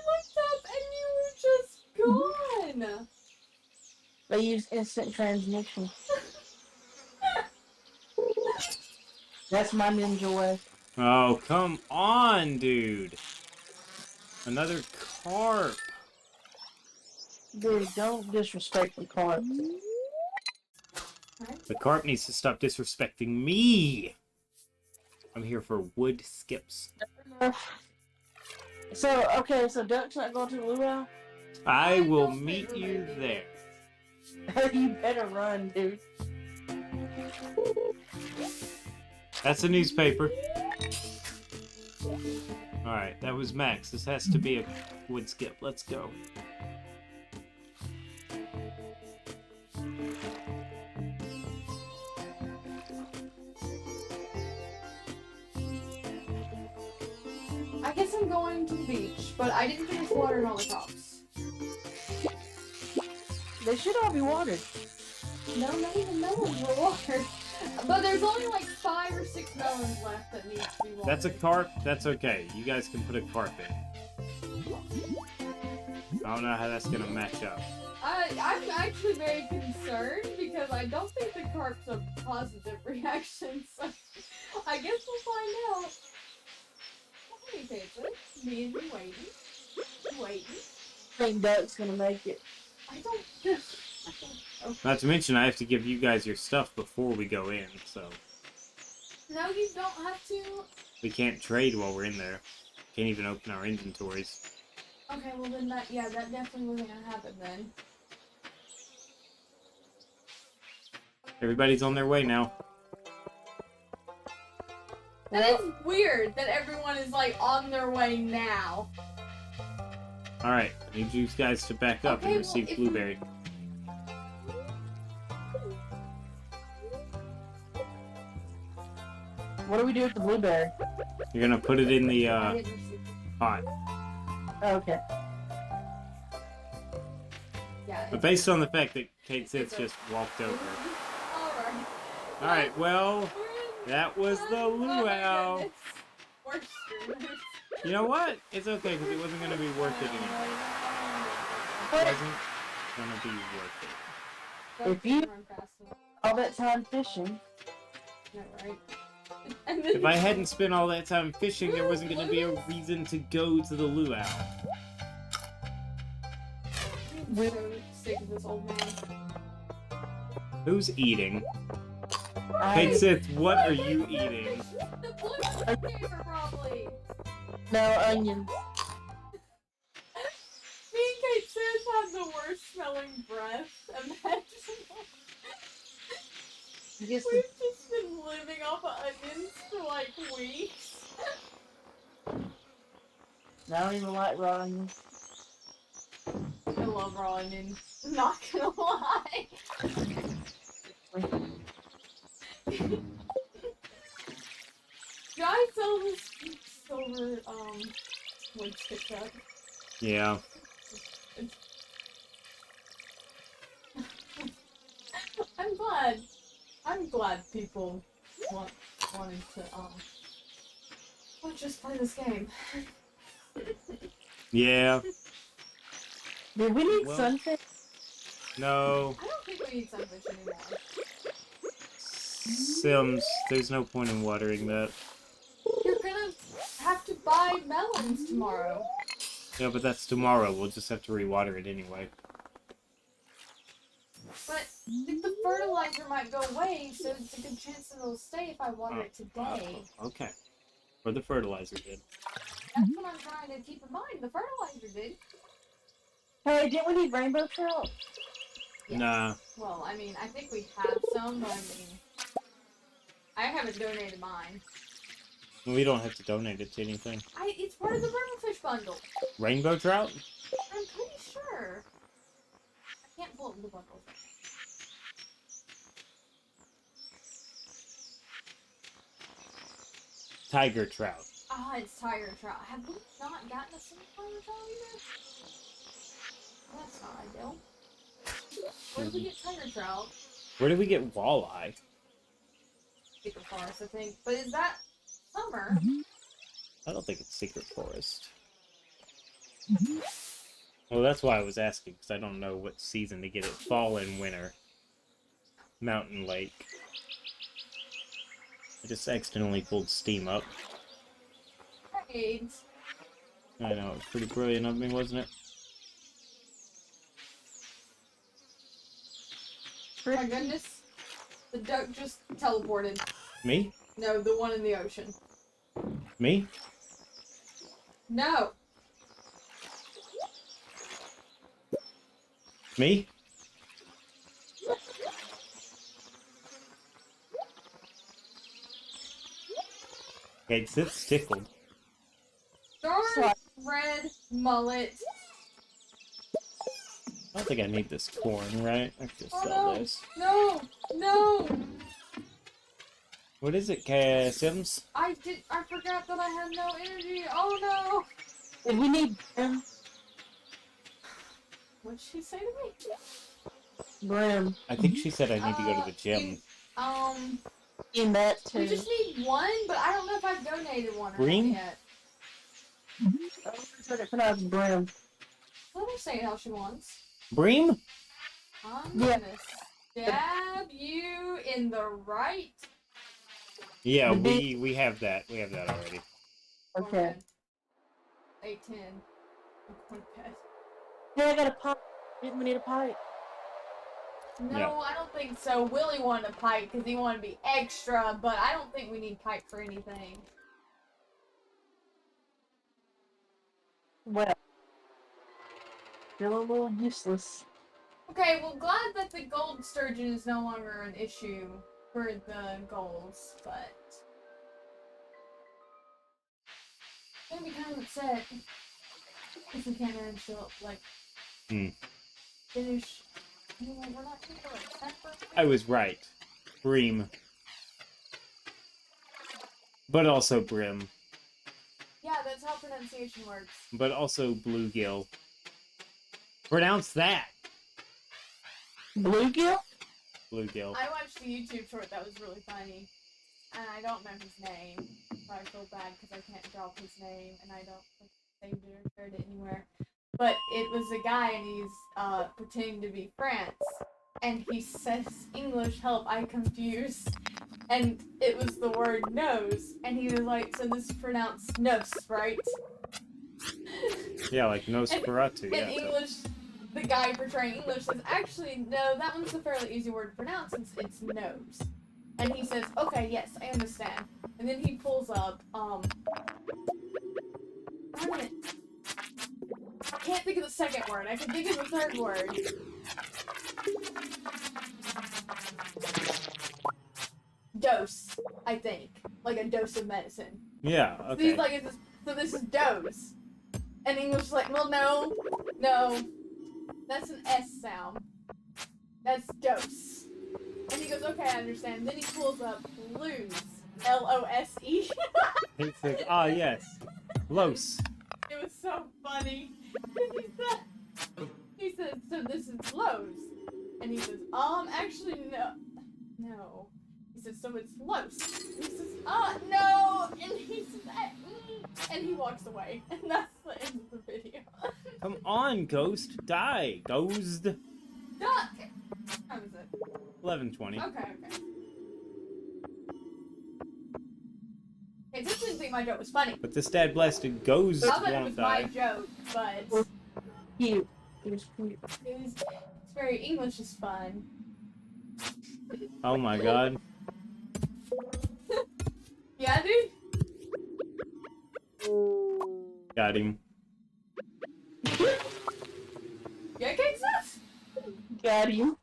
looked up and you were just gone. They use instant transmission. That's my ninja way. Oh, come on, dude. Another carp. Dude, don't disrespect the carp. The carp needs to stop disrespecting me. I'm here for wood skips. So, okay, so Duck's not going to the luau? I will don't meet think you we're there. You better run, dude. That's a newspaper. Alright, that was Max. This has to be a wood skip. Let's go. I guess I'm going to the beach, but I didn't finish watering all the crops. They should all be watered. No, not even melons were watered. But there's only like 5 or 6 melons left that need to be watered. That's a carp. That's okay. You guys can put a carp in. I don't know how that's gonna match up. I'm actually very concerned because I don't think the carp's a positive reaction, so I guess we'll find out. Hey, Paisley. Me and you waiting. I think Duck's gonna make it. I don't know. Not to mention, I have to give you guys your stuff before we go in, so No, you don't have to. we can't trade while we're in there. Can't even open our inventories. Okay, well then that definitely wasn't gonna happen then. Everybody's on their way now. That is weird that everyone is like on their way now. Alright, I need you guys to back up Okay, and well, receive if- blueberry. What do we do with the blueberry? You're gonna put it in the I didn't receive pot. Oh, okay. Yeah. But based on the fact that Kate Sitz just walked over. Alright. Alright, well, that was the Oh my luau. goodness. We're streamers. You know what? It's okay, because it wasn't gonna be worth it anyway. It But wasn't gonna be worth it. If you- Run fast enough. all that time fishing, Yeah, right. And then If I hadn't spent all that time fishing, there wasn't gonna be a reason to go to the luau. I'm so sick of this old man. Who's eating? I Kate Sith, what are you eating? The blue paper, probably. no onions. Me and Kate Sis have the worst smelling breath. Imagine. You just We've just been living off of onions for like weeks. I don't even like raw onions. I love raw onions. Not gonna lie. Do I sell this silver wood stick up? Yeah. I'm glad people wanted to not just play this game. Yeah. Do we need Well- sunfish? No. I don't think we need sunfish anymore. Sims, there's no point in watering that. You're gonna have to buy melons tomorrow. Yeah, but that's tomorrow. We'll just have to rewater it anyway. But the fertilizer might go away, so it's a good chance that it'll stay if I water it today. Okay. Or the fertilizer did. That's what I'm trying to keep in mind. The fertilizer did. Hey, didn't we need rainbow trout? Yes. Nah. Well, I mean, I think we have some, but I mean, I haven't donated mine. We don't have to donate it to anything. It's part of the riverfish bundle. Rainbow trout? I'm pretty sure. I can't pull up the bundle. Tiger trout. Ah, it's tiger trout. Have we not gotten a single tiger trout either? That's not ideal. Where did we get tiger trout? Where did we get walleye? Secret forest, I think. But is that summer? I don't think it's Secret Forest. Well, that's why I was asking, because I don't know what season to get it. Fall and winter. Mountain Lake. I just accidentally pulled Steam up. Right. I know, it was pretty brilliant of me, wasn't it? Oh my goodness. The duck just teleported. Me? No, the one in the ocean. Me? No! Me? Okay, it's tickled. Darn red mullet. I don't think I need this corn, right? I can just Oh sell no! this. No! No! What is it, Sims? I forgot that I had no energy. Oh no! If we need What'd she say to me? Brim I think she said I need to go to the gym. in that too. We just need one, but I don't know if I've donated one or Green? not yet. Put out Brim. Let her say how she wants. Bream? I'm Yeah. gonna stab you in the right. Yeah, The we have that. We have that already. Okay. 8:10. I'm going to bed. Hey, I got a pipe. Didn't we need a pipe? No, Yeah. I don't think so. Willie wanted a pipe because he wanted to be extra, but I don't think we need pipe for anything. Well, still a little useless. Okay, well, glad that the gold sturgeon is no longer an issue for the goals, but I'm gonna be kind of upset if we can't manage to, like, finish. I mean, like, we're not too far, like, separate. I was right. Bream. But also brim. Yeah, that's how pronunciation works. But also bluegill. Pronounce that! Bluegill? Bluegill. I watched a YouTube short that was really funny, and I don't know his name, so I feel bad because I can't drop his name, and I don't saved it or shared it anywhere. But it was a guy, and he's pretending to be France, and he says, "English, help, I confuse." And it was the word nose, and he was like, "So this is pronounced nose, right?" Yeah, like Nosferatu. In Yeah, English, the guy portraying English says, "Actually, no, that one's a fairly easy word to pronounce. It's nose." And he says, "Okay, yes, I understand." And then he pulls up, darn it. I can't think of the second word. I can think of the third word. Dose, I think. Like a dose of medicine. yeah, So okay. he's like, so this is dose. And English is like, well, no. That's an S sound. That's dose. And he goes, okay, I understand. Then he pulls up lose. L-O-S-E. He says, ah, yes. Los. It was so funny. He said, so this is Lowe's. And he says, actually, no. He says, so it's Los. And he says, no. And he says, and he walks away. And that's the end of the video. Come on, Ghost. Die. Ghost. Duck! How is it? 11:20. Okay. Hey, this didn't think my joke was funny. But this dad blasted Ghost I thought it won't was my die. joke, but Cute. It was cute. it's very English is fun. Oh my god. Yeah, dude? Got him. Yeah, Kansas? Got you.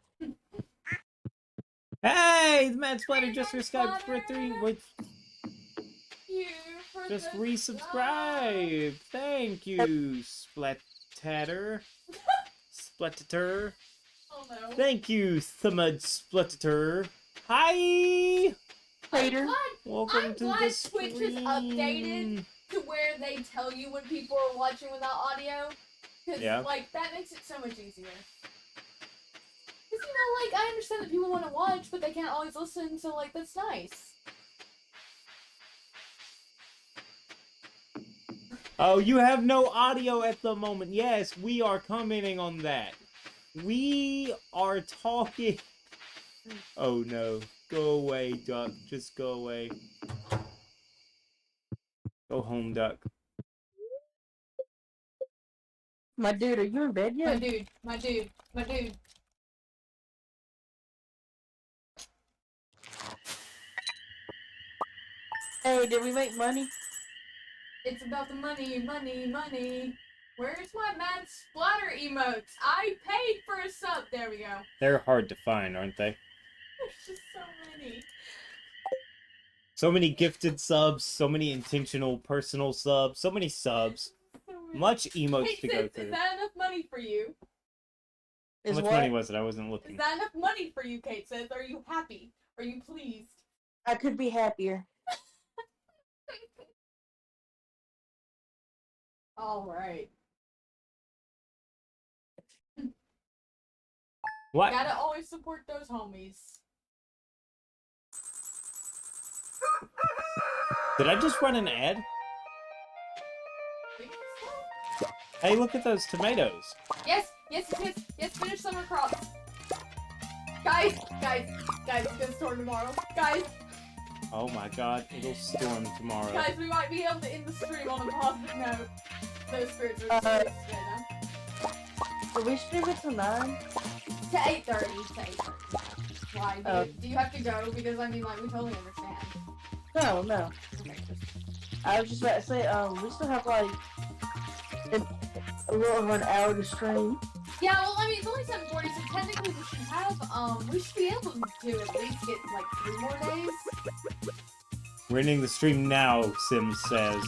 Hey! The Mad Splatter Hey, just Mad resubscribed for Splatter. 3. Wait, You for just the resubscribed. Thank you, Splatter. Splatter. Oh no. Thank you, Thumud Splatter. Hi! Hater. Welcome I'm to glad the Twitch stream. is updated to where they tell you when people are watching without audio. Because, Yeah. like, that makes it so much easier. Because, you know, like, I understand that people want to watch, but they can't always listen, so, like, that's nice. Oh, you have no audio at the moment. Yes, we are commenting on that. We are talking. Oh no. Go away, duck. Just go away. Go home, duck. My dude, are you in bed My yet? dude, my dude, my dude. Hey, did we make money? It's about the money, money, money. Where's my mad splatter emotes? I paid for a sub. There we go. They're hard to find, aren't they? There's just so many. So many gifted subs, so many intentional personal subs, so many subs. So many. Much emotes Hey, to go sis, through. is that enough money for you? How Is much what? money was it? I wasn't Is looking. that enough money for you, Kate says? Are you happy? Are you pleased? I could be happier. Alright. What? Gotta always support those homies. Did I just run an ad? Think so? Hey, look at those tomatoes. Yes, yes, yes, yes, finish summer crops. Guys, it's gonna storm tomorrow. Guys, Oh my god, it'll storm tomorrow. we might be able to end the stream on a positive note. Those spirits are today, So we stream it to 9? To 8:30. To 8:30. Why? Do you have to go? Because I mean, like, we totally understand. No. I was just about to say, we still have like a little over an hour to stream. Yeah, well, I mean, it's only 7:40, so technically we should be able to at least get like 3 more days. We're ending the stream now, Sims says.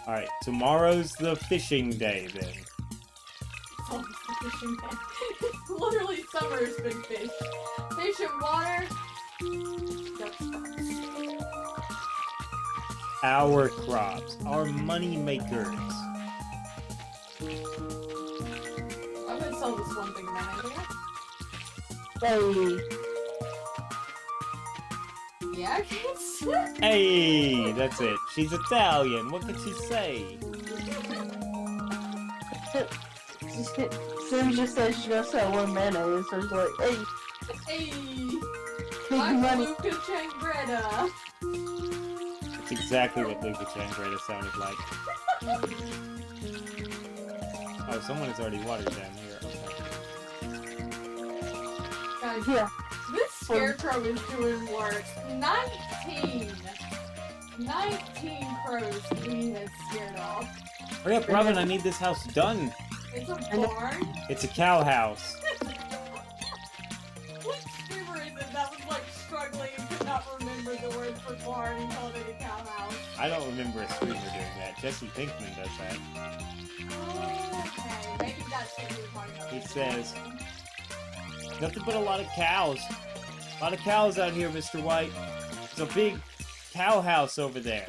Alright, tomorrow's the fishing day then. It's almost the fishing day. It's literally summer's been fished. Fish and water. Duck spots. Our crops, our money makers. I'm gonna sell this one thing now, Hey, yeah, I guess. Hey, that's it. She's Italian. What can she say? Sim just said she's gonna sell one mayonnaise, so it's like, hey, Hey, big I'm money. Luca Changretta. That's exactly what Luca Changretta sounded like. Oh, someone has already watered down here. Okay. Guys, Yeah. this scarecrow is doing work. 19 crows he has scared off. Hurry up, Robin, I need this house done. It's a barn. It's a cow house. What streamer is it that was like struggling and could not remember the word for barn and called it a cow house? I don't remember a streamer doing that. Jesse Pinkman does that. Okay, maybe that's what we were talking about. He says, nothing but a lot of cows. A lot of cows out here, Mr. White. There's a big cow house over there.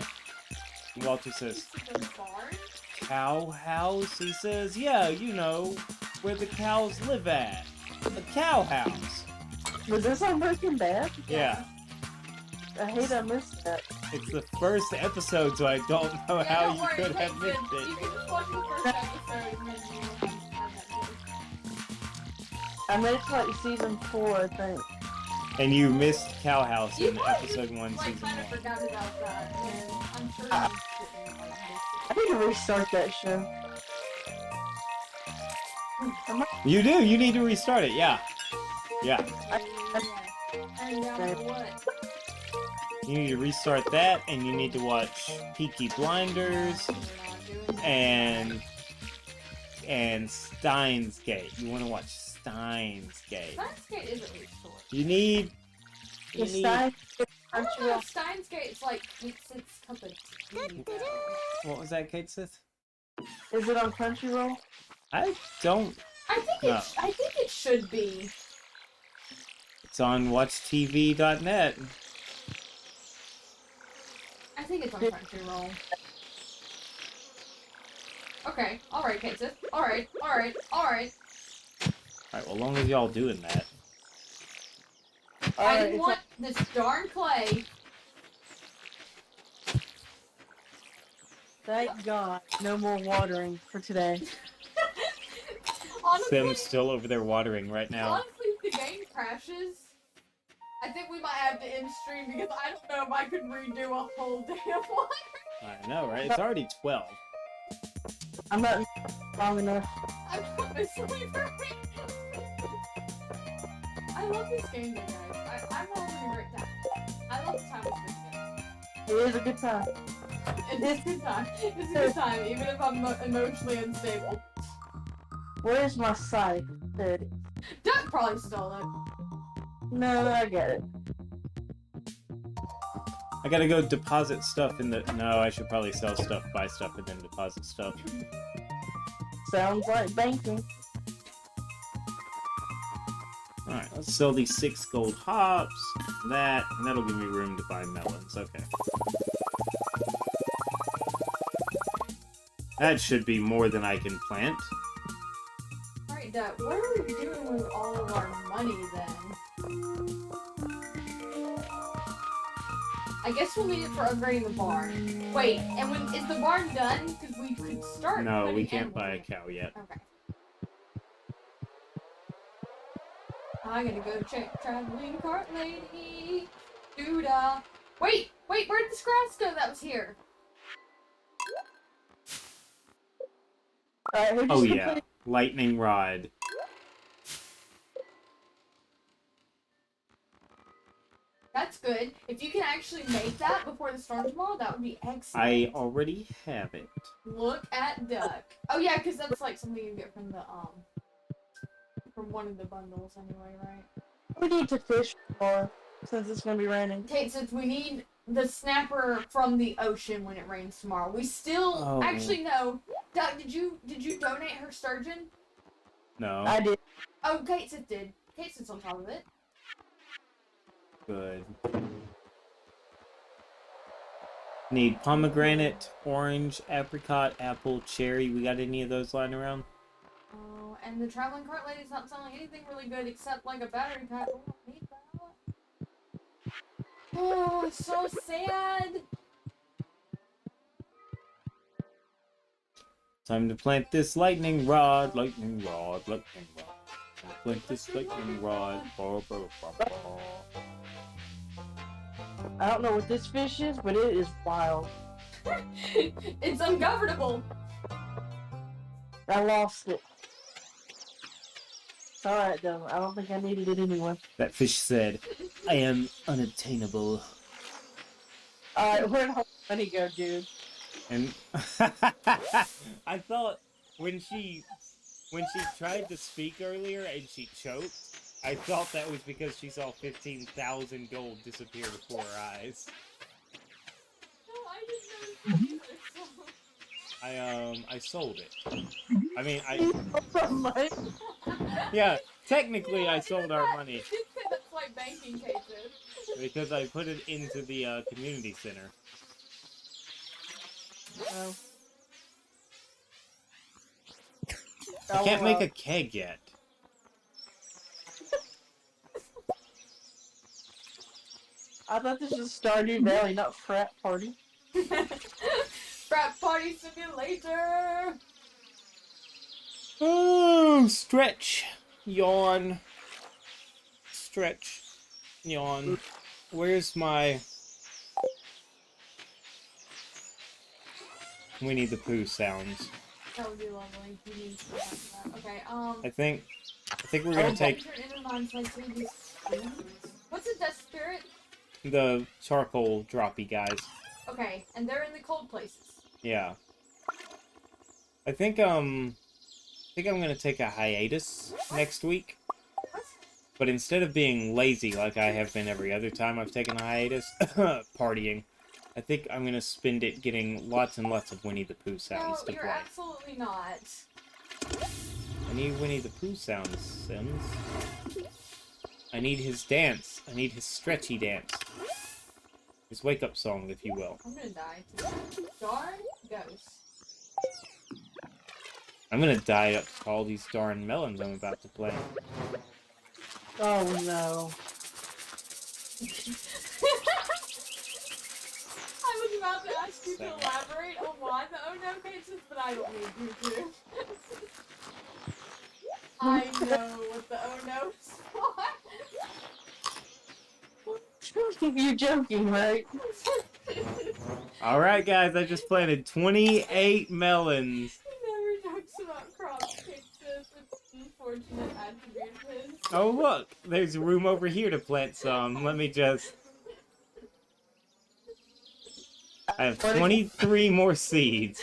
And Walter says, The barn? cow house? He says, yeah, you know, where the cows live at. A cow house. Was this on Breaking Bad? Yeah. I hate I missed that. It's the first episode, so I don't know Yeah, how don't you worry, could have Kate, missed You it. can just watch the first episode and then you have that I made it to like season 4, I think. And you missed Cow House You in might episode 1, like, season kind of 1. forgot about that, and I'm sure I you I need to restart that show. You do. You need to restart it. Yeah. Yeah. And what? You need to restart that, and you need to watch Peaky Blinders and Steins Gate. You want to watch Steins Gate. Steins Gate isn't restored. You need. You The need. Stein- I don't know if Steins Gate's like, it's cup of tea. What was that, Kate Sith? Is it on Crunchyroll? I don't. I think No. I think it should be. It's on watchtv.net. I think it's on Crunchyroll. Okay, alright, Kansas. Alright. Alright, well, as long as y'all doing that. I didn't want this darn clay. Thank God. No more watering for today. Honestly, Sim's still over there watering right now. honestly, if the game crashes, I think we might have to end stream because I don't know if I could redo a whole damn one. I know, right? It's already 12. I'm not long enough. I'm not a sleeper. I love this game, you guys. I'm having a great time. I love the time we spend together. It is a good time. It's a good time. It's a good time, even if I'm emotionally unstable. Where's my scythe? There it is. Duck probably stole it. No, I get it. I gotta go deposit stuff in the... No, I should probably sell stuff, buy stuff, and then deposit stuff. Sounds like banking. Alright, let's sell these 6 gold hops, and that'll give me room to buy melons. Okay. That should be more than I can plant. Alright, Duck, what are we doing with all of our money then? I guess we'll need it for upgrading the barn. Wait, and is the barn done? Because we could start. No, we putting can't buy a animals cow yet. in. Okay. I gotta go check traveling cart lady. Doodah. Wait, where did this grass go that was here? Alright, who just Oh yeah, completed? lightning rod. That's good. If you can actually make that before the storm tomorrow, that would be excellent. I already have it. Look at Duck. Oh yeah, because that's like something you get from the from one of the bundles anyway, right? We need to fish more since it's gonna be raining. Okay, since we need the snapper from the ocean when it rains tomorrow. We still actually no. Duck, did you donate her sturgeon? No. I did. Oh, Kate did. Kate's on top of it. Good. Need pomegranate, orange, apricot, apple, cherry. We got any of those lying around? Oh, and the traveling cart lady's not selling anything really good except like a battery pack. We don't need that. Oh, it's so sad. Time to plant this lightning rod, lightning rod, lightning rod. Plant this lightning rod. I don't know what this fish is, but it is wild. It's ungovernable. I lost it. It's alright though. I don't think I needed it anyway. That fish said, I am unattainable. Alright, where'd all the money go, dude? And I thought when she tried to speak earlier and she choked, I thought that was because she saw 15,000 gold disappear before her eyes. No, I didn't know either, I sold it. I mean, Money? yeah, technically I sold our money You did say that's like banking cases. because I put it into the community center. Oh. I can't make a keg yet. I thought this was Stardew Valley, not frat party. Frat party simulator. Oh, stretch, yawn, stretch, yawn. Where's my Winnie the Pooh sounds? That would be lovely. You need to have that. Okay, I think we're gonna take What's a death spirit? the charcoal droppy guys. Okay, and they're in the cold places. Yeah. I think I'm gonna take a hiatus next week. What? But instead of being lazy like I have been every other time I've taken a hiatus, partying, I think I'm gonna spend it getting lots and lots of Winnie the Pooh sounds No, to you're play. absolutely not. I need Winnie the Pooh sounds, Sims. I need his dance. I need his stretchy dance. His wake-up song, if you will. I'm gonna die. Darn ghost. I'm gonna die up to all these darn melons I'm about to plant. Oh no. I was about to ask you to elaborate on why the oh no cases, but I don't need you to. I know what the oh no is for. You're joking, right? Alright, guys, I just planted 28 melons. He never jokes about crop cases. It's an unfortunate attribute of his. Oh, look, there's room over here to plant some. Let me just... I have 23 more seeds.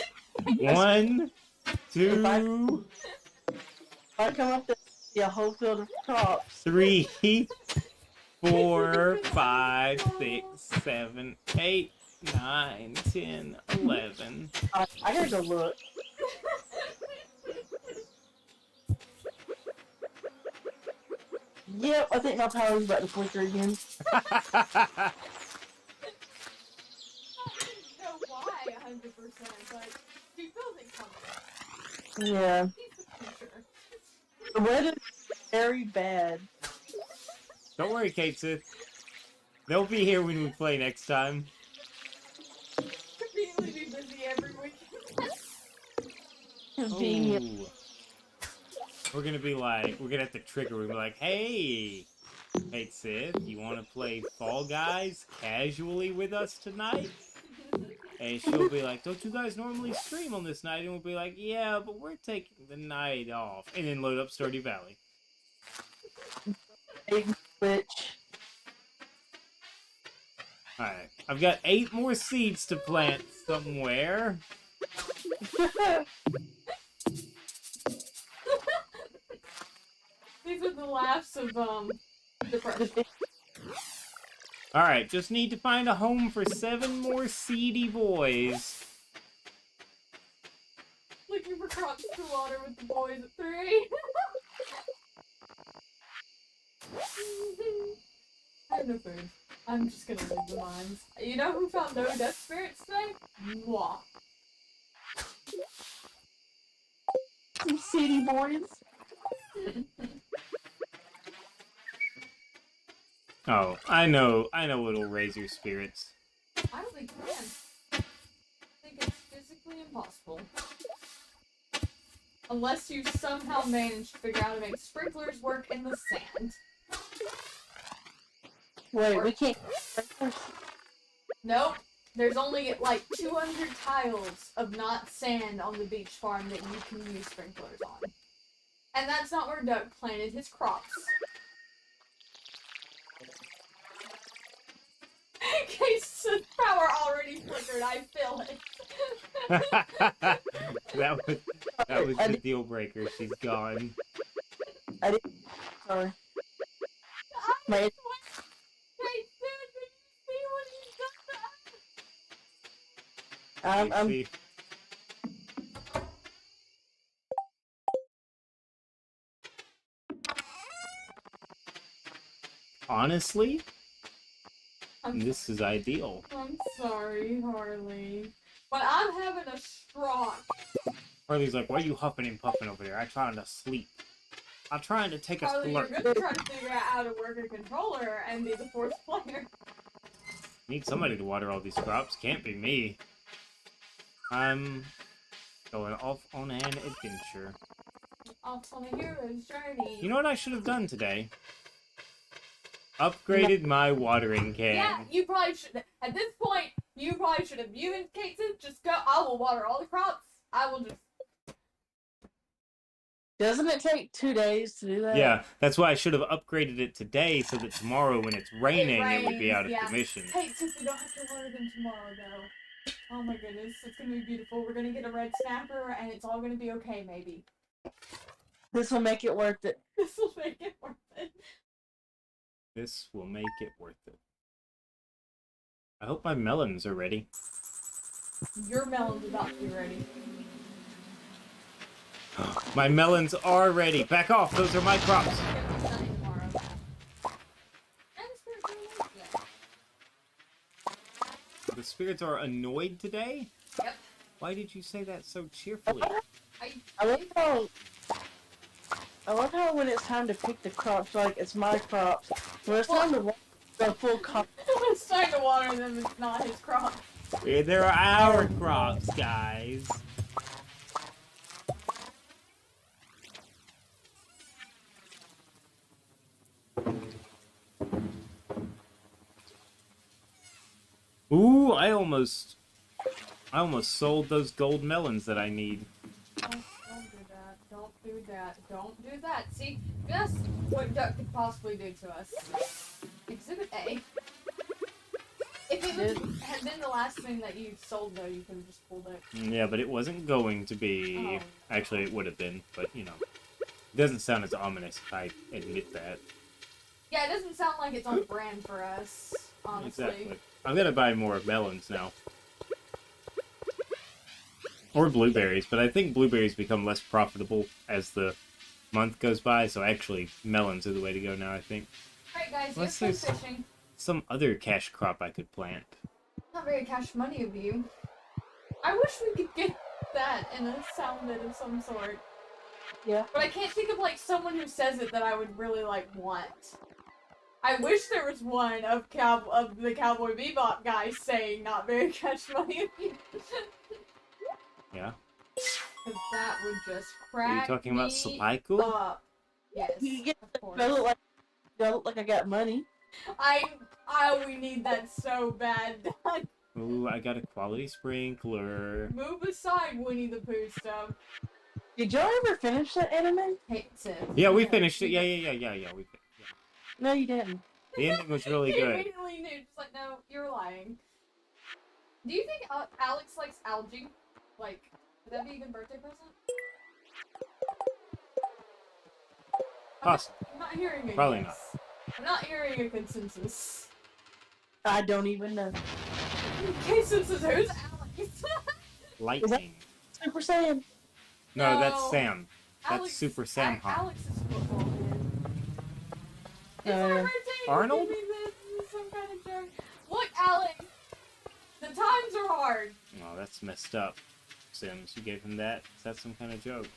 1, 2, If I come up to see a whole field of crops. 3, 4, 5, 6, 7, 8, 9, 10, 11. I gotta go look. Yep, I think my power's about to flicker again. I didn't know why 100%, but she feels it coming. Yeah. He's the future. The weather's very bad. Don't worry, Katesith. They'll be here when we play next time. Conveniently be busy every week. Convenient. Ooh. We're gonna be like, we're gonna have to trigger. We're gonna be like, hey, Sith, you want to play Fall Guys casually with us tonight? And she'll be like, don't you guys normally stream on this night? And we'll be like, yeah, but we're taking the night off. And then load up Stardew Valley. Switch. Alright, I've got 8 more seeds to plant somewhere. These are the laughs of, depression. Alright, just need to find a home for 7 more seedy boys. Looking for crops to water with the boys at 3. I have no food. I'm just gonna leave the mines. You know who found no death spirits today? Moi. Some city boys. Oh, I know it'll raise your spirits. I don't think you can. I think it's physically impossible. Unless you somehow manage to figure out how to make sprinklers work in the sand. Wait, we can't. Nope. There's only like 200 tiles of not sand on the beach farm that you can use sprinklers on. And that's not where Doug planted his crops. In case the power already flickered, I feel it. that was the deal breaker. She's gone. I didn't. Sorry. My. Hey, dude, did you see what he's done to us? I'm. See? Honestly, this is ideal. I'm sorry, Harley. But I'm having a stroke. Harley's like, why are you huffing and puffing over there? I'm trying to sleep. I'm trying to take a Harley, you're slurp. gonna try to figure out how to work a controller and be the fourth player. Need somebody to water all these crops. Can't be me. I'm going off on an adventure. Off on a hero's journey. You know what I should have done today? Upgraded my watering can. Yeah, you probably should. At this point, you probably should have. You and Kateson, just go. I will water all the crops. I will just. Doesn't it take 2 days to do that? Yeah, that's why I should have upgraded it today so that tomorrow when it's raining, it would be out of yeah. commission. Hey, since we don't have to water them tomorrow, though. Oh my goodness, it's gonna be beautiful. We're gonna get a red snapper, and it's all gonna be okay, maybe. This will make it worth it. This will make it worth it. This will make it worth it. I hope my melons are ready. Your melon's about to be ready. My melons are ready. Back off. Those are my crops. It's gonna be sunny tomorrow. The spirits are annoyed today? Yep. Why did you say that so cheerfully? I love how when it's time to pick the crops, like it's my crops. When it's time to water the full crop. It's time to water them, it's not his crop. Yeah, there are our crops, guys. Ooh, I almost sold those gold melons that I need. Don't do that. Don't do that. Don't do that. See, that's what Duck could possibly do to us. Exhibit A. If it had been the last thing that you sold, though, you could have just pulled it. Yeah, but it wasn't going to be. Actually, it would have been, but you know. It doesn't sound as ominous if I admit that. Yeah, it doesn't sound like it's on brand for us, honestly. Exactly. I'm gonna buy more melons now. Or blueberries, but I think blueberries become less profitable as the month goes by, so actually melons are the way to go now, I think. Alright guys, Let's you're just- fishing. Some other cash crop I could plant. Not very cash money of you. I wish we could get that in a sound bit of some sort. Yeah. But I can't think of like someone who says it that I would really like want. I wish there was one of the Cowboy Bebop guy saying not very cash money of you. Yeah? Cause that would just crack Are you talking about me Spaiku? up. Yes, You get of course. do I look like I got money? We need that so bad. Ooh, I got a quality sprinkler. Move aside, Winnie the Pooh stuff. Did y'all ever finish that anime? Hates it. Yeah, we finished it. Yeah. We No, you didn't. The ending was really He good. immediately knew, just like, no, you're lying. Do you think Alex likes algae? Like, would that be a good birthday present? Possible. I'm not hearing a Probably yes. I'm not hearing a consensus. I don't even know. Consensus, who's Alex? Lightning. Super Saiyan. No, that's No. Sam. That's Alex, Super Sam Han. Alex is football man. It's our birthday. Arnold? Give me this. This is some kind of joke. Look, Alex. The times are hard. Oh, that's messed up. Sims, you gave him that? Is that some kind of joke?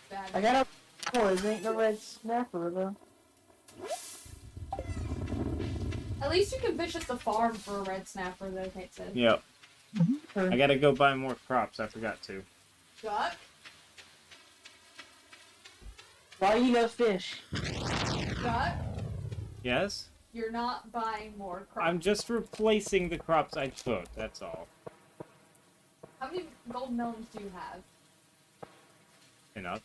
Bad. I got a boys. Ain't no red snapper though. At least you can fish at the farm for a red snapper, though, Kate said. Yep. I gotta go buy more crops. I forgot to. Duck? Why you no fish? Duck? Yes? You're not buying more crops. I'm just replacing the crops I took, that's all. How many gold melons do you have? Enough?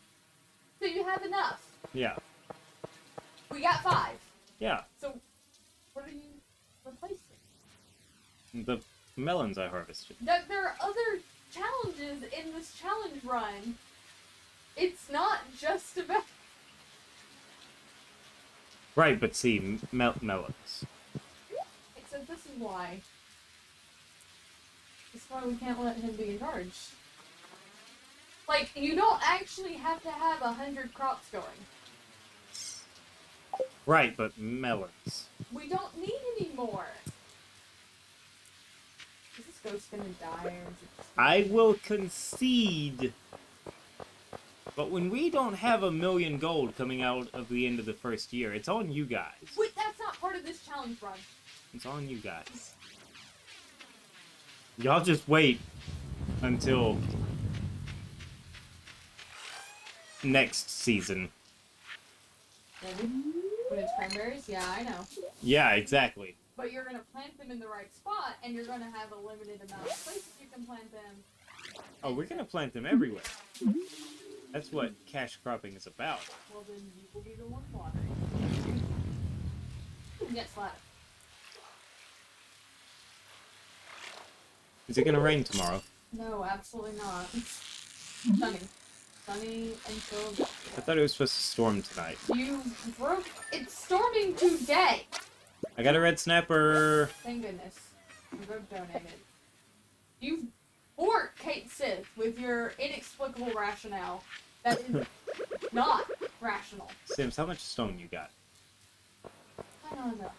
So you have enough. Yeah. We got 5. Yeah. So, what are you replacing? The melons I harvested. Duck, there are other challenges in this challenge run. It's not just about... Right, but see, melons. Except this is why. This is why we can't let him be in charge. Like, you don't actually have to have 100 crops going. Right, but melons. We don't need any more. Is this ghost gonna die or is it just... I will concede. But when we don't have 1,000,000 gold coming out of the end of the first year, it's on you guys. Wait, that's not part of this challenge run. It's on you guys. Y'all just wait until next season. When it's cranberries? Yeah, I know. Yeah, exactly. But you're gonna plant them in the right spot, and you're gonna have a limited amount of places you can plant them. Oh, we're gonna plant them everywhere. That's what cash cropping is about. Well, then you will be the one watering. Get slapped. Is it gonna rain tomorrow? No, absolutely not. Sunny. Sunny until I thought it was supposed to storm tonight. you broke. It's storming today. I got a red snapper. Thank goodness. You both donated. You thwart Kate Sith with your inexplicable rationale. That is not rational. Sims, how much stone you got? I No.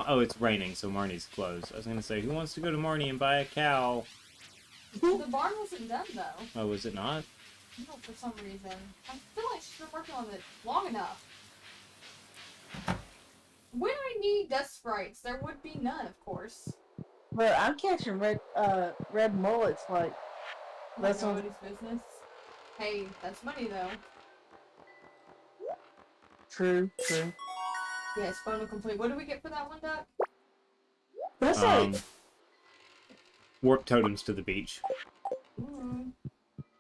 Oh, it's raining, so Marnie's closed. I was gonna say, who wants to go to Marnie and buy a cow? The barn wasn't done though. Oh, was it not? No, for some reason. I feel like she's been working on it long enough. When I need dust sprites, there would be none, of course. But I'm catching red mullets like Like that's on. nobody's business. Hey, that's money though. True. Yes, photo complete. What do we get for that one, Duck? That's like Warp totems to the beach. Ooh.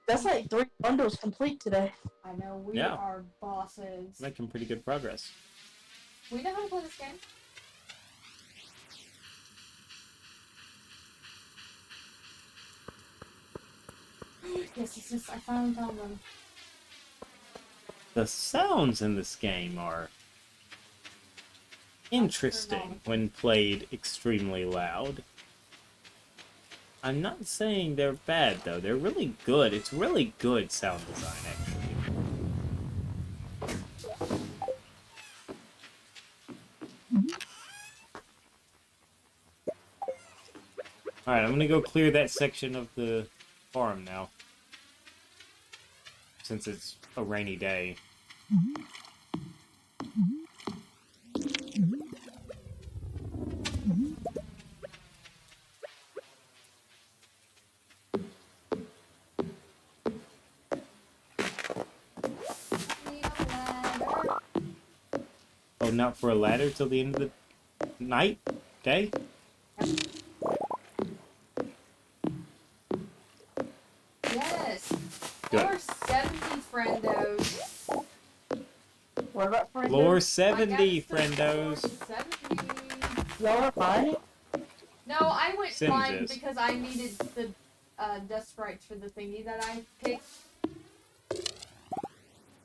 that's like 3 bundles complete today. I know, we Yeah. are bosses. Making pretty good progress. We know how to play this game. Yes, I finally found them. The sounds in this game are interesting when played extremely loud. I'm not saying they're bad, though. They're really good. It's really good sound design, actually. Alright, I'm gonna go clear that section of the farm now. Since it's a rainy day. Need a ladder. Oh, not for a ladder till the end of the night? Day? Yes. Good. Floor 70 friendos. What about friends? Floor I 70, guess it's friendos. floor 70. Y'all are fine. No, I went Sims blind is. because I needed the dust sprites for the thingy that I picked.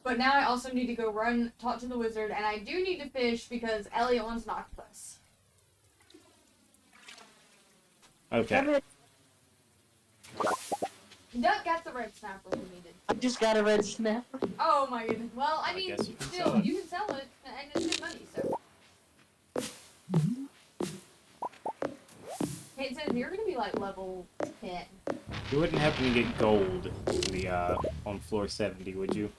But now I also need to go talk to the wizard, and I do need to fish because Elliot wants an octopus. Okay. Duck got the red snapper we needed. I just got a red snapper. Oh my goodness. Well, I I mean, guess you can still, sell it. you can sell it, and it's good money, so. Hey, it says you're gonna be like level 10. You wouldn't happen to get gold in the, on floor 70, would you?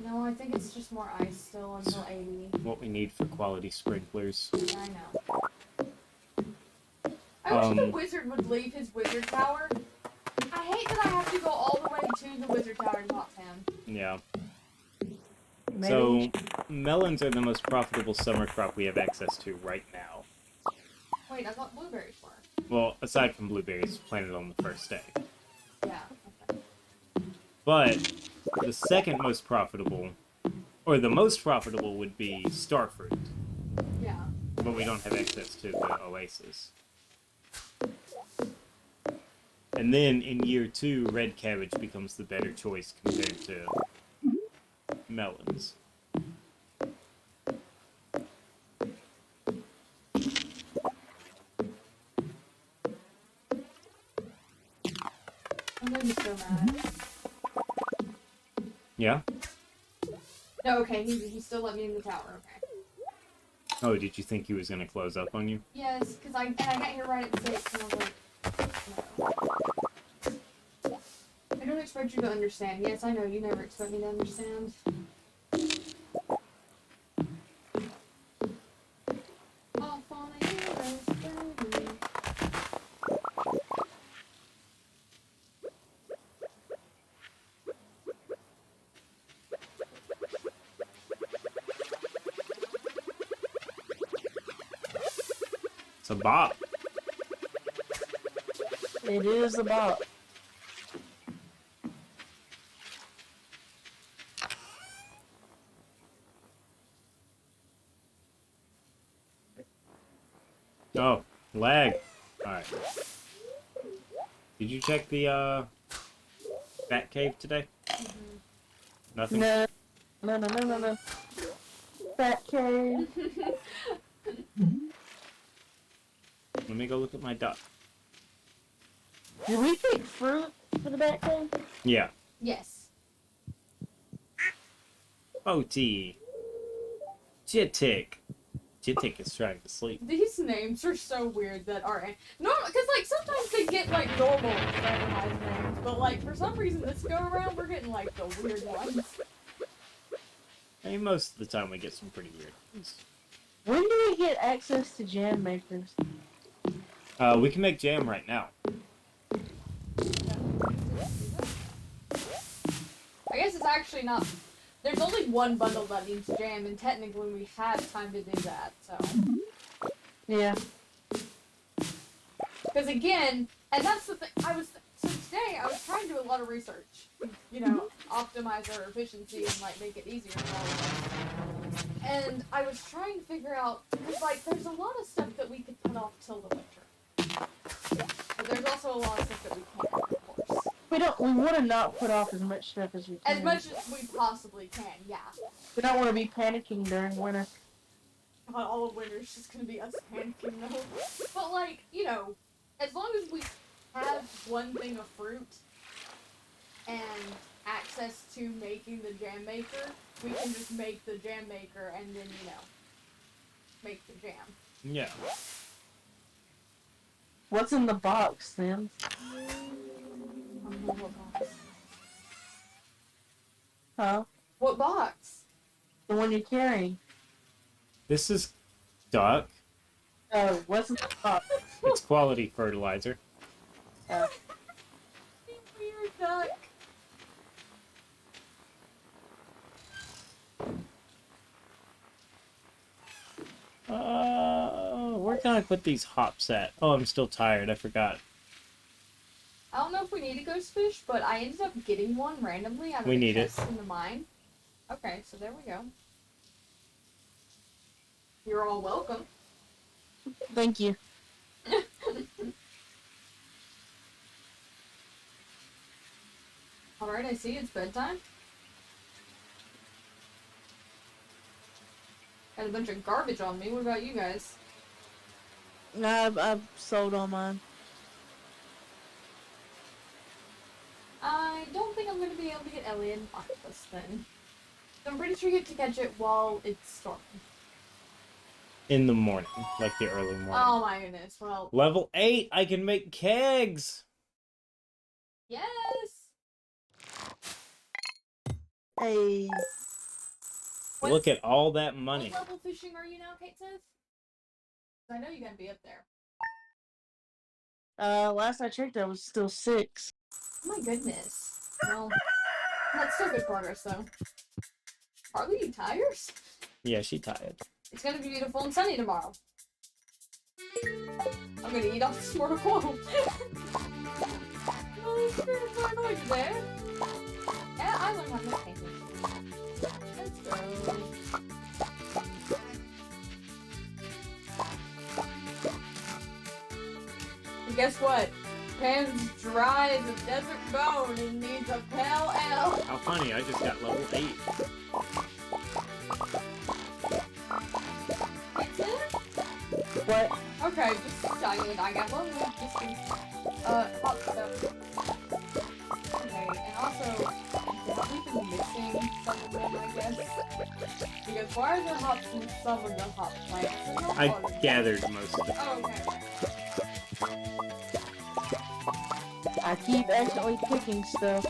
No, I think it's just more ice still until 80. What we need for quality sprinklers. Yeah, I know. I wish the Um, wizard would leave his wizard tower. I hate that I have to go all the way to the wizard tower in Potsdam. Yeah. Maybe So, melons are the most profitable summer crop we have access to right now. Wait, I thought blueberries were. Well, aside from blueberries planted on the first day. Yeah, okay. But, the second most profitable, or the most profitable would be starfruit. Yeah. But we don't have access to the oasis. And then in year 2, red cabbage becomes the better choice compared to melons. I'm gonna be so mad. Yeah? No, okay, he still let me in the tower, okay. Oh, did you think he was going to close up on you? Yes, because I got here right at 6, and I was like, no. I don't expect you to understand. Yes, I know, you never expect me to understand. Off on a hero's journey. It's a bop. it is about. Oh, lag. Alright. Did you check the, bat cave today? Nothing? No. Fat cave. Let me go look at my duck. Did we pick fruit for the back cave? Yeah. Yes. Oti. Jitik. Jitik is trying to sleep. These names are so weird that are normal, because like sometimes they get like normal randomized names, but like for some reason this go around we're getting like the weird ones. I mean, most of the time we get some pretty weird ones. When do we get access to jam makers? We can make jam right now. I guess it's actually not. There's only one bundle that needs jam, and technically we have time to do that. So. Yeah. Because again, and that's the thing. So today I was trying to do a lot of research. You know, optimize our efficiency and like make it easier for all of us. And I was trying to figure out, because like there's a lot of stuff that we could put off till the winter. But there's also a lot of stuff that we can't, of course. We want to not put off as much stuff as we can. As much as we possibly can, yeah. We don't want to be panicking during winter. God, all of winter is just gonna be us panicking though. But like, you know, as long as we have one thing of fruit and access to making the jam maker, we can just make the jam maker and then, you know, make the jam. Yeah. What's in the box, then? What box? Huh? What box? The one you're carrying. This is duck. Oh, what's in the box? It's quality fertilizer. Weird duck. Where can I put these hops at? Oh, I'm still tired. I forgot. I don't know if we need a ghost fish, but I ended up getting one randomly out of We the need it. chest in the mine. Okay, so there we go. You're all welcome. Thank you. Alright, I see it's bedtime. Got a bunch of garbage on me. What about you guys? No, I've sold all mine. I don't think I'm going to be able to get Ellie and Octopus then. So I'm pretty sure you have to catch it while it's storming. In the morning, like the early morning. Oh my goodness, well... Level 8, I can make kegs! Yes! Hey. What- Look at all that money. What level fishing are you now, Kate says? I know you're going to be up there. Last I checked, I was still 6. Oh my goodness. Well, that's still good progress, though. Harley, you tired? Yeah, she tired. It's gonna be beautiful and sunny tomorrow. I'm gonna eat off this mortal coil. Oh, there's more noise there. Yeah, I learned how to make pancakes. Let's go. And guess what? Pan's dry as a desert bone and needs a pale ale. How funny, I just got level 8. What? Okay, just telling you, I got one more distance. Hot stuff. Okay, and also, we've been mixing some of them, I guess. Because why are there hops in some of the hop plants? I gathered most of it. Oh, okay. I keep accidentally picking stuff.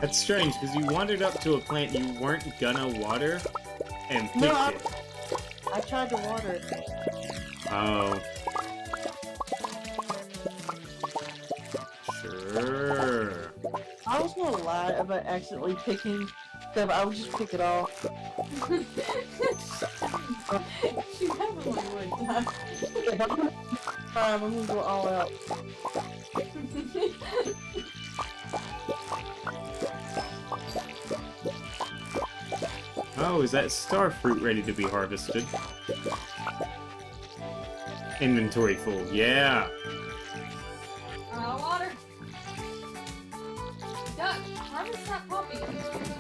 That's strange, because you wandered up to a plant you weren't gonna water, and picked No, it. I tried to water it. Oh. Sure. I was gonna lie about accidentally picking stuff. I would just pick it off. She definitely would, Doug. If I'm gonna I'm gonna go all out. Oh, is that star fruit ready to be harvested? Inventory full, yeah. Water. Duck, harvest that poppy.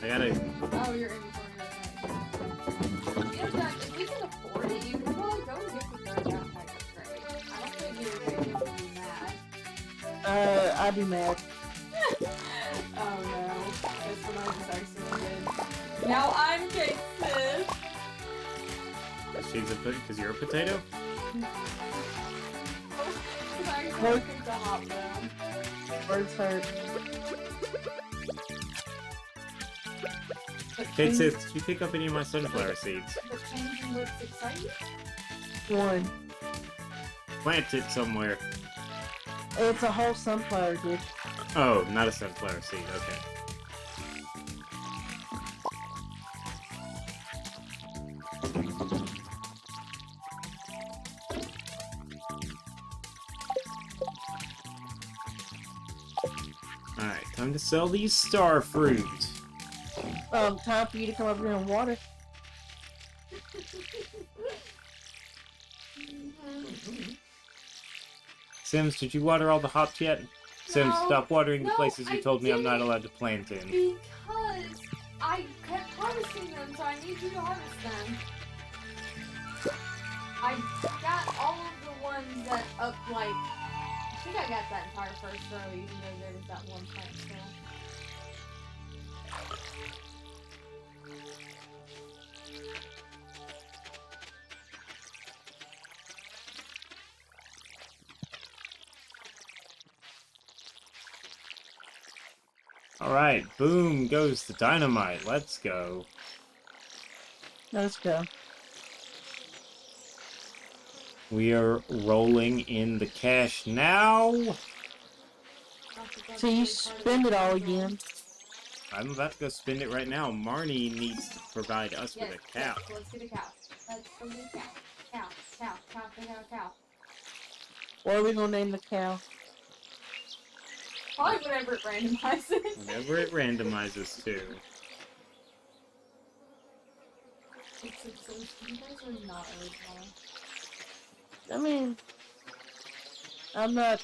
I gotta. Oh, your inventory right now. You know, Duck, if we can afford it, you can probably go and get the backpack upgrade. I don't think you're going to be mad. I'd be mad. Oh no. That's what I just accidentally did. Now I'm Kate Sis. she's a because you're a potato. Bird- Pick the hop down. Birds hurt. Kate says, did you pick up any of my sunflower seeds? But changing looks exciting. One. Plant it somewhere. It's a whole sunflower, dude. Oh, not a sunflower seed. Okay. Alright, time to sell these star fruit. Time for you to come over here and water. Sims, did you water all the hops yet? Sims, No. stop watering the No, places you I told me I'm not didn't. allowed to plant in. Because I kept harvesting them, so I need you to harvest them. I got all of the ones that up, like, I think I got that entire first row, even though there was that one plant still. Alright, boom goes the dynamite. Let's go. Let's go. We are rolling in the cash now. So you spend it all again. I'm about to go spend it right now. Marnie needs to provide us Yes, with a cow. yes, let's get a cow. Let's go get a cow. Cow, cow, cow, cow, cow. What are we gonna name the cow? Probably whatever it randomizes. Whatever it randomizes to. Except so you guys are not original. I mean, I'm not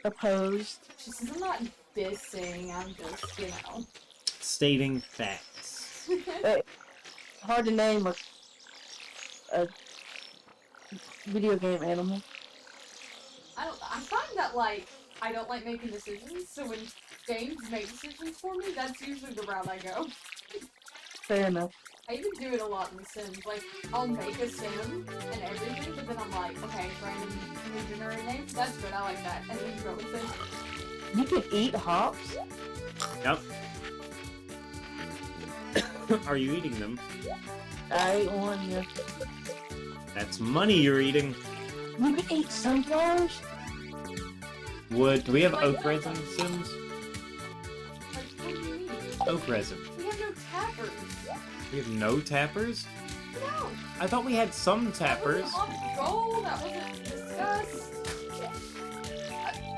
opposed. She says I'm not dissing, I'm just, you know. Stating facts. Hard to name a video game animal. I find that, like, I don't like making decisions, so when games make decisions for me, that's usually the route I go. Fair enough. I even do it a lot in The Sims. Like, I'll make a sim and everything, but then I'm like, okay, random generate name, that's good, I like that, and then go with it. You can eat hops? Yep. Are you eating them? I ate one, yes. That's money you're eating. You can eat sunflowers? Do we have oak resin, Sims? Like, what do you mean? Oak resin. We have no tappers. We have no tappers? No! I thought we had some tappers. That wasn't on goal, that wasn't discussed.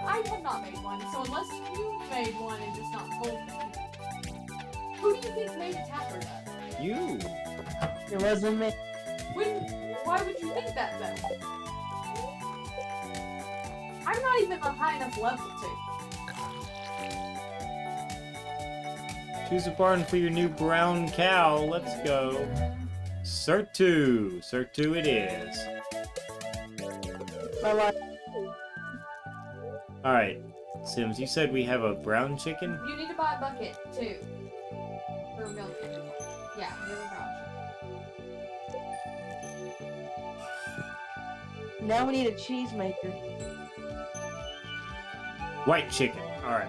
I have not made one, so unless you made one and just not told me. Who do you think made a tapper then? You. It wasn't me. Why would you think that though? I'm not even a high enough level to. Choose a barn for your new brown cow. Let's go. Cert 2 it is. My life. Alright. Sims, you said we have a brown chicken? You need to buy a bucket too. For milk. Yeah, you have a brown chicken. Now we need a cheese maker. White chicken. Alright.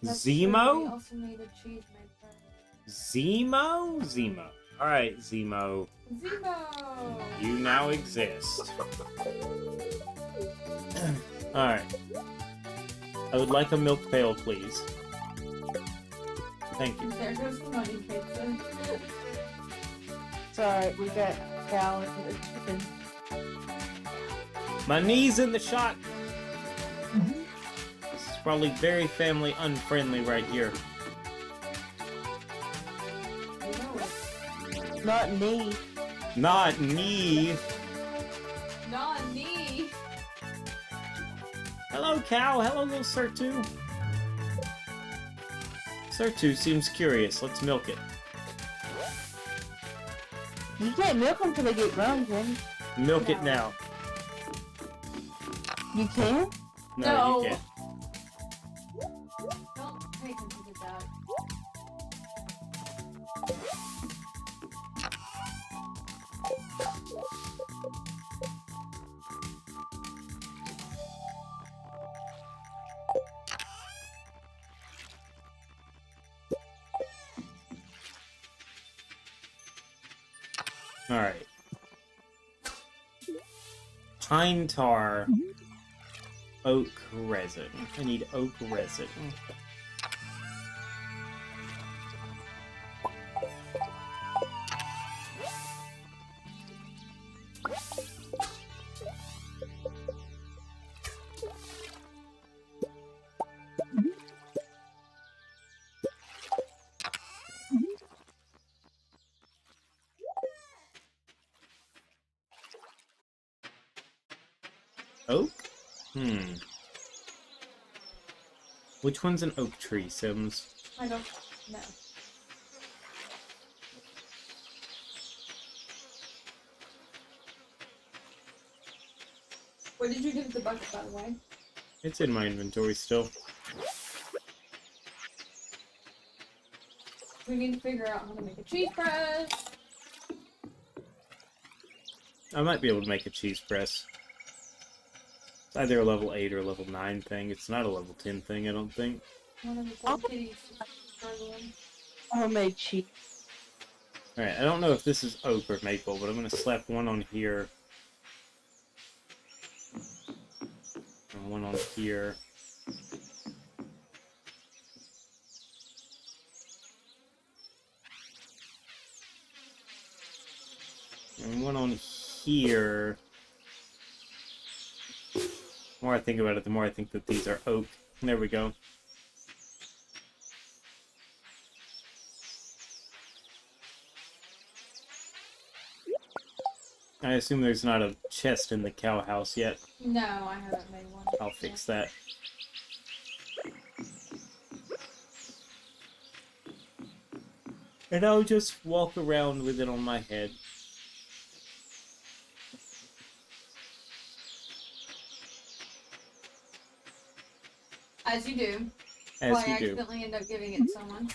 That's true, we Zemo? also need a cheese maker. Zemo? Zemo. Alright, Zemo. Zemo! You now exist. Alright. I would like a milk pail, please. Thank you. There goes the money, Kitson. It's alright, we got cow and chicken. My knee's in the shot! This is probably very family unfriendly right here. You know it. Not me. Not me! Not me! Hello, cow! Hello, little Sir2! Sir2 seems curious. Let's milk it. You can't milk them till they get grown, can you? Milk it No. now. You can? No, No. you can't. Don't make him think of that. Alright. Pine tar. Oak resin. I need oak resin. Oak? Which one's an oak tree, Sims? I don't know. What did you do with the bucket, by the way? It's in my inventory still. We need to figure out how to make a cheese press. I might be able to make a cheese press. It's either a level 8 or a level 9 thing. It's not a level 10 thing, I don't think. One of the poor kitties is struggling. Homemade cheese. Alright, I don't know if this is oak or maple, but I'm gonna slap one on here. And one on here. And one on here. The more I think about it, the more I think that these are oak. There we go. I assume there's not a chest in the cow house yet. No, I haven't made one. I'll fix that. And I'll just walk around with it on my head. As you do. As I you do. accidentally end up giving it to someone.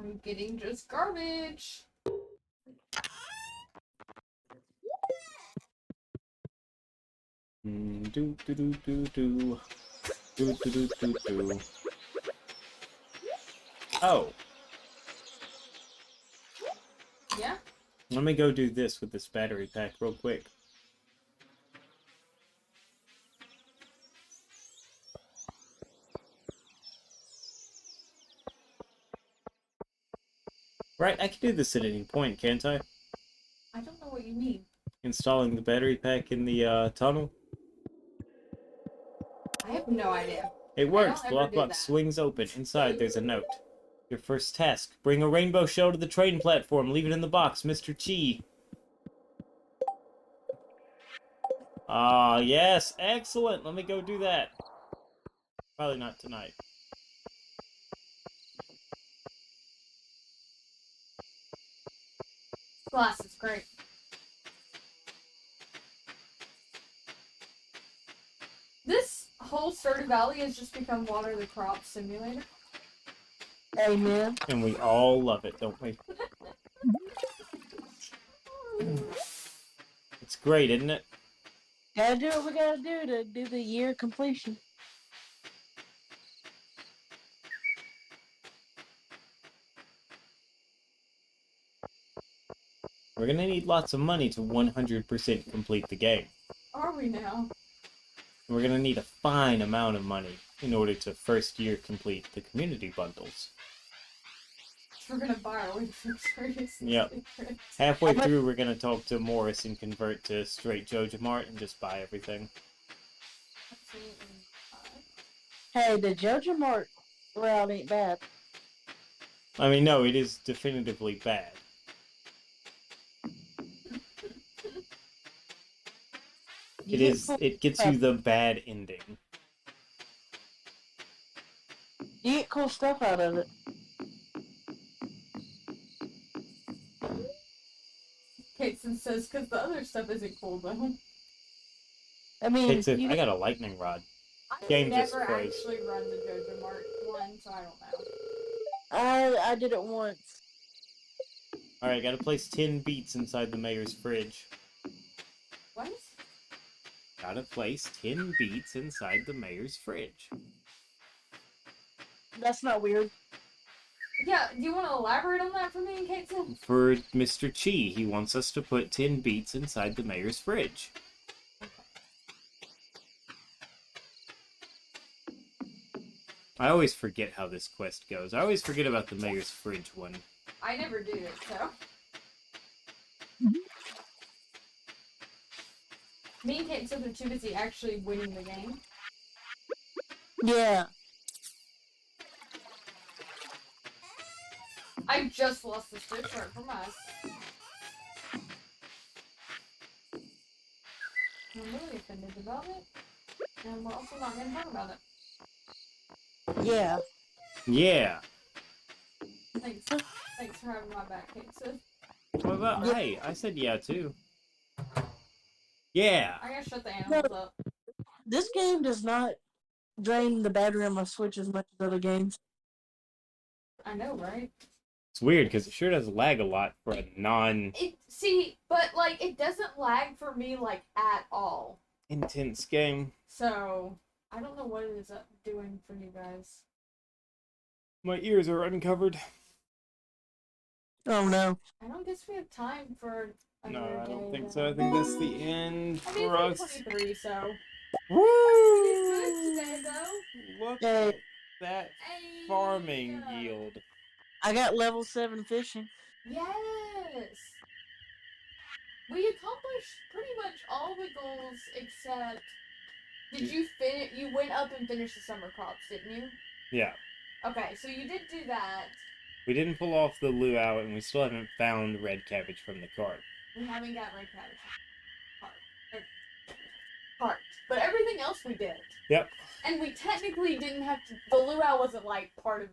I'm getting just garbage. Do do do do do. Do do do do do. Oh. Yeah? Let me go do this with this battery pack real quick. Right, I can do this at any point, can't I? I don't know what you mean. Installing the battery pack in the tunnel. I have no idea. It works. The ever do lockbox that. swings open. Inside, there's a note. Your first task. Bring a rainbow shell to the train platform. Leave it in the box, Mr. Chi. Ah, yes. Excellent. Let me go do that. Probably not tonight. Glass is great. This whole Stardew Valley has just become Water the Crop Simulator. Amen. And we all love it, don't we? It's great, isn't it? Gotta do what we gotta do to do the year completion. We're gonna need lots of money to 100% complete the game. Are we now? We're gonna need a fine amount of money in order to first year complete the community bundles. We're gonna buy our way through serious. Yep. Halfway through, we're gonna talk to Morris and convert to straight Joja Mart and just buy everything. Absolutely. Hey, the Jojo Mart route ain't bad. I mean, no, it is definitively bad. It is. It gets you the bad ending. You get cool stuff out of it. Kateson says, because the other stuff isn't cool, though. I mean, Takes it. I got a lightning rod. I've Game just never froze. actually run the Jojo Mart one, so I don't know. I did it once. Alright, gotta place 10 beets inside the mayor's fridge. What? Gotta place 10 beets inside the mayor's fridge. That's not weird. Yeah, do you want to elaborate on that for me, Kateson? For Mr. Chi, he wants us to put 10 beets inside the mayor's fridge. I always forget how this quest goes. I always forget about the mayor's fridge one. I never do it, so. Me and Kateson are too busy actually winning the game. Yeah. I just lost the switch card from us. I'm really offended about it. And we're also not going to talk about it. Yeah. Yeah. Thanks. Thanks for having my back, Kateson. What about, Yeah. hey, I said yeah too. Yeah. I gotta shut the animals up. This game does not drain the battery on my Switch as much as other games. I know, right? It's weird because it sure does lag a lot for a But like, it doesn't lag for me, like, at all. intense game. So, I don't know what it is doing for you guys. My ears are uncovered. Oh no. I don't guess we have time for No, another I don't day, think though. so. I think that's the end I mean, for it's us. like 23, so. Woo! It's good today, though. Look Hey. at that Hey, farming yeah. yield. I got level 7 fishing. Yes! We accomplished pretty much all the goals except... Did you finish? You went up and finished the summer crops, didn't you? Yeah. Okay, so you did do that. We didn't pull off the luau, and we still haven't found red cabbage from the cart. We haven't got red cabbage part. But everything else we did. Yep. And we technically didn't have to... The luau wasn't, like, part of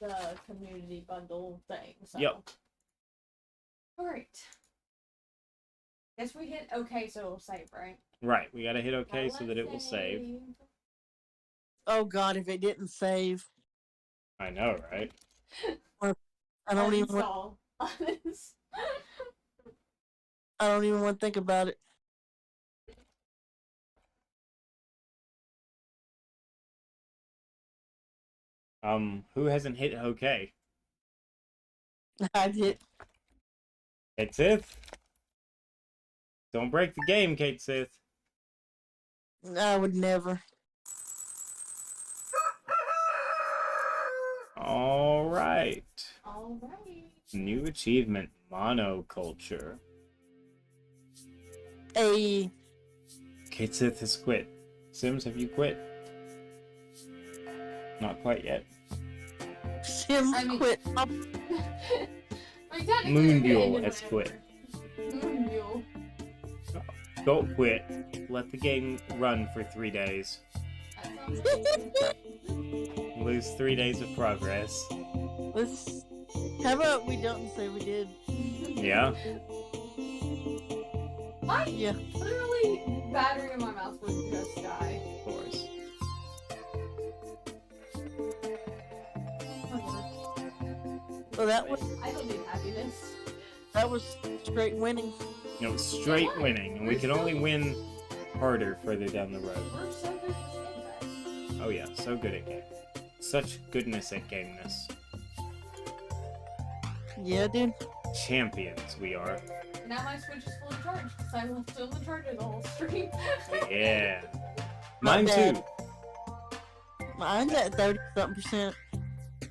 the community bundle thing, so... Yep. Alright. Guess we hit okay so it'll save, right? Right. We gotta hit OK Now so that it will let's save. Oh god, if it didn't save. I know, right? I don't even want, I don't even want to think about it. Who hasn't hit OK? I did. Kate Sith? Don't break the game, Kate Sith. I would never. Alright. Alright. New achievement, monoculture. Hey, Kate Sith has quit. Sims, have you quit? Not quite yet. Sims I mean- quit. I mean, technically, Moonbull we ended has my quit. order. Moonbull. Don't quit. Let the game run for 3 days. That sounds good. Lose 3 days of progress. Let's. How about we don't say we did? Yeah? My Yeah. literally battery in my mouth would just die. Of course. Well, that I don't need happiness. was straight winning. It was straight winning, and we could only win harder further down the road. We're so good at this game, guys. Oh yeah, so good at game. Such goodness at gameness. Yeah, dude. Champions we are. Now my Switch is fully charged because I left it on the charger the whole stream. Yeah. Not Mine bad. too. Mine's at 30-something%.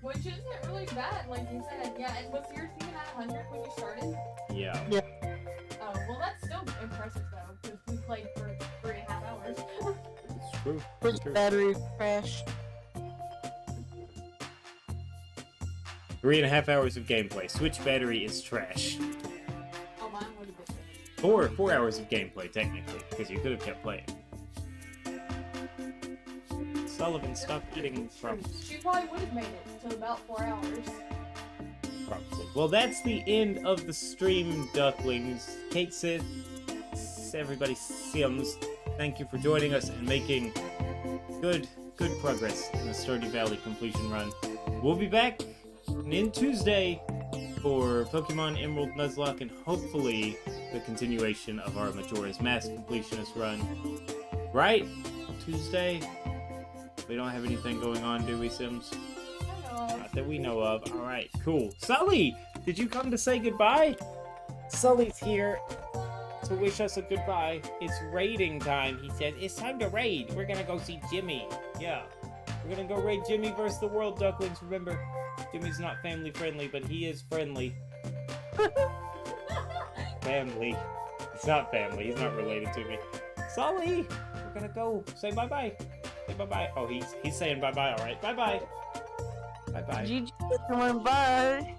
Which isn't really bad, like you said. Yeah, and was yours even at 100 when you started? Yeah. Oh, well that's still impressive though, because we played for 3.5 hours. It's true. Which It's true. battery crash? 3.5 hours of gameplay. Switch battery is trash. Oh, mine would have been 4 hours of gameplay, technically, because you could have kept playing. Sullivan, stop eating crumbs. She probably would have made it to about 4 hours. Probably. Well, that's the end of the stream, ducklings. Kate Sith, everybody Sims, thank you for joining us and making good progress in the Stardew Valley completion run. We'll be back in Tuesday for Pokemon Emerald Nuzlocke and hopefully the continuation of our Majora's Mask completionist run. Right? Tuesday? We don't have anything going on, do we, Sims? Not that we know of. Alright, cool. Sully! Did you come to say goodbye? Sully's here to wish us a goodbye. It's raiding time, he says. It's time to raid. We're gonna go see Jimmy. Yeah. We're gonna go raid Jimmy versus the World Ducklings. Remember, Jimmy's not family friendly, but he is friendly. Family. He's not family. He's not related to me. Sully! We're gonna go. Say bye-bye. Say bye-bye. Oh, he's saying bye-bye. Alright, bye-bye. Bye-bye. GG, everyone, bye.